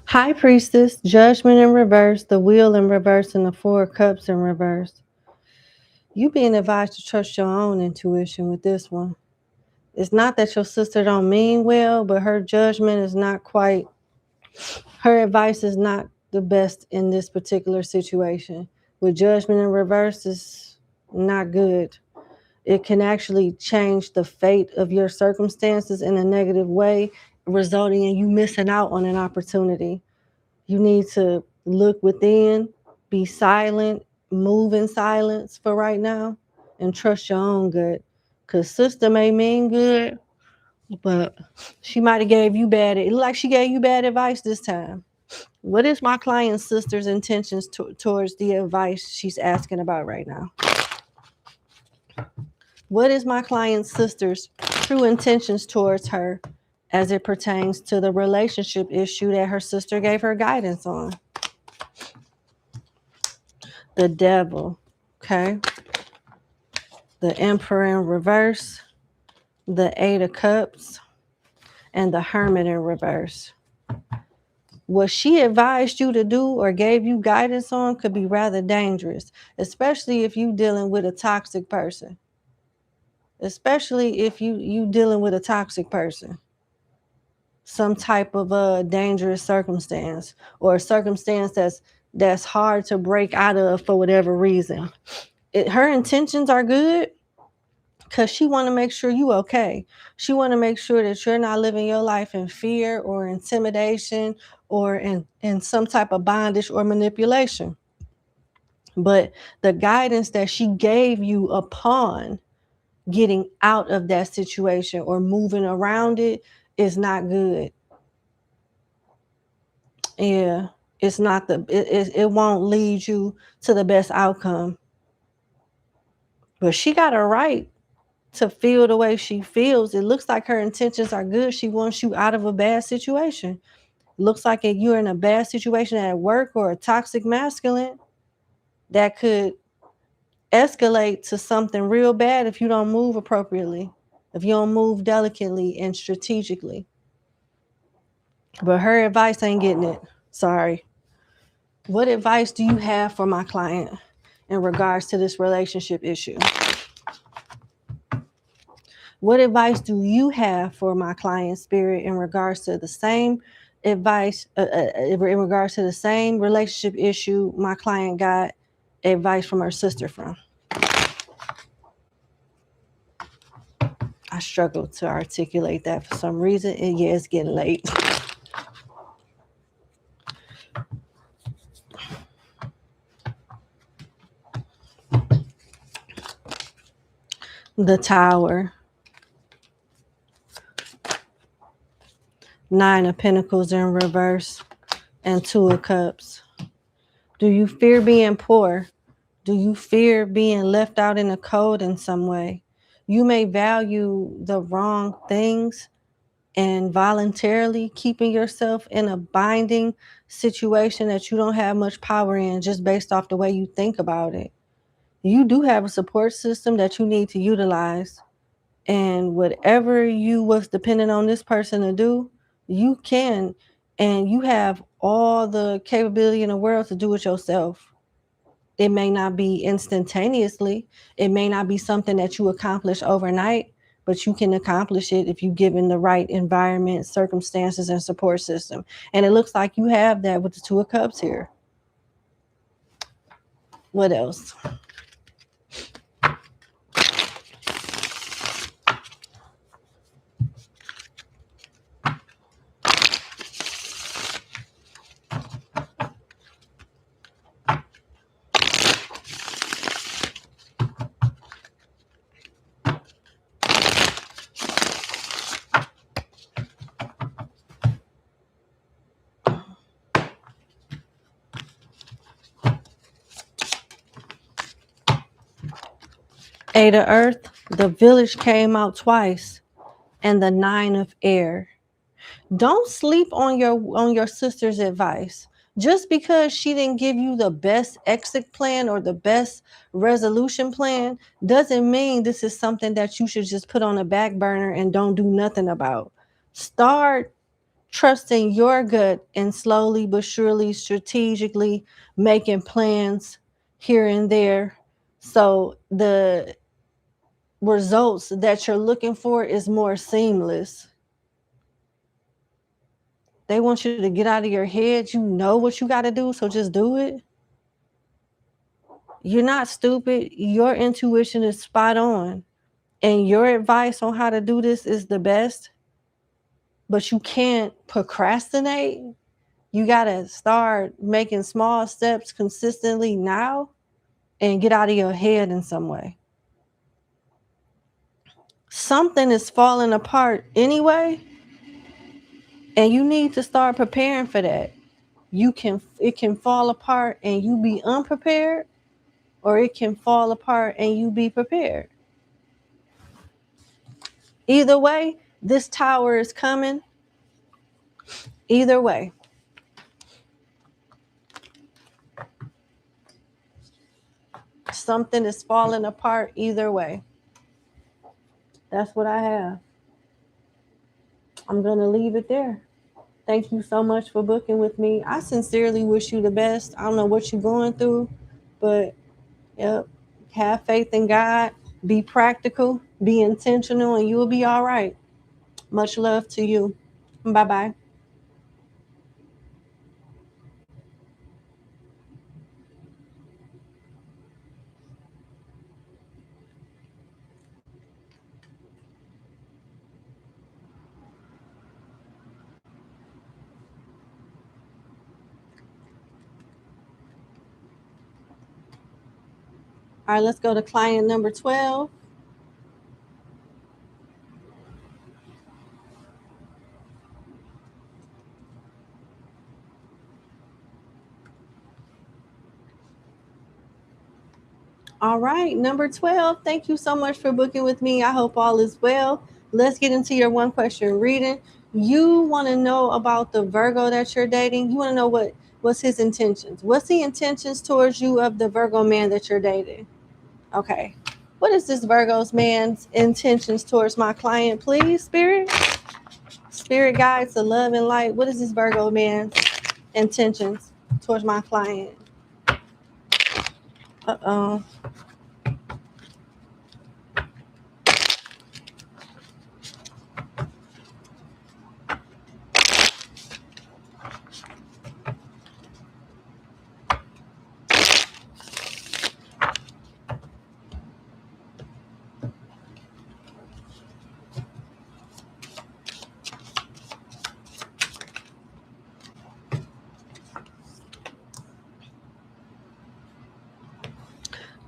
High Priestess, Judgment in reverse, the Wheel in reverse, and the Four of Cups in reverse. You being advised to trust your own intuition with this one. It's not that your sister don't mean well, but her judgment is not quite, her advice is not the best in this particular situation. With Judgment in reverse is not good. It can actually change the fate of your circumstances in a negative way, resulting in you missing out on an opportunity. You need to look within, be silent, move in silence for right now, and trust your own gut. Because sister may mean good, but she might have gave you bad. It looked like she gave you bad advice this time. What is my client's sister's intentions towards the advice she's asking about right now? What is my client's sister's true intentions towards her as it pertains to the relationship issue that her sister gave her guidance on? The Devil, okay? The Emperor in reverse, the Eight of Cups, and the Hermit in reverse. What she advised you to do or gave you guidance on could be rather dangerous, especially if you're dealing with a toxic person. Especially if you dealing with a toxic person. Some type of a dangerous circumstance, or a circumstance that's hard to break out of for whatever reason. Her intentions are good because she want to make sure you okay. She want to make sure that you're not living your life in fear or intimidation or in some type of bondage or manipulation. But the guidance that she gave you upon getting out of that situation or moving around it is not good. Yeah, it's not it won't lead you to the best outcome. But she got a right to feel the way she feels. It looks like her intentions are good. She wants you out of a bad situation. Looks like you're in a bad situation at work or a toxic masculine that could escalate to something real bad if you don't move appropriately, if you don't move delicately and strategically. But her advice ain't getting it. Sorry. What advice do you have for my client in regards to this relationship issue? What advice do you have for my client, Spirit, in regards to the same advice, in regards to the same relationship issue my client got advice from her sister from? I struggle to articulate that for some reason, and yeah, it's getting late. The Tower. Nine of Pentacles in reverse and Two of Cups. Do you fear being poor? Do you fear being left out in the cold in some way? You may value the wrong things and voluntarily keeping yourself in a binding situation that you don't have much power in just based off the way you think about it. You do have a support system that you need to utilize. And whatever you was dependent on this person to do, you can, and you have all the capability in the world to do it yourself. It may not be instantaneously. It may not be something that you accomplish overnight, but you can accomplish it if you given the right environment, circumstances, and support system. And it looks like you have that with the Two of Cups here. What else? Eight of Earth, the Village came out twice, and the Nine of Air. Don't sleep on your sister's advice. Just because she didn't give you the best exit plan or the best resolution plan doesn't mean this is something that you should just put on the back burner and don't do nothing about. Start trusting your gut and slowly but surely, strategically making plans here and there, so the results that you're looking for is more seamless. They want you to get out of your head. You know what you got to do, so just do it. You're not stupid. Your intuition is spot on. And your advice on how to do this is the best. But you can't procrastinate. You got to start making small steps consistently now and get out of your head in some way. Something is falling apart anyway, and you need to start preparing for that. It can fall apart and you be unprepared, or it can fall apart and you be prepared. Either way, this tower is coming. Either way. Something is falling apart either way. That's what I have. I'm going to leave it there. Thank you so much for booking with me. I sincerely wish you the best. I don't know what you're going through, but yep, have faith in God, be practical, be intentional, and you will be all right. Much love to you. Bye-bye. All right, let's go to client number 12. All right, number 12. Thank you so much for booking with me. I hope all is well. Let's get into your one question reading. You want to know about the Virgo that you're dating. You want to know what's his intentions. What's the intentions towards you of the Virgo man that you're dating? Okay. What is this Virgo's man's intentions towards my client, please, Spirit? Spirit guides the love and light. What is this Virgo man's intentions towards my client? Uh-oh.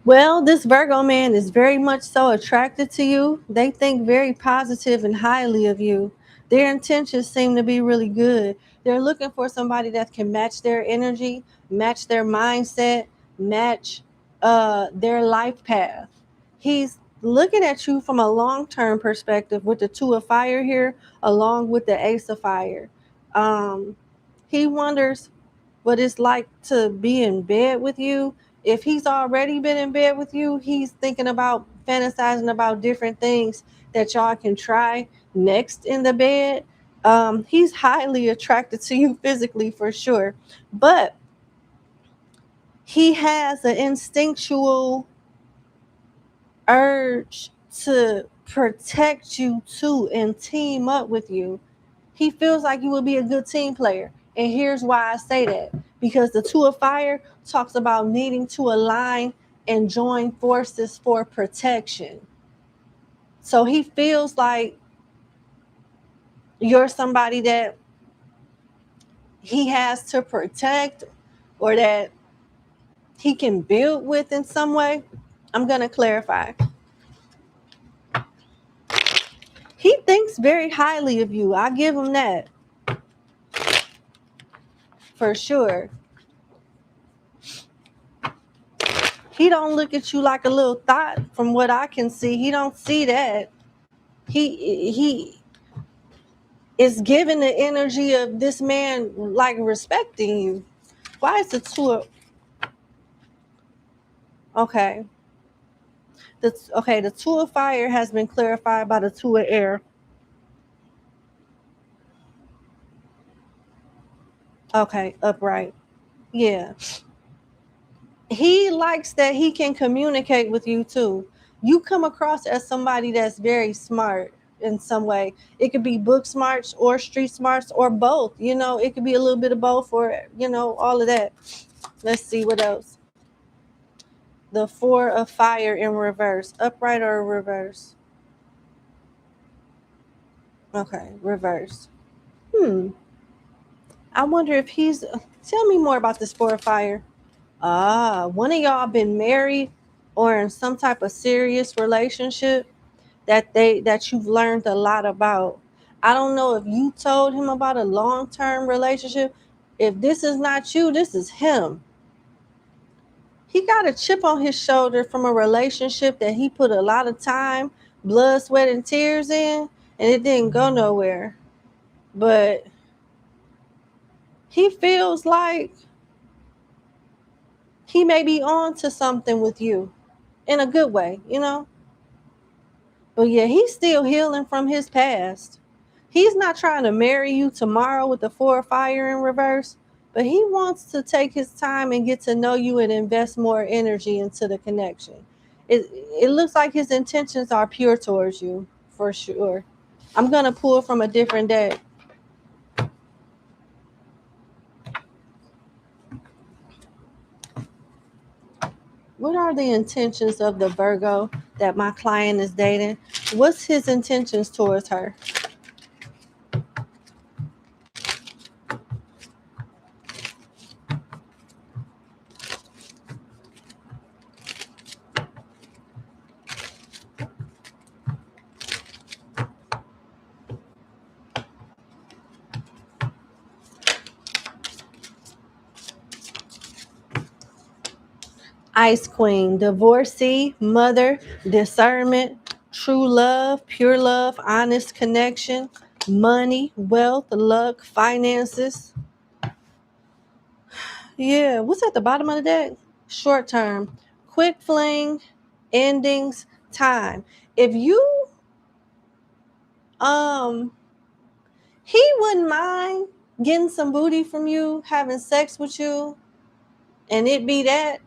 Well, this Virgo man is very much so attracted to you. They think very positive and highly of you. Their intentions seem to be really good. They're looking for somebody that can match their energy, match their mindset, match their life path. He's looking at you from a long-term perspective with the Two of Fire here, along with the Ace of Fire. He wonders what it's like to be in bed with you. If he's already been in bed with you, he's thinking about fantasizing about different things that y'all can try next in the bed. He's highly attracted to you physically for sure, but he has an instinctual urge to protect you too and team up with you. He feels like you will be a good team player. And here's why I say that. Because the Two of Fire talks about needing to align and join forces for protection. So he feels like you're somebody that he has to protect or that he can build with in some way. I'm going to clarify. He thinks very highly of you. I give him that. For sure. He don't look at you like a little thought from what I can see. He don't see that. He is giving the energy of this man like respecting you. Why is the Two of okay? The Two of Fire has been clarified by the Two of Air. Okay, upright. Yeah. He likes that he can communicate with you too. You come across as somebody that's very smart in some way. It could be book smarts or street smarts or both. You know, it could be a little bit of both or, all of that. Let's see what else. The Four of Fire in reverse. Upright or reverse? Okay, reverse. I wonder if he's. Tell me more about this Four of Fire. One of y'all been married or in some type of serious relationship that you've learned a lot about. I don't know if you told him about a long-term relationship. If this is not you, this is him. He got a chip on his shoulder from a relationship that he put a lot of time, blood, sweat, and tears in, and it didn't go nowhere. But he feels like he may be on to something with you in a good way, you know? But yeah, he's still healing from his past. He's not trying to marry you tomorrow with the 4 of fire in reverse, but he wants to take his time and get to know you and invest more energy into the connection. It looks like his intentions are pure towards you, for sure. I'm going to pull from a different deck. What are the intentions of the Virgo that my client is dating? What's his intentions towards her? Ice Queen, divorcee, mother, discernment, true love, pure love, honest connection, money, wealth, luck, finances. Yeah, what's at the bottom of the deck? Short term, quick fling, endings, time. If you um he wouldn't mind getting some booty from you, having sex with you, and it be that.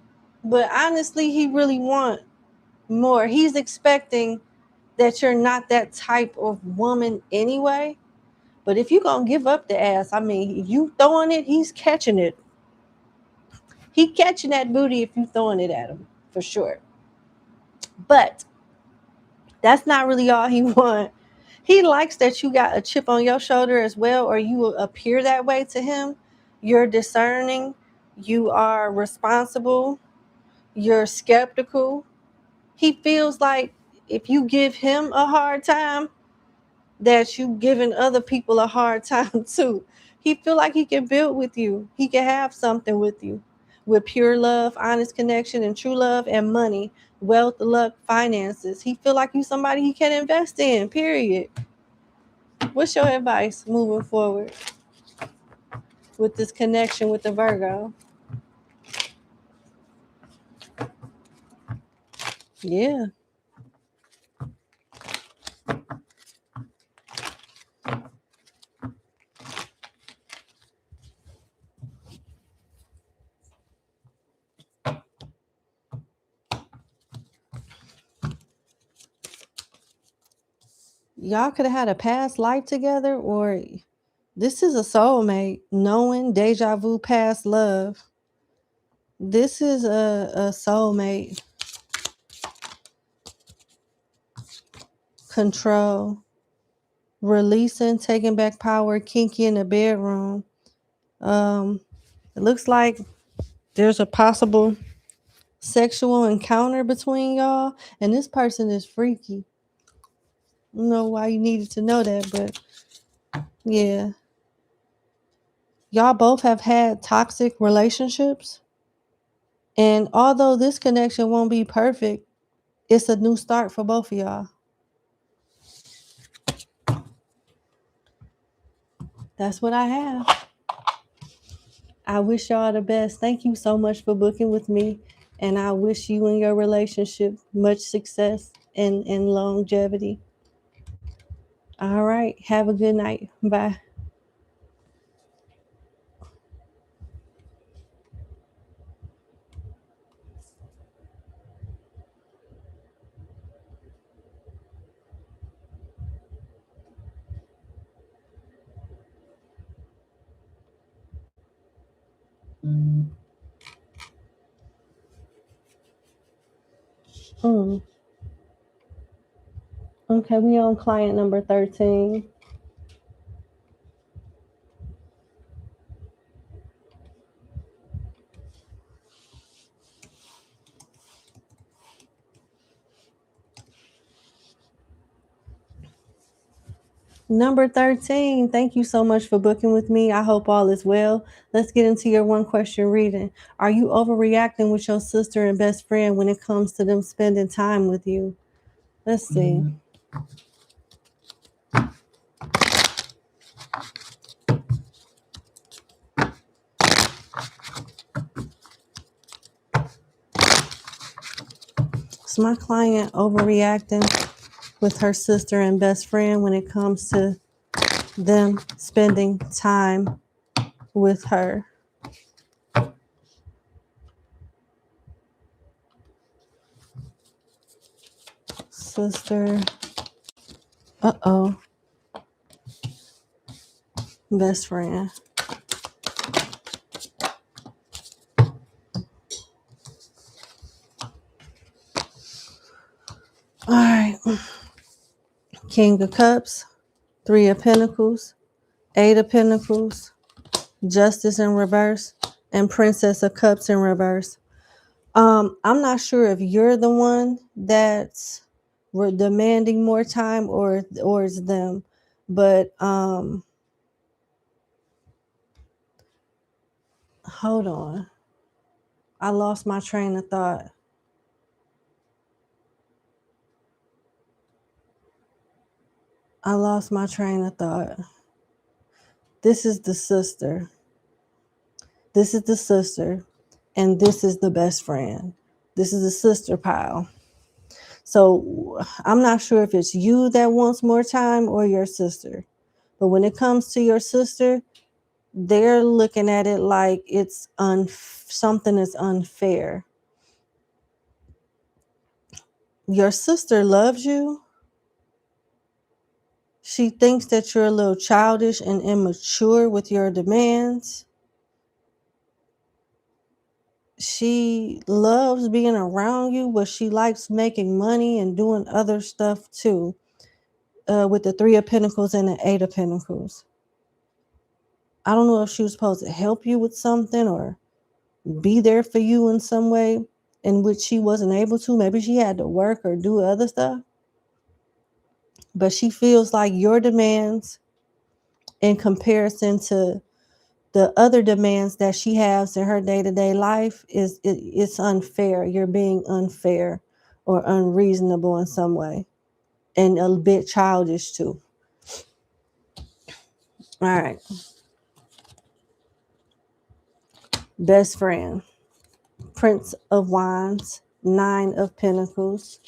But honestly, he really want more. He's expecting that you're not that type of woman anyway. But if you're going to give up the ass, I mean, if you throwing it, he's catching it. He catching that booty if you throwing it at him, for sure. But that's not really all he wants. He likes that you got a chip on your shoulder as well, or you will appear that way to him. You're discerning. You are responsible. You're skeptical. He feels like if you give him a hard time, that you giving other people a hard time too. He feel like he can build with you. He can have something with you. With pure love, honest connection, and true love and money, wealth, luck, finances. He feel like you somebody he can invest in, period. What's your advice moving forward with this connection with the Virgo? Yeah. Y'all could have had a past life together, or this is a soulmate, knowing, deja vu, past love. This is a soulmate. Control, releasing, taking back power, kinky in the bedroom. It looks like there's a possible sexual encounter between y'all, and this person is freaky. I don't know why you needed to know that, but yeah. Y'all both have had toxic relationships, and although this connection won't be perfect, it's a new start for both of y'all. That's what I have. I wish y'all the best. Thank you so much for booking with me. And I wish you and your relationship much success and longevity. All right. Have a good night. Bye. Mm. Okay, we on client number 13. Number 13, thank you so much for booking with me. I hope all is well. Let's get into your one question reading. Are you overreacting with your sister and best friend when it comes to them spending time with you? Let's see. Is my client overreacting with her sister and best friend when it comes to them spending time with her? Sister, best friend. All right. King of Cups, Three of Pentacles, Eight of Pentacles, Justice in reverse, and Princess of Cups in reverse. I'm not sure if you're the one that's demanding more time or it's them, but hold on. I lost my train of thought. This is the sister. This is the sister, and this is the best friend. This is the sister pile. So I'm not sure if it's you that wants more time or your sister. But when it comes to your sister, they're looking at it like it's something is unfair. Your sister loves you. She thinks that you're a little childish and immature with your demands. She loves being around you, but she likes making money and doing other stuff too, with the Three of Pentacles and the Eight of Pentacles. I don't know if she was supposed to help you with something or be there for you in some way in which she wasn't able to. Maybe she had to work or do other stuff. But she feels like your demands in comparison to the other demands that she has in her day-to-day life it's unfair. You're being unfair or unreasonable in some way and a bit childish too. All right. Best friend. Prince of Wands, Nine of Pentacles,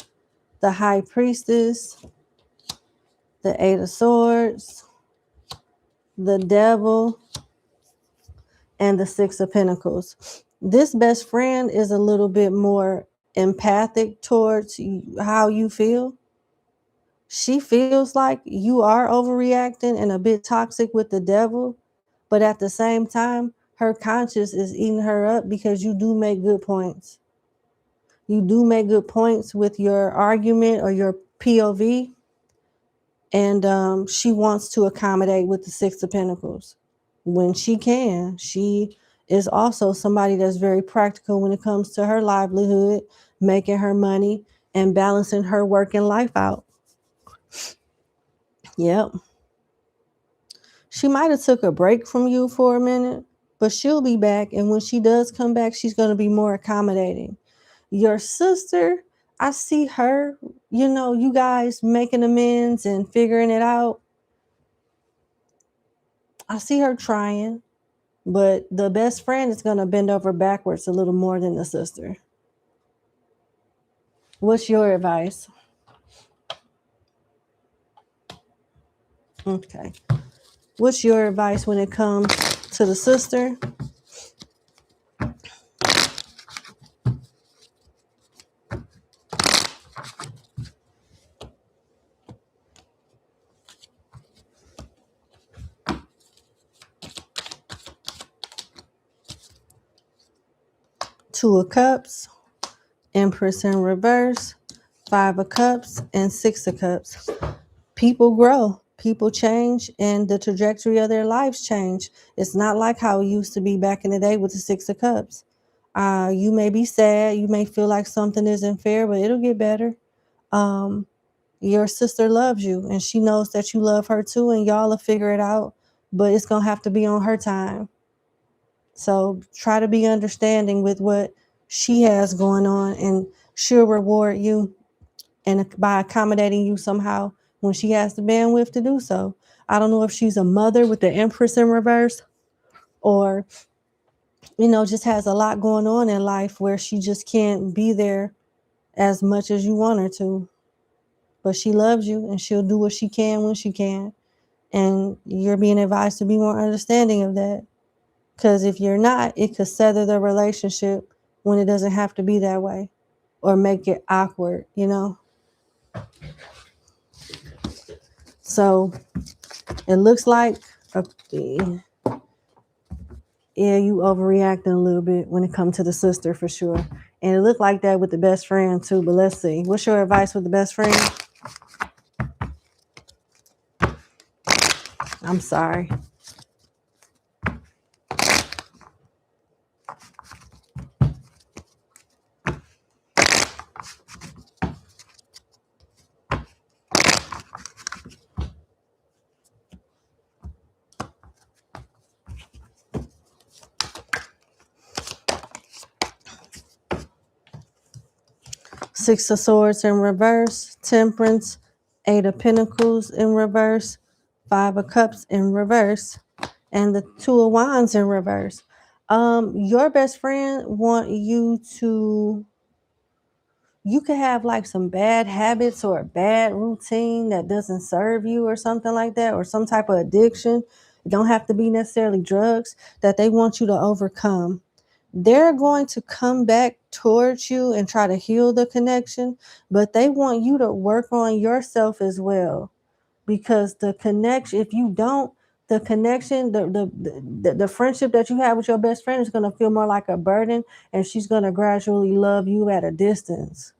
the High Priestess, the Eight of Swords, the Devil, and the Six of Pentacles. This best friend is a little bit more empathic towards how you feel. She feels like you are overreacting and a bit toxic with the devil, but at the same time, her conscience is eating her up because you do make good points. You do make good points with your argument or your POV, and she wants to accommodate with the Six of Pentacles when she can. She is also somebody that's very practical when it comes to her livelihood, making her money and balancing her work and life out. Yep. She might have took a break from you for a minute, but she'll be back. And when she does come back, she's going to be more accommodating. Your sister, I see her, you guys making amends and figuring it out. I see her trying, but the best friend is going to bend over backwards a little more than the sister. What's your advice? Okay. What's your advice when it comes to the sister? Two of Cups, Empress in reverse, Five of Cups, and Six of Cups. People grow, people change, and the trajectory of their lives change. It's not like how it used to be back in the day with the Six of Cups. You may be sad, you may feel like something isn't fair, but it'll get better. Your sister loves you, and she knows that you love her too, and y'all will figure it out, but it's going to have to be on her time. So try to be understanding with what she has going on, and she'll reward you and by accommodating you somehow when she has the bandwidth to do so. I don't know if she's a mother with the Empress in reverse, or, just has a lot going on in life where she just can't be there as much as you want her to. But she loves you and she'll do what she can when she can. And you're being advised to be more understanding of that. Because if you're not, it could sever the relationship when it doesn't have to be that way, or make it awkward, So it looks like, yeah, you overreacting a little bit when it comes to the sister for sure. And it looked like that with the best friend too, but let's see. What's your advice with the best friend? I'm sorry. Six of Swords in reverse, Temperance, Eight of Pentacles in reverse, Five of Cups in reverse, and the Two of Wands in reverse. Your best friend want you to, you could have like some bad habits or a bad routine that doesn't serve you or something like that, or some type of addiction. It don't have to be necessarily drugs, that they want you to overcome. They're going to come back towards you and try to heal the connection, but they want you to work on yourself as well. Because the connection, if you don't, the connection, the friendship that you have with your best friend is going to feel more like a burden, and she's going to gradually love you at a distance.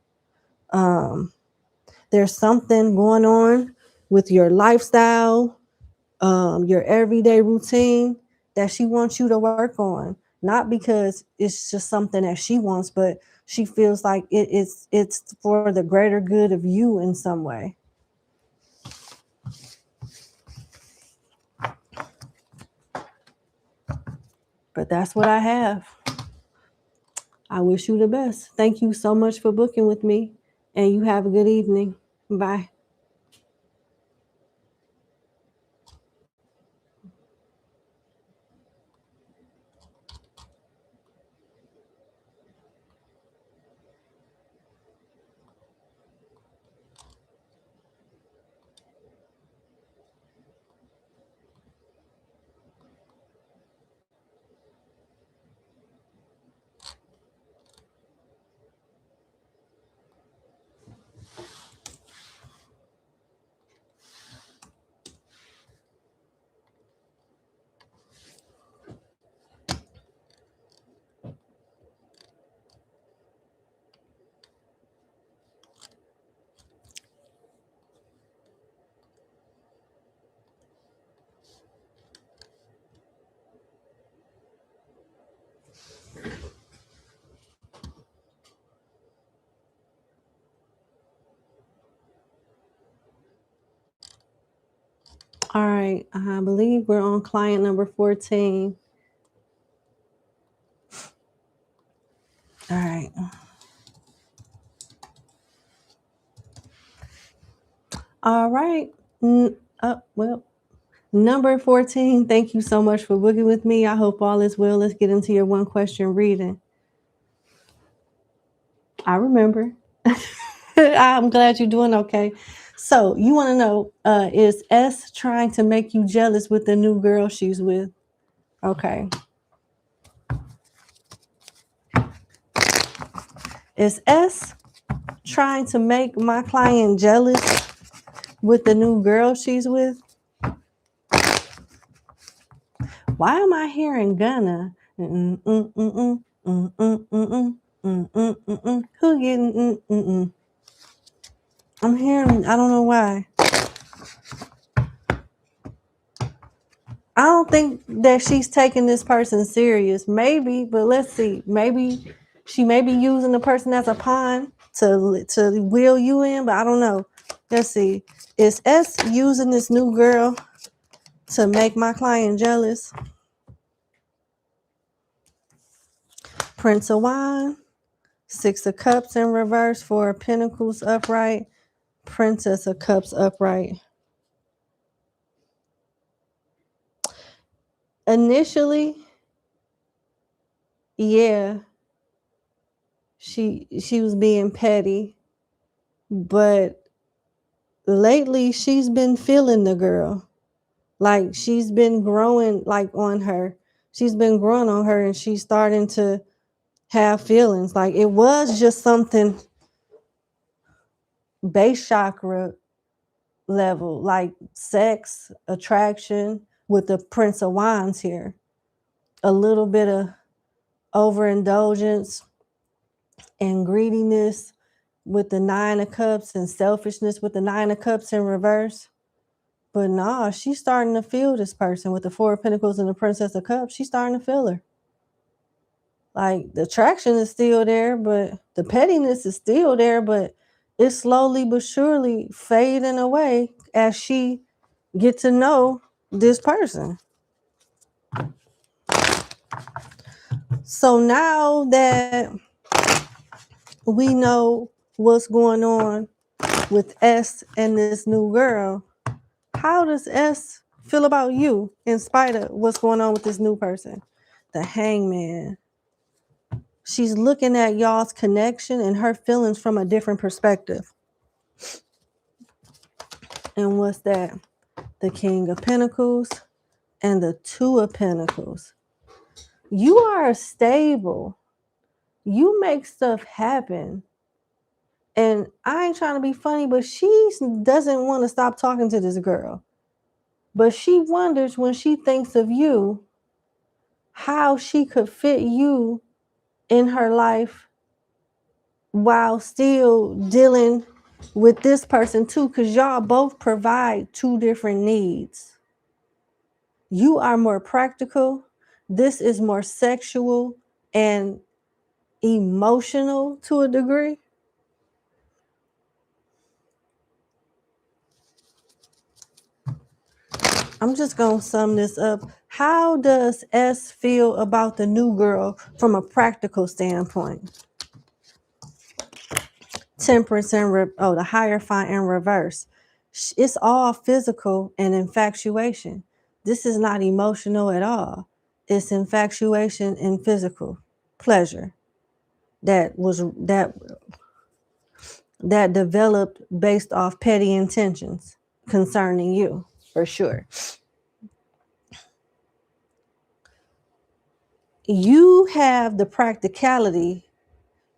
There's something going on with your lifestyle, your everyday routine that she wants you to work on. Not because it's just something that she wants, but she feels like it's for the greater good of you in some way. But that's what I have. I wish you the best. Thank you so much for booking with me, and you have a good evening. Bye. All right, I believe we're on client number 14. All right. All right. Well, number 14, thank you so much for booking with me. I hope all is well. Let's get into your one question reading. I remember. I'm glad you're doing okay. So you want to know, is S trying to make you jealous with the new girl she's with? Okay. Is S trying to make my client jealous with the new girl she's with? Why am I hearing gonna? Who getting? I'm hearing, I don't know why. I don't think that she's taking this person serious. Maybe, but let's see. Maybe she may be using the person as a pawn to wheel you in, but I don't know. Let's see. Is S using this new girl to make my client jealous? Prince of Wine, Six of Cups in reverse, Four of Pentacles upright, Princess of Cups upright. Initially, yeah, she was being petty, but lately she's been feeling the girl. Like she's been growing like on her. She's been growing on her and she's starting to have feelings. Like it was just something base chakra level, like sex, attraction with the Prince of Wands here. A little bit of overindulgence and greediness with the Nine of Cups and selfishness with the Nine of Cups in reverse. But nah, she's starting to feel this person with the Four of Pentacles and the Princess of Cups. She's starting to feel her. Like the attraction is still there, but the pettiness is still there, but it's slowly but surely fading away as she get to know this person. So now that we know what's going on with S and this new girl, how does S feel about you in spite of what's going on with this new person? The Hangman. She's looking at y'all's connection and her feelings from a different perspective. And what's that? The King of Pentacles and the Two of Pentacles. You are stable. You make stuff happen. And I ain't trying to be funny, but she doesn't want to stop talking to this girl. But she wonders when she thinks of you, how she could fit you in her life while still dealing with this person too, because y'all both provide two different needs. You are more practical. This is more sexual and emotional to a degree. I'm just going to sum this up. How does S feel about the new girl from a practical standpoint? Temperance and the Hierophant in reverse. It's all physical and infatuation. This is not emotional at all. It's infatuation and physical pleasure that developed based off petty intentions concerning you, for sure. You have the practicality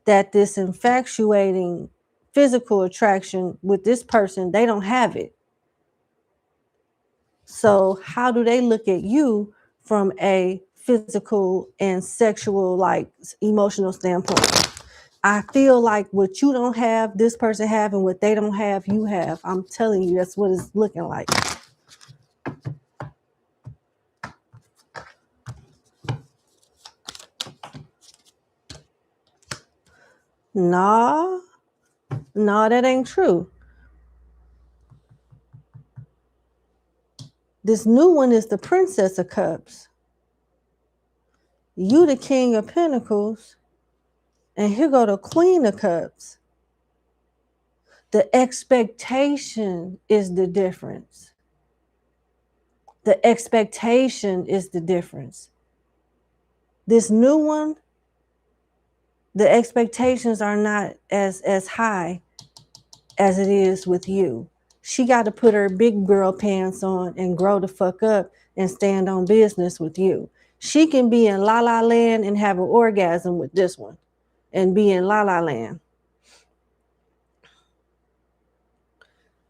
that this infatuating physical attraction with this person, they don't have it. So how do they look at you from a physical and sexual, like emotional standpoint? I feel like what you don't have, this person have, and what they don't have, you have. I'm telling you, that's what it's looking like. Nah, that ain't true. This new one is the Princess of Cups. You the King of Pentacles. And here go the Queen of Cups. The expectation is the difference. The expectation is the difference. This new one, the expectations are not as high as it is with you. She got to put her big girl pants on and grow the fuck up and stand on business with you. She can be in La La Land and have an orgasm with this one and be in La La Land.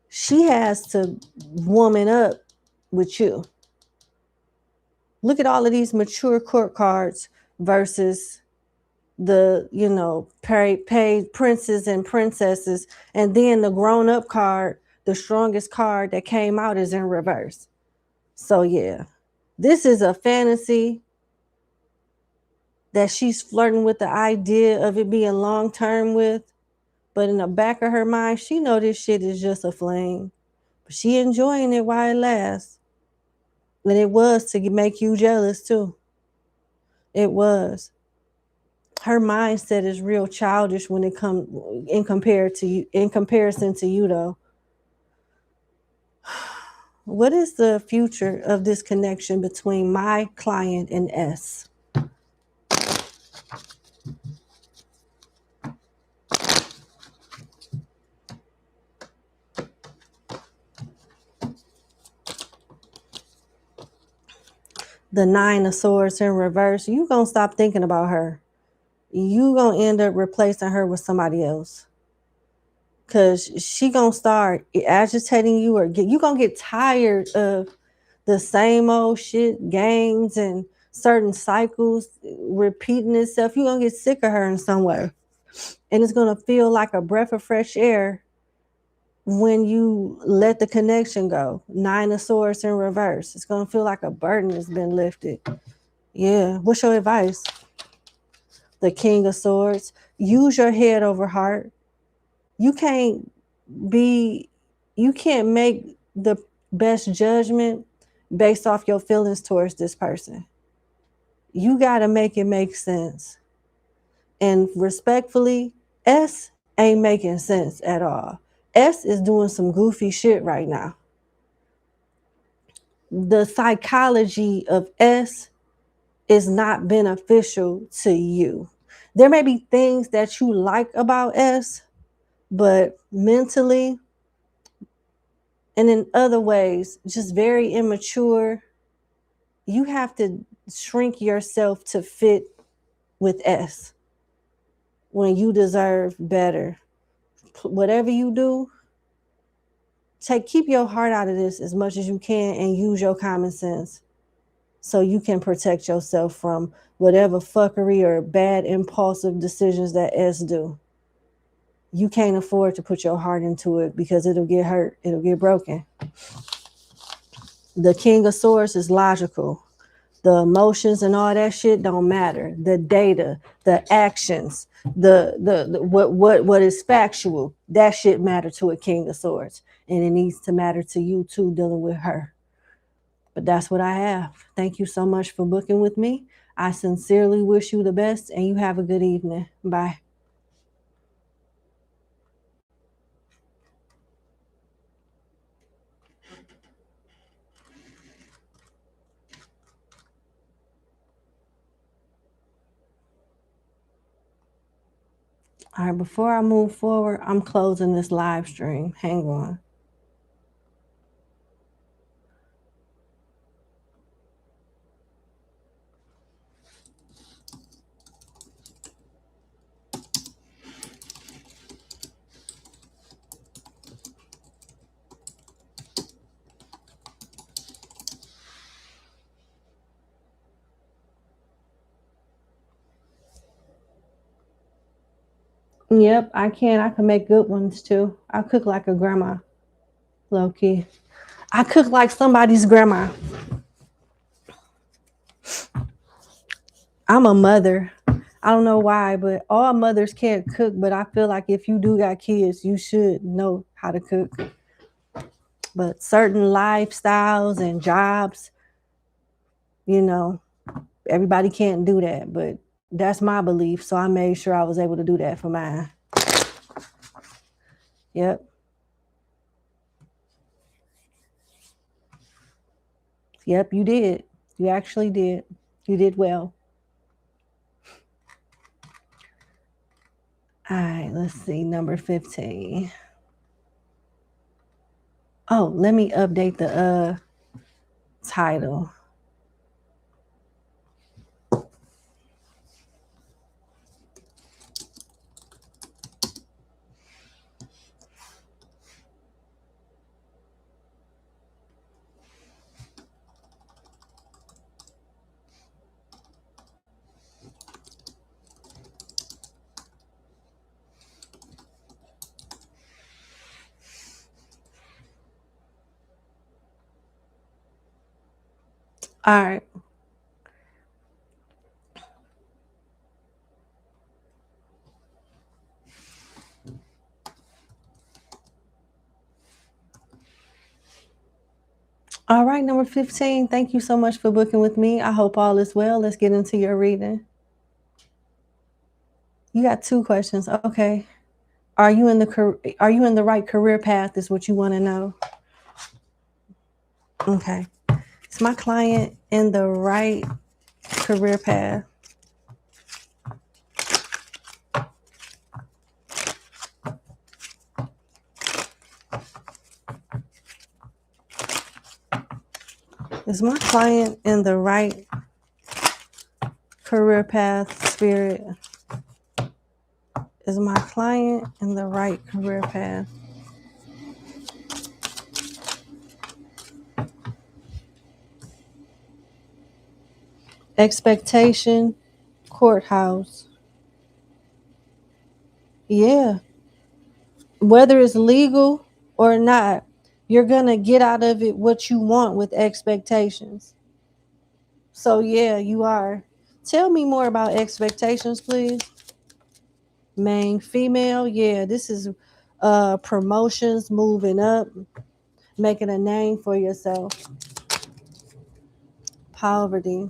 She has to woman up with you. Look at all of these mature court cards versus the, paid princes and princesses. And then the grown up card, the strongest card that came out is in reverse. So yeah, this is a fantasy that she's flirting with the idea of it being long term with. But in the back of her mind, she know this shit is just a fling. But she enjoying it while it lasts. And it was to make you jealous too. It was. her mindset is real childish when it comes in comparison to you though. What is the future of this connection between my client and S? The Nine of Swords in reverse. You gonna stop thinking about her. You gonna end up replacing her with somebody else. Cause she gonna start agitating you, or you gonna get tired of the same old shit, games and certain cycles repeating itself. You're gonna get sick of her in some way. And it's gonna feel like a breath of fresh air when you let the connection go. Nine of Swords in reverse. It's gonna feel like a burden has been lifted. Yeah. What's your advice? The King of Swords. Use your head over heart. You can't make the best judgment based off your feelings towards this person. You got to make it make sense. And respectfully, S ain't making sense at all. S is doing some goofy shit right now. The psychology of S is not beneficial to you. There may be things that you like about S, but mentally and in other ways, just very immature. You have to shrink yourself to fit with S when you deserve better. Whatever you do, keep your heart out of this as much as you can and use your common sense so you can protect yourself from whatever fuckery or bad impulsive decisions that S do. You can't afford to put your heart into it because it'll get hurt. It'll get broken. The King of Swords is logical. The emotions and all that shit don't matter. The data, the actions, the what is factual, that shit matter to a King of Swords. And it needs to matter to you too, dealing with her. But that's what I have. Thank you so much for booking with me. I sincerely wish you the best and you have a good evening. Bye. All right, before I move forward, I'm closing this live stream. Hang on. Yep, I can. I can make good ones too. I cook like a grandma, low key. I cook like somebody's grandma. I'm a mother. I don't know why, but all mothers can't cook. But I feel like if you do got kids, you should know how to cook. But certain lifestyles and jobs, you know, everybody can't do that. But that's my belief. So I made sure I was able to do that for mine. Yep. Yep, you did. You actually did. You did well. All right, let's see, number 15. Oh, let me update the title. All right. All right, number 15. Thank you so much for booking with me. I hope all is well. Let's get into your reading. You got 2 questions. Okay. Are you in the right career path is what you want to know. Okay. Is my client in the right career path? Is my client in the right career path, Spirit? Is my client in the right career path? Expectation, courthouse. Yeah. Whether it's legal or not, you're going to get out of it what you want with expectations. So, yeah, you are. Tell me more about expectations, please. Main female. Yeah, this is promotions, moving up, making a name for yourself. Poverty.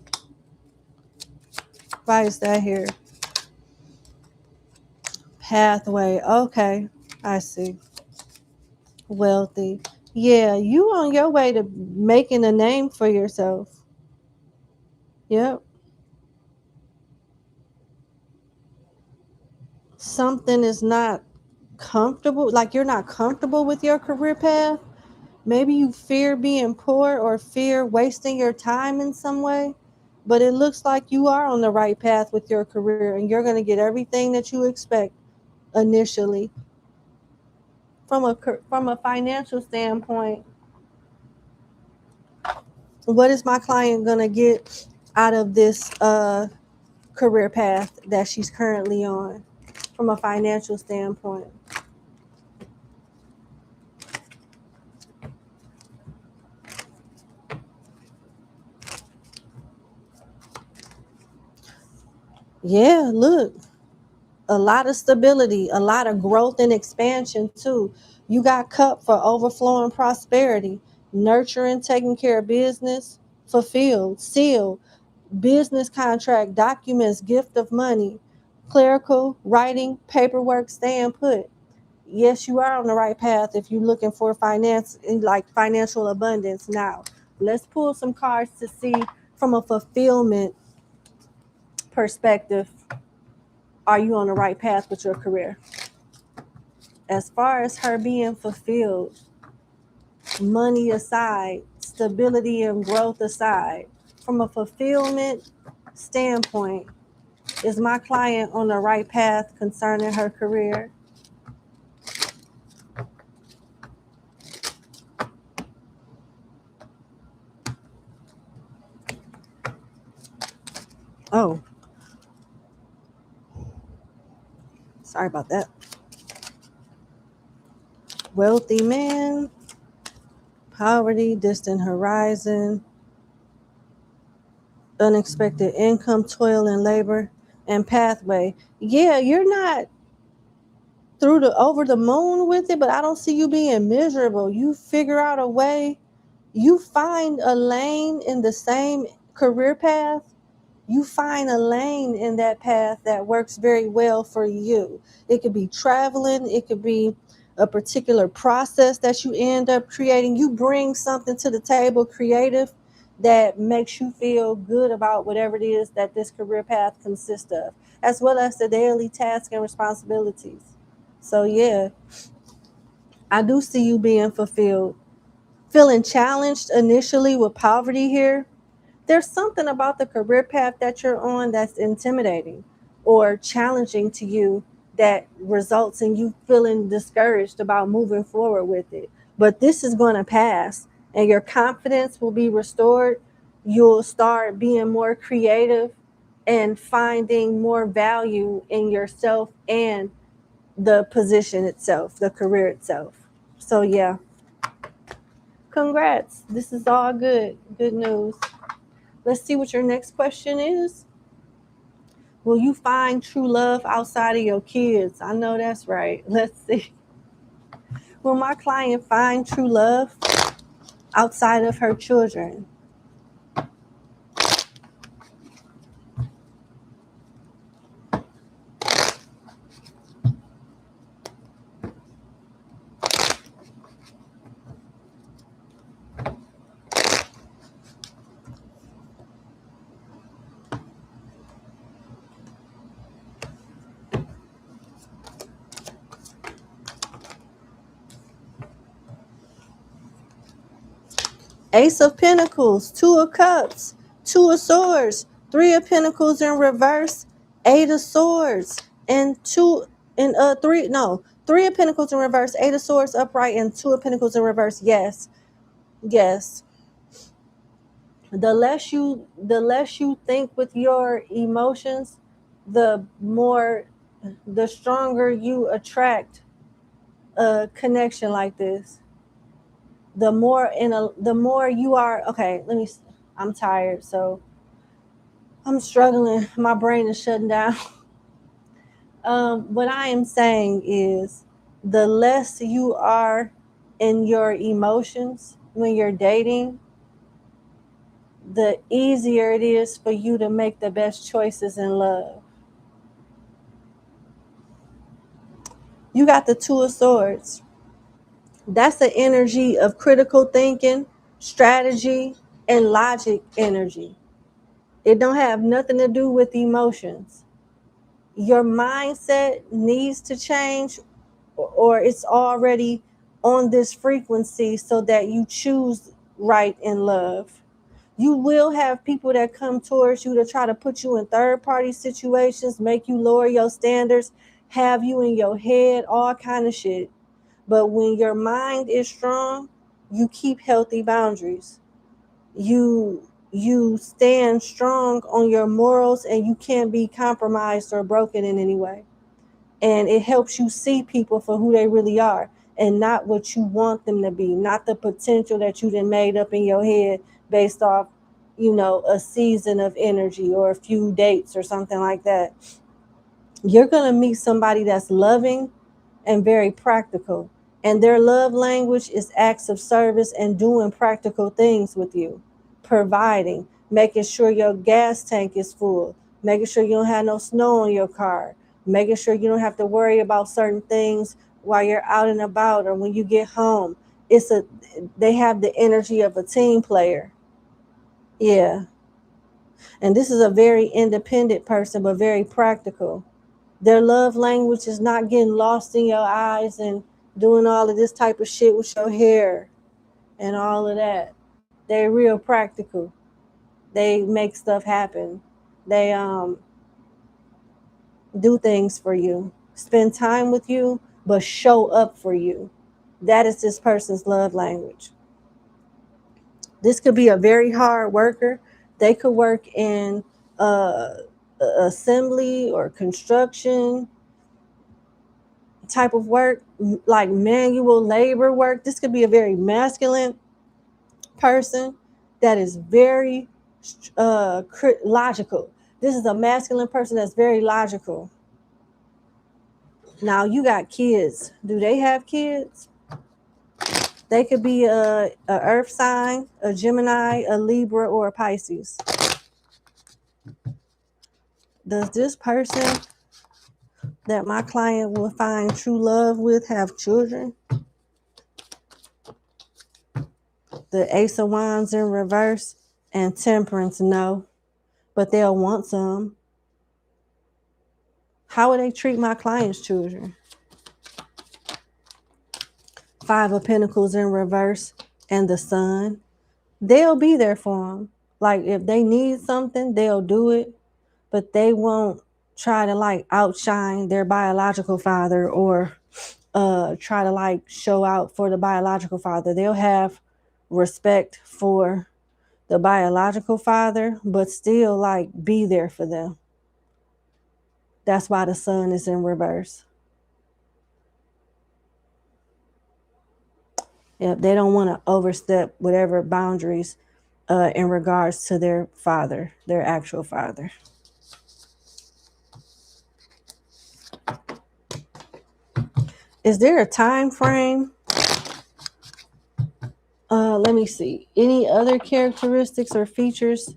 Why is that here? Pathway. Okay, I see. Wealthy. Yeah, you on your way to making a name for yourself. Yep. Something is not comfortable, like you're not comfortable with your career path. Maybe you fear being poor or fear wasting your time in some way. But it looks like you are on the right path with your career and you're going to get everything that you expect initially. From a financial standpoint, what is my client going to get out of this career path that she's currently on from a financial standpoint? Yeah, look, a lot of stability, a lot of growth and expansion too. You got cup for overflowing prosperity, nurturing, taking care of business, fulfilled, sealed, business contract, documents, gift of money, clerical, writing, paperwork, staying put. Yes, you are on the right path if you're looking for finance, like financial abundance. Now, let's pull some cards to see from a fulfillment perspective. Are you on the right path with your career? As far as her being fulfilled, money aside, stability and growth aside, from a fulfillment standpoint, is my client on the right path concerning her career? Oh, sorry about that. Wealthy man, poverty, distant horizon, unexpected income, toil and labor, and pathway. Yeah, you're not through the over the moon with it, but I don't see you being miserable. You figure out a way, you find a lane in the same career path. You find a lane in that path that works very well for you. It could be traveling, it could be a particular process that you end up creating. You bring something to the table creative that makes you feel good about whatever it is that this career path consists of, as well as the daily tasks and responsibilities. So yeah, I do see you being fulfilled. Feeling challenged initially with poverty here. There's something about the career path that you're on that's intimidating or challenging to you that results in you feeling discouraged about moving forward with it. But this is going to pass and your confidence will be restored. You'll start being more creative and finding more value in yourself and the position itself, the career itself. So, yeah, congrats. This is all good. Good news. Let's see what your next question is. Will you find true love outside of your kids? I know that's right. Let's see. Will my client find true love outside of her children? Ace of Pentacles, Two of Cups, Two of Swords, Three of Pentacles in reverse, Eight of Swords, and Three of Pentacles in reverse, Eight of Swords upright, and Two of Pentacles in reverse. Yes, yes. The less you think with your emotions, the stronger you attract a connection like this. The more you are, okay, I'm tired, so I'm struggling. My brain is shutting down. What I am saying is the less you are in your emotions when you're dating, the easier it is for you to make the best choices in love. You got the Two of Swords. That's the energy of critical thinking, strategy, and logic energy. It don't have nothing to do with emotions. Your mindset needs to change, or it's already on this frequency so that you choose right in love. You will have people that come towards you to try to put you in third party situations, make you lower your standards, have you in your head, all kind of shit. But when your mind is strong, you keep healthy boundaries. You stand strong on your morals, and you can't be compromised or broken in any way. And it helps you see people for who they really are and not what you want them to be, not the potential that you done made up in your head based off, a season of energy or a few dates or something like that. You're going to meet somebody that's loving and very practical. And their love language is acts of service and doing practical things with you, providing, making sure your gas tank is full, making sure you don't have no snow on your car, making sure you don't have to worry about certain things while you're out and about or when you get home. They have the energy of a team player. Yeah. And this is a very independent person, but very practical. Their love language is not getting lost in your eyes and doing all of this type of shit with your hair and all of that. They're real practical. They make stuff happen. They do things for you, spend time with you, but show up for you. That is this person's love language. This could be a very hard worker. They could work in assembly or construction type of work, like manual labor work. This could be a very masculine person that is very logical. This is a masculine person that's very logical. Now you got kids. Do they have kids? They could be a earth sign, a Gemini, a Libra, or a Pisces. Does this person that my client will find true love with have children? The Ace of Wands in reverse and Temperance, no. But they'll want some. How would they treat my client's children? Five of Pentacles in reverse and the Sun. They'll be there for them. Like if they need something, they'll do it. But they won't try to like outshine their biological father or try to like show out for the biological father. They'll have respect for the biological father, but still like be there for them. That's why the Sun is in reverse. Yep, they don't want to overstep whatever boundaries in regards to their father, their actual father. Is there a time frame? Let me see. Any other characteristics or features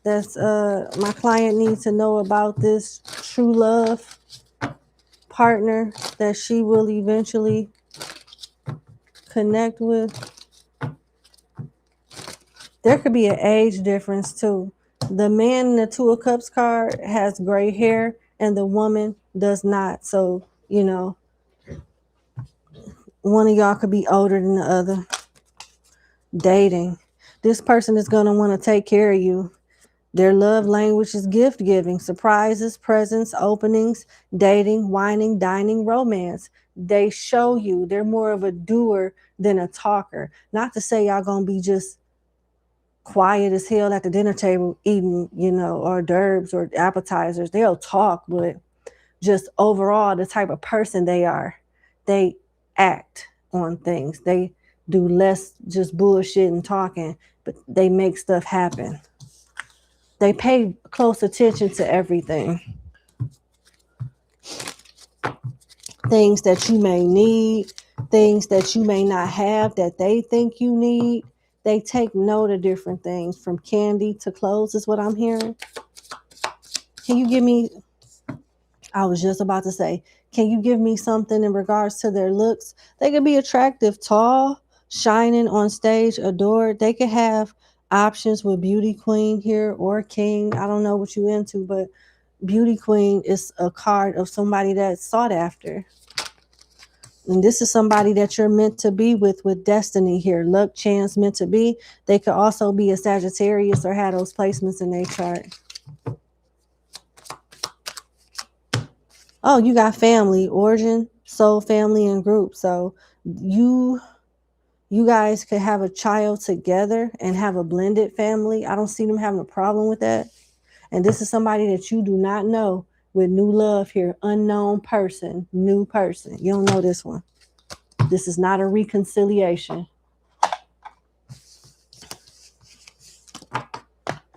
that's my client needs to know about this true love partner that she will eventually connect with? There could be an age difference too. The man in the Two of Cups card has gray hair and the woman does not. So, one of y'all could be older than the other. Dating. This person is going to want to take care of you. Their love language is gift giving, surprises, presents, openings, dating, whining, dining, romance. They show you they're more of a doer than a talker. Not to say y'all gonna be just quiet as hell at the dinner table eating, hors d'oeuvres or appetizers. They'll talk, but just overall, the type of person they are, they act on things. They do less just bullshit and talking, but they make stuff happen. They pay close attention to everything. Things that you may need, things that you may not have that they think you need. They take note of different things, from candy to clothes is what I'm hearing. Can you give me, I was just about to say, can you give me something in regards to their looks? They could be attractive, tall, shining on stage, adored. They could have options with beauty queen here or king. I don't know what you into, but beauty queen is a card of somebody that's sought after. And this is somebody that you're meant to be with destiny here. Luck, chance, meant to be. They could also be a Sagittarius or have those placements in their chart. Oh, you got family, origin, soul, family, and group. So you guys could have a child together and have a blended family. I don't see them having a problem with that. And this is somebody that you do not know with new love here. Unknown person, new person. You don't know this one. This is not a reconciliation.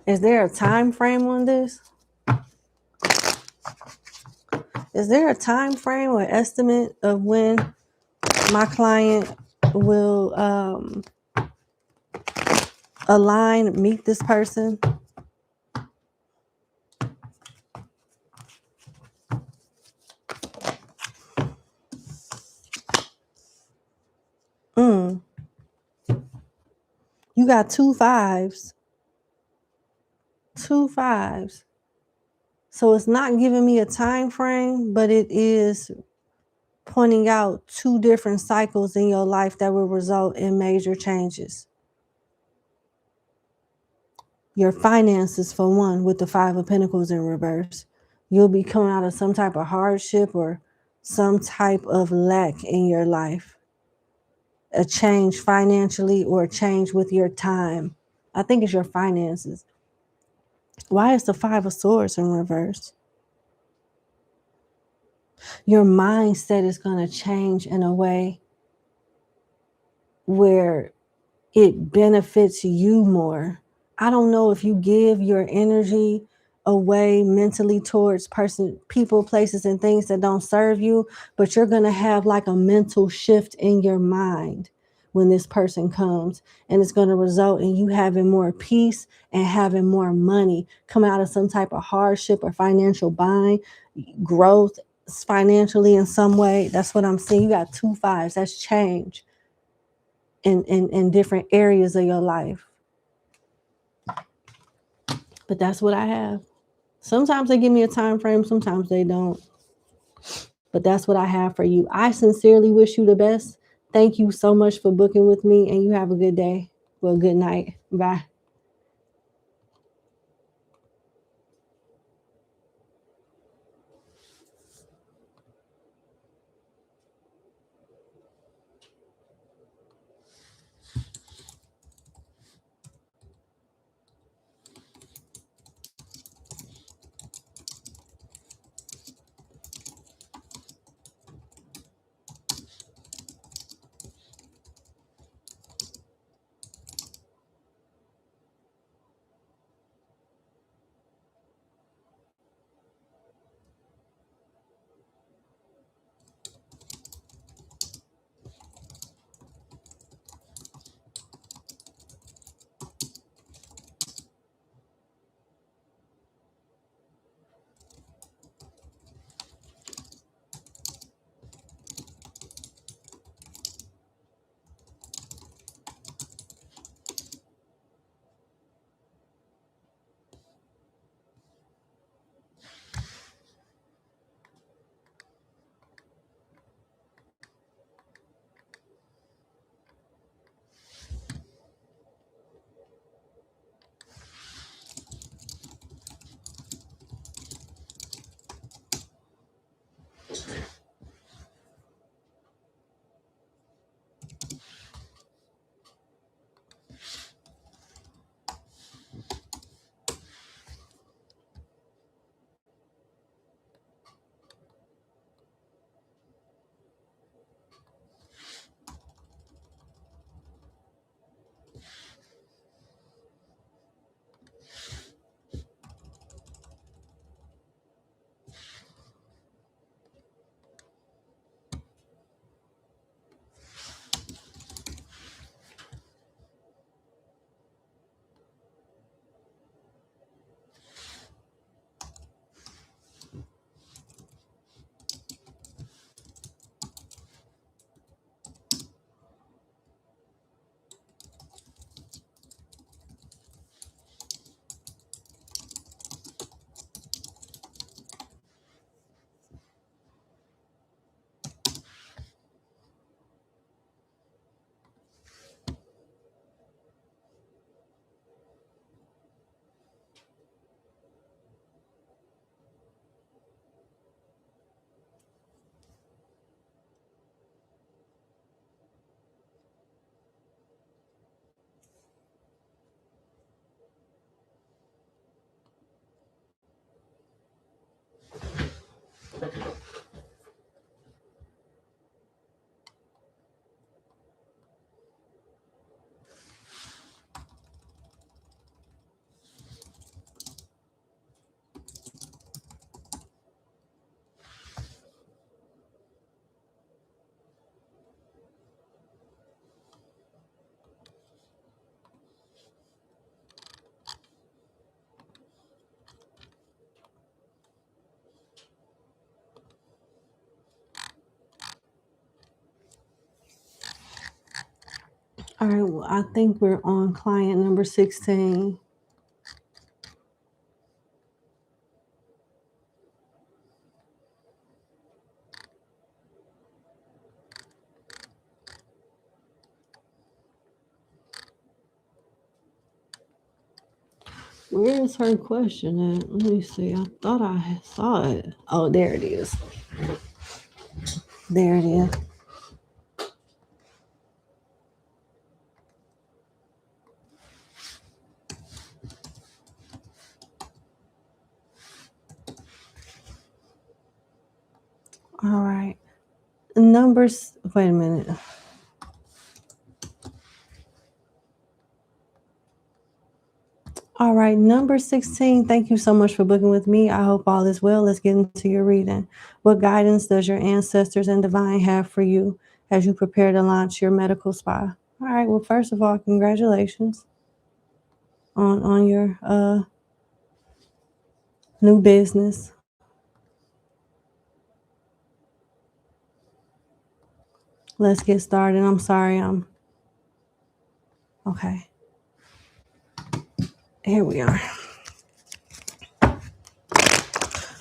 Is there a time frame on this? Is there a time frame or estimate of when my client will meet this person? You got 2 5s. 2 5s. So it's not giving me a time frame, but it is pointing out 2 different cycles in your life that will result in major changes. Your finances, for one, with the 5 of Pentacles in reverse. You'll be coming out of some type of hardship or some type of lack in your life. A change financially or a change with your time. I think it's your finances. Why is the 5 of Swords in reverse? Your mindset is going to change in a way where it benefits you more. I don't know if you give your energy away mentally towards people, places, and things that don't serve you, but you're going to have like a mental shift in your mind when this person comes, and it's going to result in you having more peace and having more money, come out of some type of hardship or financial bind, growth financially in some way. That's what I'm seeing. You got 2 5s. That's change in different areas of your life. But that's what I have. Sometimes they give me a time frame, sometimes they don't. But that's what I have for you. I sincerely wish you the best. Thank you so much for booking with me, and you have a good day. Well, good night. Bye. All right, well, I think we're on client number 16. Where is her question at? Let me see. I thought I saw it. Oh, there it is. There it is. All right. Numbers. Wait a minute. All right, number 16. Thank you so much for booking with me. I hope all is well. Let's get into your reading. What guidance does your ancestors and divine have for you as you prepare to launch your medical spa? All right, well, first of all, congratulations on your new business. Let's get started. I'm sorry. Okay. Here we are.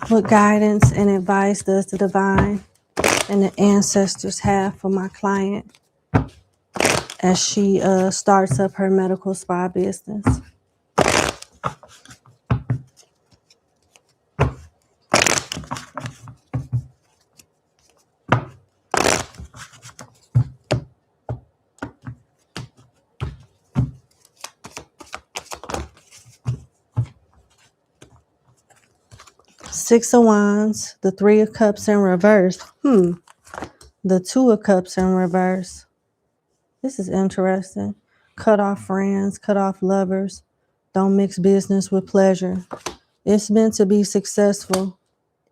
What guidance and advice does the divine and the ancestors have for my client as she starts up her medical spa business? Six of Wands, the Three of Cups in reverse. The Two of Cups in reverse. This is interesting. Cut off friends, cut off lovers. Don't mix business with pleasure. It's meant to be successful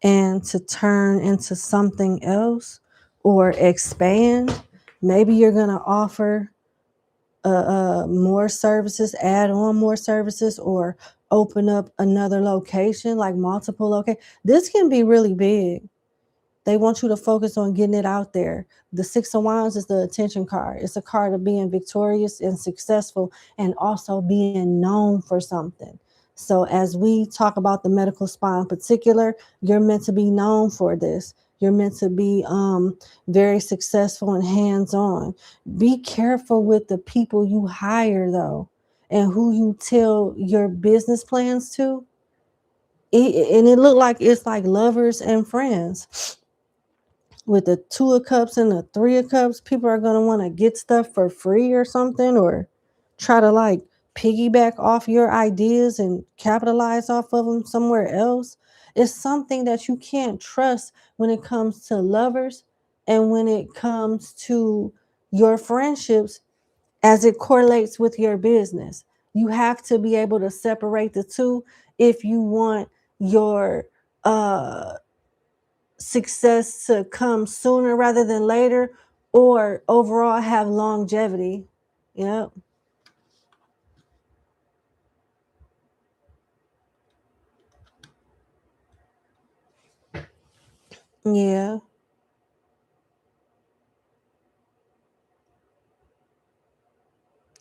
and to turn into something else or expand. Maybe you're going to offer more services, add on more services, or open up another location, like multiple locations. This can be really big. They want you to focus on getting it out there. The Six of Wands is the attention card. It's a card of being victorious and successful and also being known for something. So as we talk about the medical spa in particular, you're meant to be known for this. You're meant to be very successful and hands-on. Be careful with the people you hire, though, and who you tell your business plans to. And it looked like it's like lovers and friends. With the Two of Cups and the Three of Cups, people are going to want to get stuff for free or something, or try to like piggyback off your ideas and capitalize off of them somewhere else. It's something that you can't trust when it comes to lovers and when it comes to your friendships as it correlates with your business. You have to be able to separate the two if you want your success to come sooner rather than later, or overall have longevity. Yep. Yeah.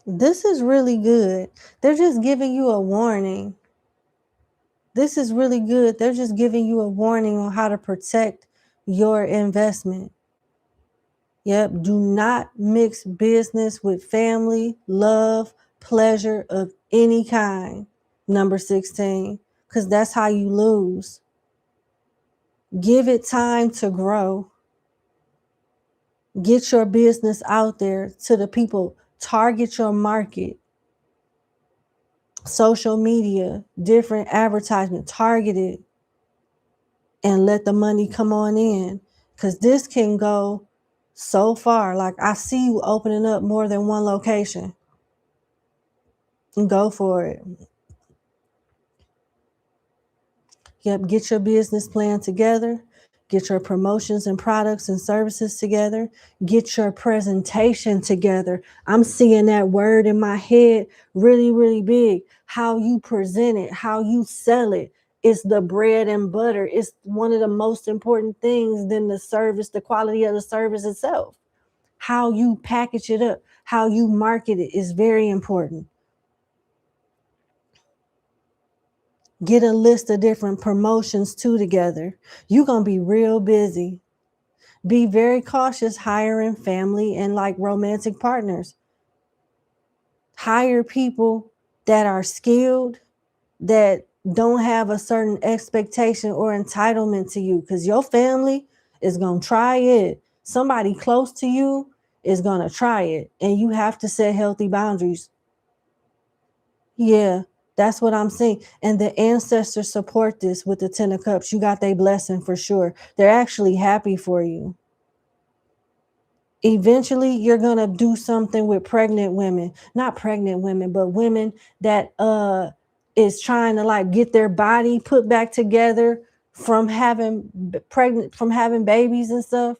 This is really good. They're just giving you a warning. This is really good. They're just giving you a warning on how to protect your investment. Yep. Do not mix business with family, love, pleasure of any kind. Number 16, because that's how you lose. Give it time to grow. Get your business out there to the people. Target your market. Social media, different advertisement, target it. and let the money come on in. Because this can go so far. Like, I see you opening up more than one location. And go for it. Yep, get your business plan together. Get your promotions and products and services together. Get your presentation together. I'm seeing that word in my head really, really big. How you present it, how you sell it. It's the bread and butter. It's one of the most important things than the service, the quality of the service itself. How you package it up, how you market it is very important. Get a list of different promotions too together. You're going to be real busy. Be very cautious hiring family and like romantic partners. Hire people that are skilled, that don't have a certain expectation or entitlement to you, because your family is going to try it. Somebody close to you is going to try it, and you have to set healthy boundaries. Yeah, that's what I'm saying. And the ancestors support this with the 10 of Cups. You got their blessing for sure. They're actually happy for you. Eventually, you're going to do something with pregnant women. Not pregnant women, but women that is trying to like get their body put back together from having babies and stuff.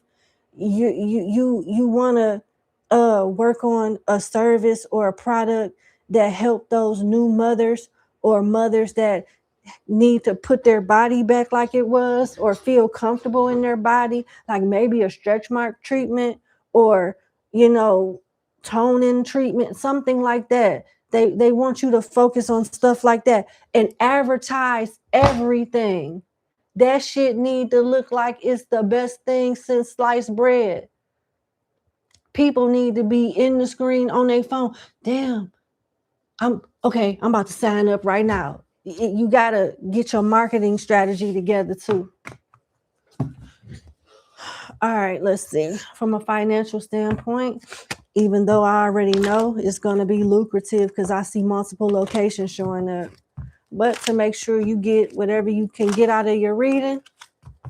You want to work on a service or a product that help those new mothers or mothers that need to put their body back like it was or feel comfortable in their body, like maybe a stretch mark treatment or, toning treatment, something like that. They want you to focus on stuff like that and advertise everything. That shit need to look like it's the best thing since sliced bread. People need to be in the screen on their phone. Damn, I'm about to sign up right now. You got to get your marketing strategy together too. All right, let's see. From a financial standpoint, even though I already know it's going to be lucrative because I see multiple locations showing up. But to make sure you get whatever you can get out of your reading,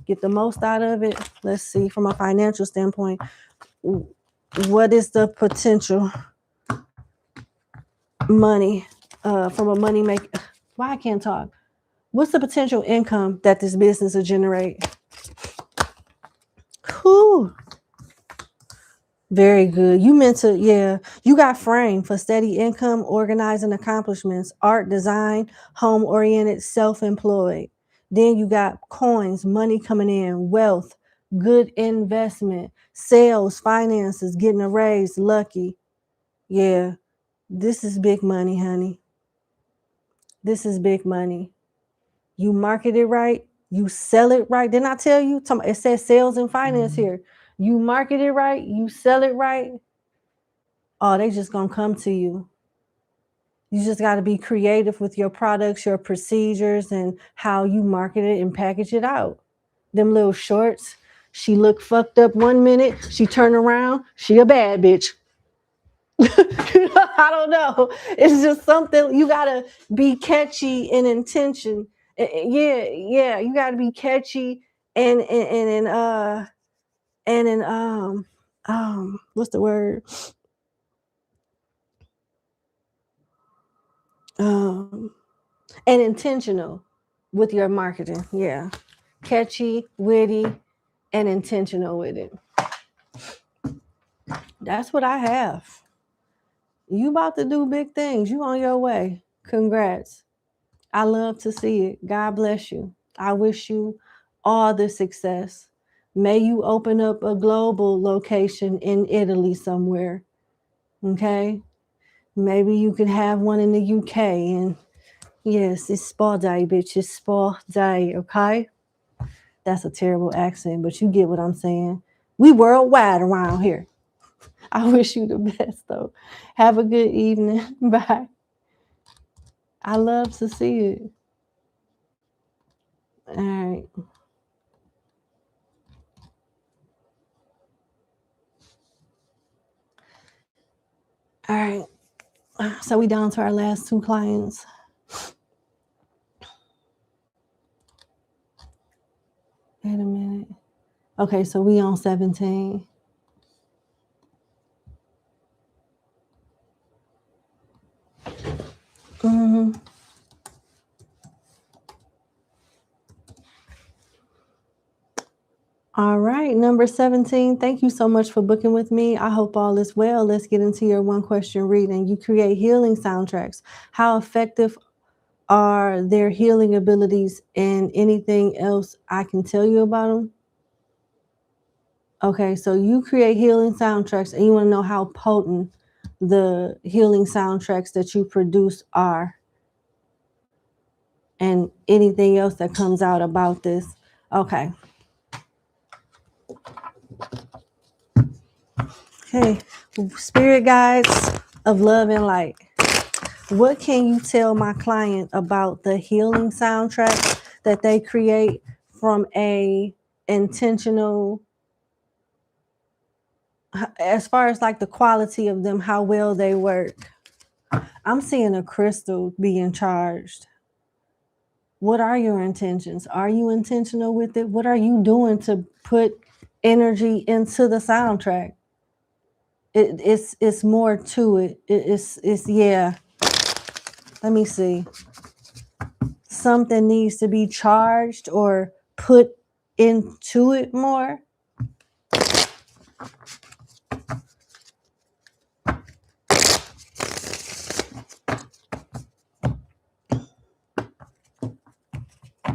get the most out of it. Let's see, from a financial standpoint, what is the potential money from a money make? Why I can't talk? What's the potential income that this business will generate? Whew. Very good. You meant to, yeah. You got framed for steady income, organizing accomplishments, art, design, home-oriented, self-employed. Then you got coins, money coming in, wealth, good investment, sales, finances, getting a raise, lucky. Yeah, this is big money, honey. This is big money. You market it right, you sell it right. Didn't I tell you? It says sales and finance here. You market it right, you sell it right. Oh, they just gonna come to you. You just got to be creative with your products, your procedures, and how you market it and package it out. Them little shorts. She looked fucked up 1 minute. She turned around. She a bad bitch. I don't know. It's just something you gotta be catchy in intention. Yeah. You gotta be catchy and what's the word? And intentional with your marketing. Yeah. Catchy, witty, and intentional with it. That's what I have. You about to do big things. You on your way. Congrats. I love to see it. God bless you. I wish you all the success. May you open up a global location in Italy somewhere. Okay? Maybe you can have one in the UK. And yes, it's spa day, bitch. It's spa day, okay? That's a terrible accent, but you get what I'm saying. We worldwide around here. I wish you the best, though. Have a good evening. Bye. I love to see it. All right. All right. So we down to our last two clients. Okay, so we on 17. Mm-hmm. All right, number 17. Thank you so much for booking with me. I hope all is well. Let's get into your one question reading. You create healing soundtracks. How effective are their healing abilities and anything else I can tell you about them? Okay, so you create healing soundtracks and you want to know how potent the healing soundtracks that you produce are and anything else that comes out about this. Okay. Okay. Spirit guides of love and light. What can you tell my client about the healing soundtrack that they create from a intentional, as far as like the quality of them, how well they work? I'm seeing a crystal being charged. What are your intentions? Are you intentional with it? What are you doing to put energy into the soundtrack? It's more to it. It's yeah. Let me see. Something needs to be charged or put into it more.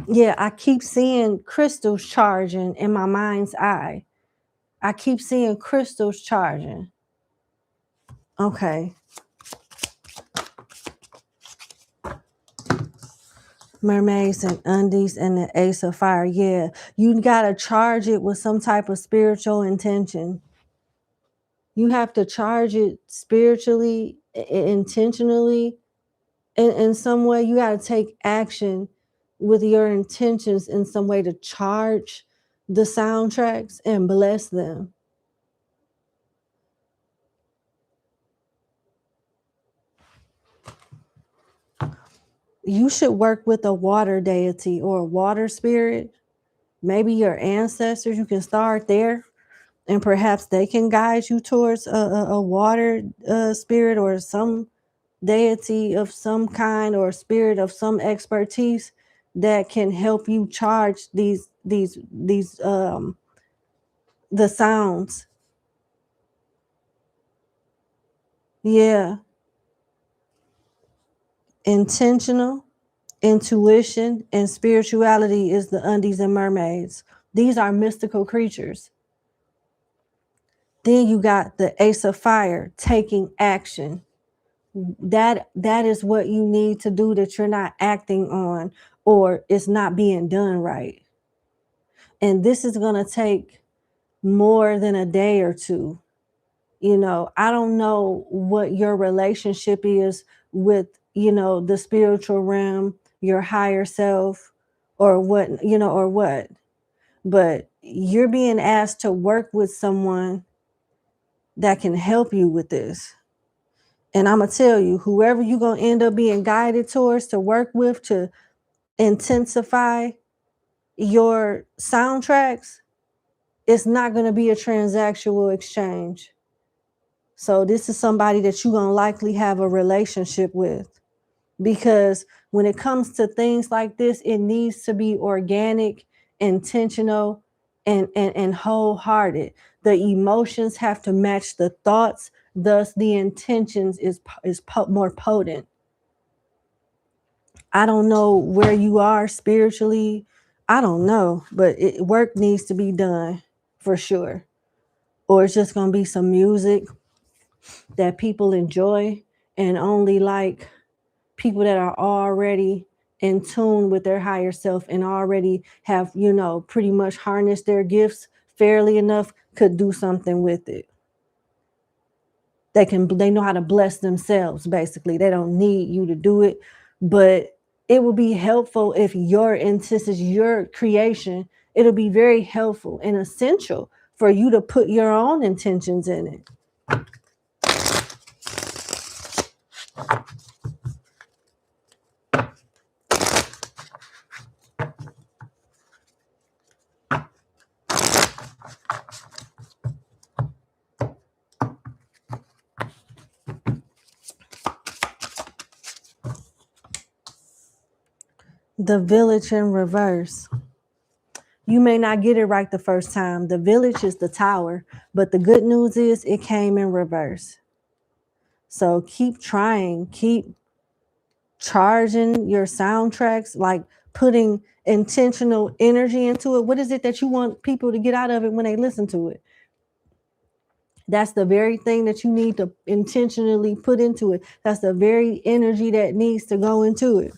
Yeah, I keep seeing crystals charging in my mind's eye. I keep seeing crystals charging. Okay. Mermaids and undies and the ace of fire. Yeah, you gotta charge it with some type of spiritual intention. You have to charge it spiritually, intentionally, in some way. You gotta take action with your intentions in some way to charge the soundtracks and bless them. You should work with a water deity or a water spirit, maybe your ancestors. You can start there, and perhaps they can guide you towards a water spirit or some deity of some kind or spirit of some expertise that can help you charge these the sounds. Yeah, intentional, intuition, and spirituality is the undies and mermaids. These are mystical creatures. Then you got the ace of fire, taking action. That is what you need to do that you're not acting on or it's not being done right. And this is going to take more than a day or two. I don't know what your relationship is with, the spiritual realm, your higher self, or what, but you're being asked to work with someone that can help you with this. And I'm going to tell you, whoever you're going to end up being guided towards to work with to intensify your soundtracks, it's not going to be a transactional exchange. So this is somebody that you're going to likely have a relationship with, because when it comes to things like this, it needs to be organic, intentional, and wholehearted. The emotions have to match the thoughts. Thus, the intentions is more potent. I don't know where you are spiritually. I don't know, but work needs to be done for sure. Or it's just going to be some music that people enjoy and only like people that are already in tune with their higher self and already have, pretty much harnessed their gifts fairly enough, could do something with it. They know how to bless themselves, basically. They don't need you to do it, but it will be helpful if your intentions, your creation, it'll be very helpful and essential for you to put your own intentions in it. The Village in reverse. You may not get it right the first time. The Village is the Tower, but the good news is it came in reverse. So keep trying, keep charging your soundtracks, like putting intentional energy into it. What is it that you want people to get out of it when they listen to it? That's the very thing that you need to intentionally put into it. That's the very energy that needs to go into it.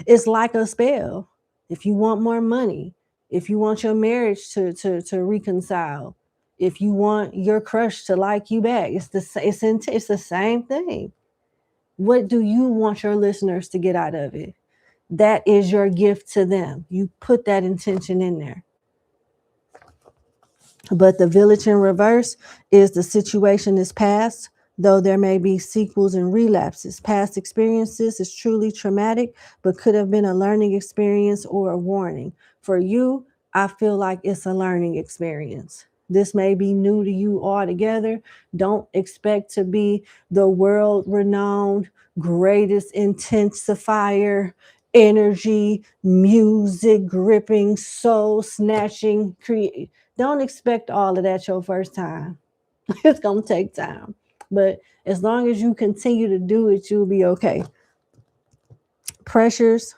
It's like a spell. If you want more money, if you want your marriage to reconcile, if you want your crush to like you back, it's the same thing. What do you want your listeners to get out of it? That is your gift to them. You put that intention in there. But the Village in reverse is the situation is past, though there may be sequels and relapses. Past experiences is truly traumatic, but could have been a learning experience or a warning. For you, I feel like it's a learning experience. This may be new to you altogether. Don't expect to be the world renowned, greatest intensifier, energy, music gripping, soul snatching, don't expect all of that your first time. It's going to take time. But as long as you continue to do it, you'll be okay. Pressures,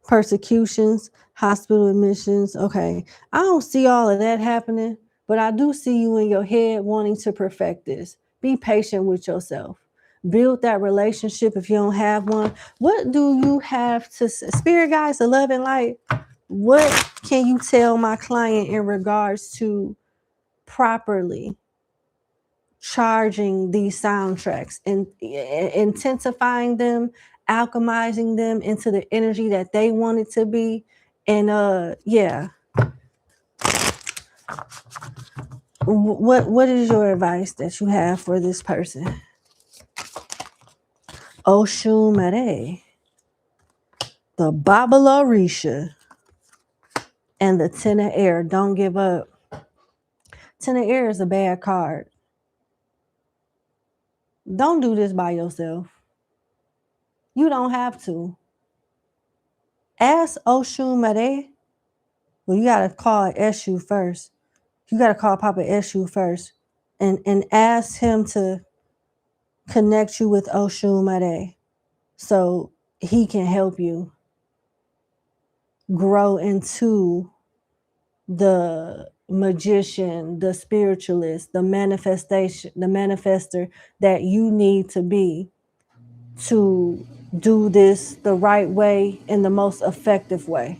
persecutions, hospital admissions. Okay. I don't see all of that happening, but I do see you in your head wanting to perfect this. Be patient with yourself. Build that relationship if you don't have one. What do you have to say? Spirit guides, the love and light? What can you tell my client in regards to properly charging these soundtracks and intensifying them, alchemizing them into the energy that they want it to be? And yeah, what is your advice that you have for this person? Oshun, the Babala Risha, and the Ten of Air. Don't give up. Ten of Air is a bad card. Don't do this by yourself. You don't have to. Ask Oshun Mare. Well, you gotta call Eshu first. You gotta call Papa Eshu first, and ask him to connect you with Oshun Mare, so he can help you grow into the magician, the spiritualist, the manifester that you need to be to do this the right way in the most effective way.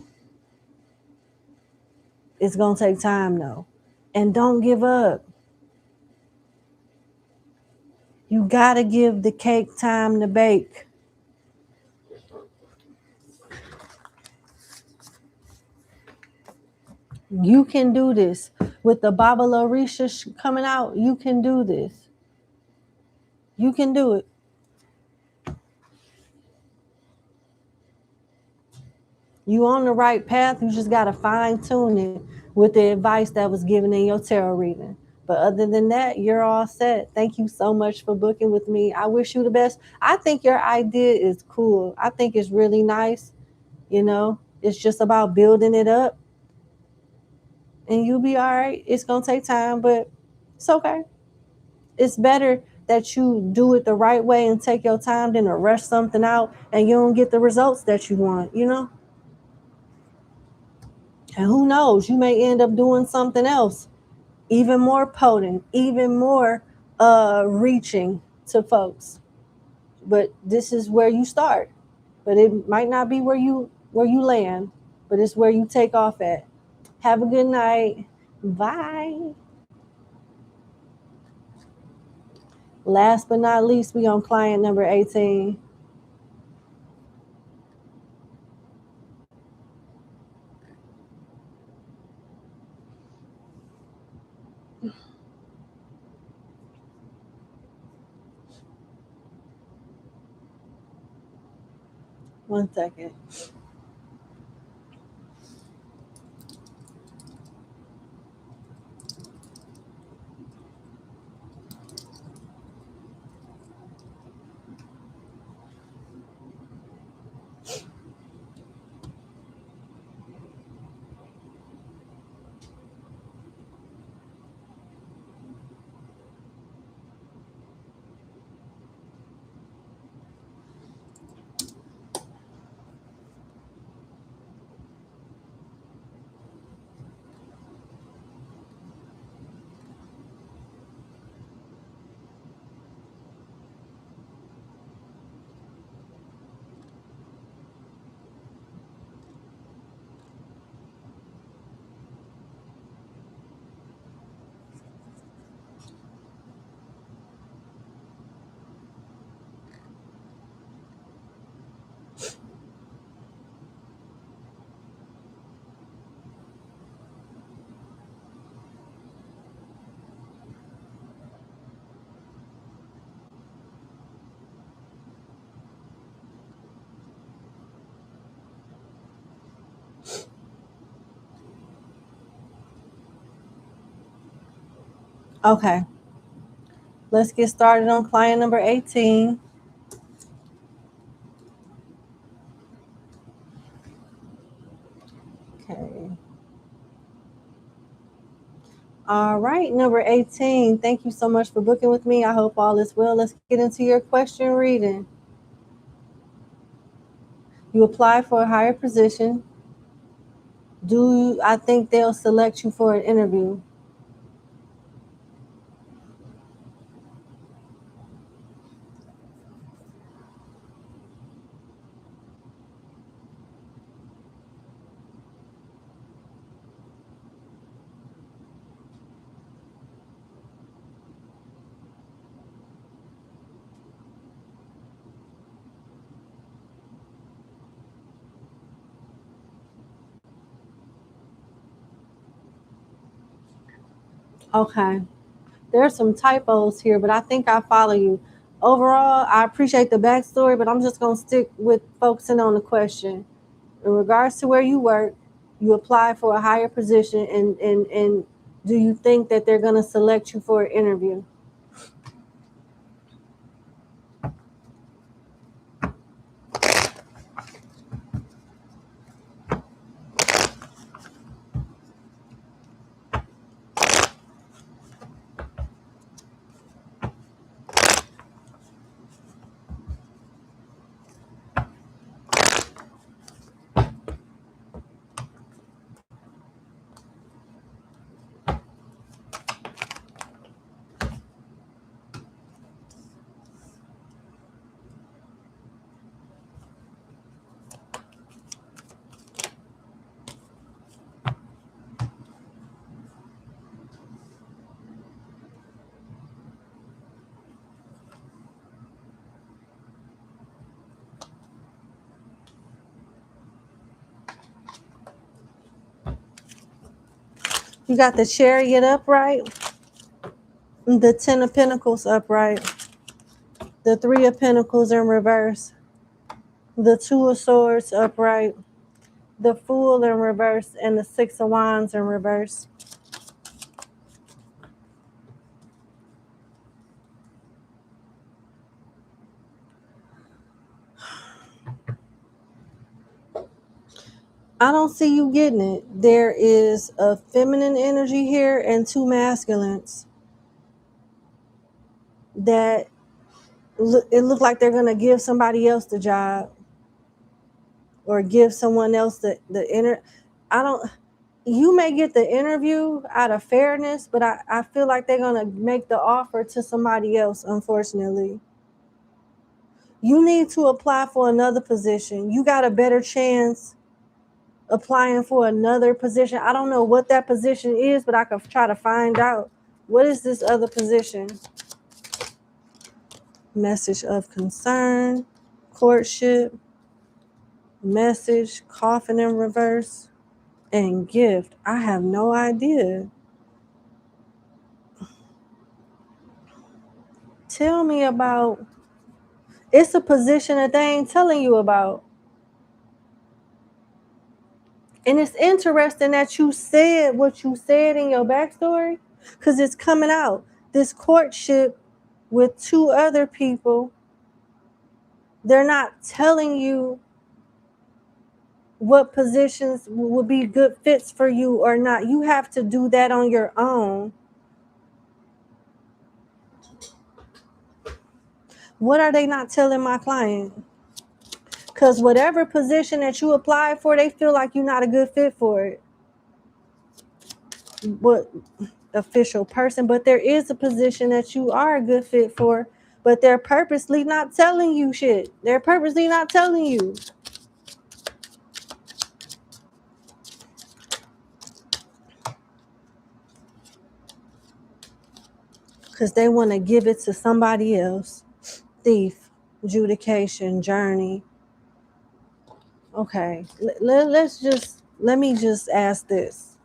It's gonna take time though. And don't give up. You gotta give the cake time to bake. You can do this. With the Baba Larisha coming out, you can do this. You can do it. You on the right path. You just gotta fine tune it with the advice that was given in your tarot reading. But other than that, you're all set. Thank you so much for booking with me. I wish you the best. I think your idea is cool. I think it's really nice. You know, it's just about building it up and you'll be all right. It's going to take time, but it's okay. It's better that you do it the right way and take your time than to rush something out and you don't get the results that you want, you know? And who knows, you may end up doing something else even more potent, even more reaching to folks. But this is where you start. But it might not be where you land, but it's where you take off at. Have a good night. Bye. Last but not least, we on client number 18. One second. Okay. Let's get started on client number 18. Okay. All right, number 18. Thank you so much for booking with me. I hope all is well. Let's get into your question reading. You apply for a higher position. I think they'll select you for an interview? Okay. There's some typos here, but I think I follow you. Overall, I appreciate the backstory, but I'm just going to stick with focusing on the question. In regards to where you work, you apply for a higher position, and do you think that they're going to select you for an interview? You got the Chariot upright, the Ten of Pentacles upright, the Three of Pentacles in reverse, the Two of Swords upright, the Fool in reverse, and the Six of Wands in reverse. I don't see you getting it. There is a feminine energy here and two masculines that it look like they're going to give somebody else the job or give someone else the I don't, you may get the interview out of fairness, but I feel like they're going to make the offer to somebody else, unfortunately. You need to apply for another position. You got a better chance applying for another position. I don't know what that position is, but I could try to find out. What is this other position? Message of concern, courtship, message, coffin in reverse, and gift. I have no idea. Tell me about, it's a position that they ain't telling you about. And it's interesting that you said what you said in your backstory, because it's coming out. This courtship with two other people, they're not telling you what positions would be good fits for you or not. You have to do that on your own. What are they not telling my client? Because whatever position that you apply for, they feel like you're not a good fit for it. What official person? But there is a position that you are a good fit for, but they're purposely not telling you shit. They're purposely not telling you. Because they want to give it to somebody else. Thief, adjudication, journey. Okay, let me just ask this.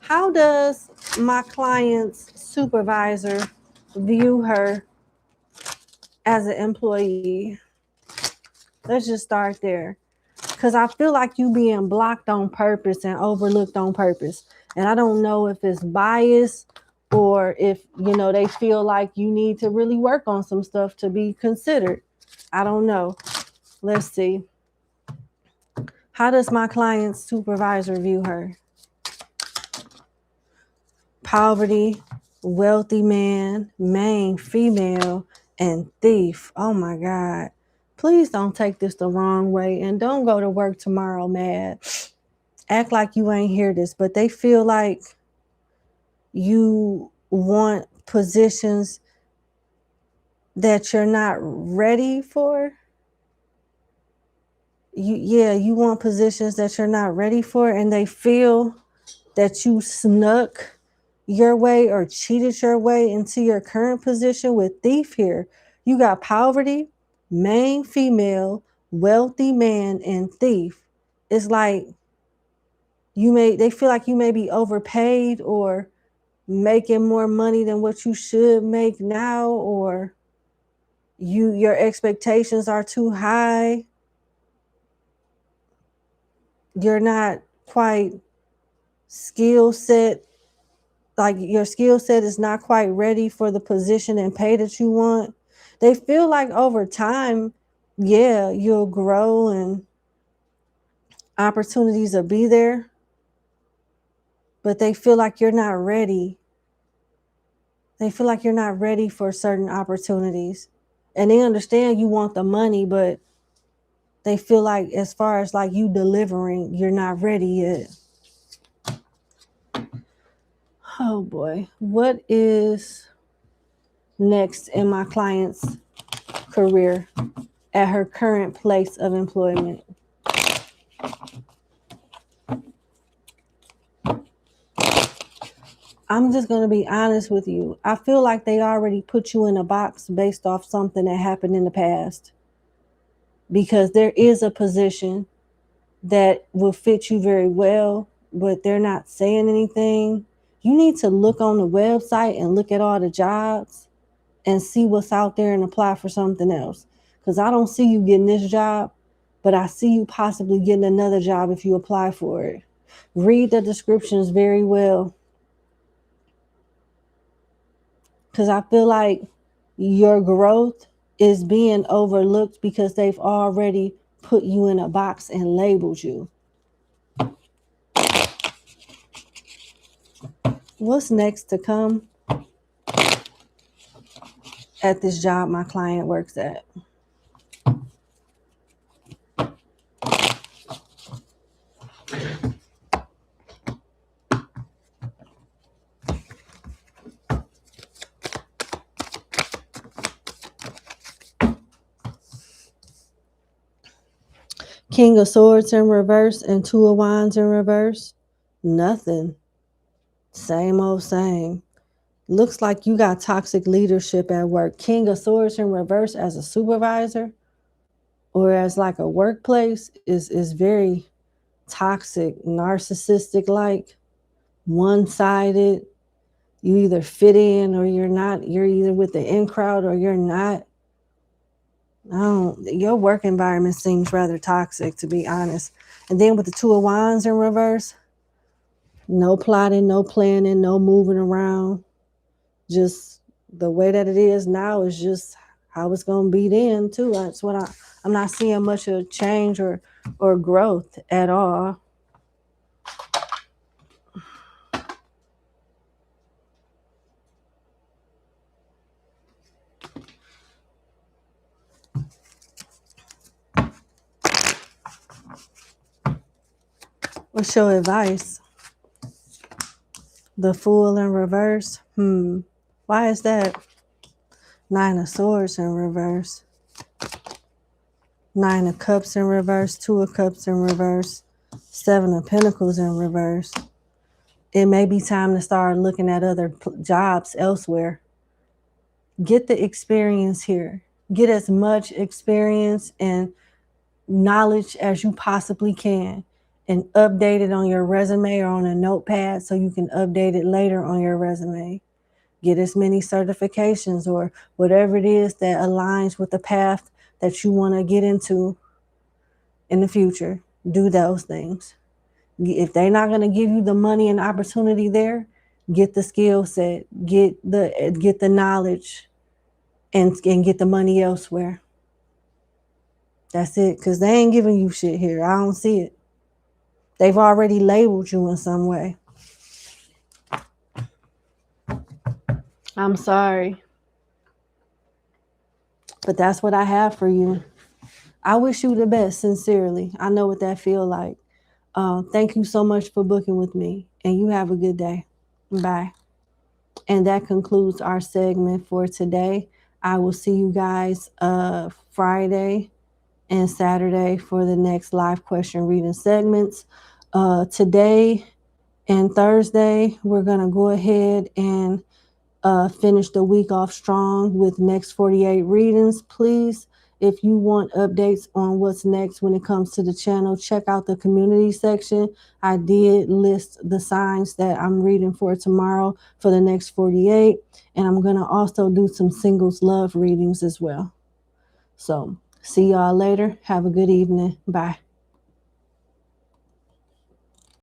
How does my client's supervisor view her as an employee? Let's just start there. Because I feel like you being blocked on purpose and overlooked on purpose. And I don't know if it's bias or if, they feel like you need to really work on some stuff to be considered. I don't know. Let's see. How does my client's supervisor view her? Poverty, wealthy man, main female, and thief. Oh my God. Please don't take this the wrong way and don't go to work tomorrow mad. Act like you ain't hear this, but they feel like you want positions that you're not ready for. You want positions that you're not ready for, and they feel that you snuck your way or cheated your way into your current position with thief here. You got poverty, main female, wealthy man, and thief. It's like they feel like you may be overpaid or making more money than what you should make now, or your expectations are too high. You're not quite skill set, like your skill set is not quite ready for the position and pay that you want. They feel like over time, yeah, you'll grow and opportunities will be there, but they feel like you're not ready. They feel like you're not ready for certain opportunities. And they understand you want the money, but they feel like as far as like you delivering, you're not ready yet. Oh boy. What is next in my client's career at her current place of employment? I'm just going to be honest with you. I feel like they already put you in a box based off something that happened in the past, because there is a position that will fit you very well, but they're not saying anything. You need to look on the website and look at all the jobs and see what's out there and apply for something else. Because I don't see you getting this job, but I see you possibly getting another job if you apply for it. Read the descriptions very well, because I feel like your growth is being overlooked because they've already put you in a box and labeled you. What's next to come at this job my client works at? King of Swords in reverse and Two of Wands in reverse. Nothing. Same old same. Looks like you got toxic leadership at work. King of Swords in reverse as a supervisor or as like a workplace is very toxic, narcissistic, like one-sided. You either fit in or you're not. You're either with the in crowd or you're not. Your work environment seems rather toxic, to be honest. And then with the Two of Wands in reverse, no plotting, no planning, no moving around. Just the way that it is now is just how it's going to be then too. That's what I'm not seeing much of change or growth at all. What's your advice? The Fool in reverse. Why is that? Nine of Swords in reverse. Nine of Cups in reverse. Two of Cups in reverse. Seven of Pentacles in reverse. It may be time to start looking at other jobs elsewhere. Get the experience here. Get as much experience and knowledge as you possibly can and update it on your resume or on a notepad so you can update it later on your resume. Get as many certifications or whatever it is that aligns with the path that you want to get into. in the future, do those things. If they're not going to give you the money and opportunity there, get the skill set, get the knowledge, and get the money elsewhere. That's it, because they ain't giving you shit here. I don't see it. They've already labeled you in some way. I'm sorry, but that's what I have for you. I wish you the best, sincerely. I know what that feel like. Thank you so much for booking with me, and you have a good day. Bye. And that concludes our segment for today. I will see you guys Friday and Saturday for the next live question reading segments. Today and Thursday, we're going to go ahead and finish the week off strong with next 48 readings. Please, if you want updates on what's next when it comes to the channel, check out the community section. I did list the signs that I'm reading for tomorrow for the next 48. And I'm going to also do some singles love readings as well. So see y'all later. Have a good evening. Bye.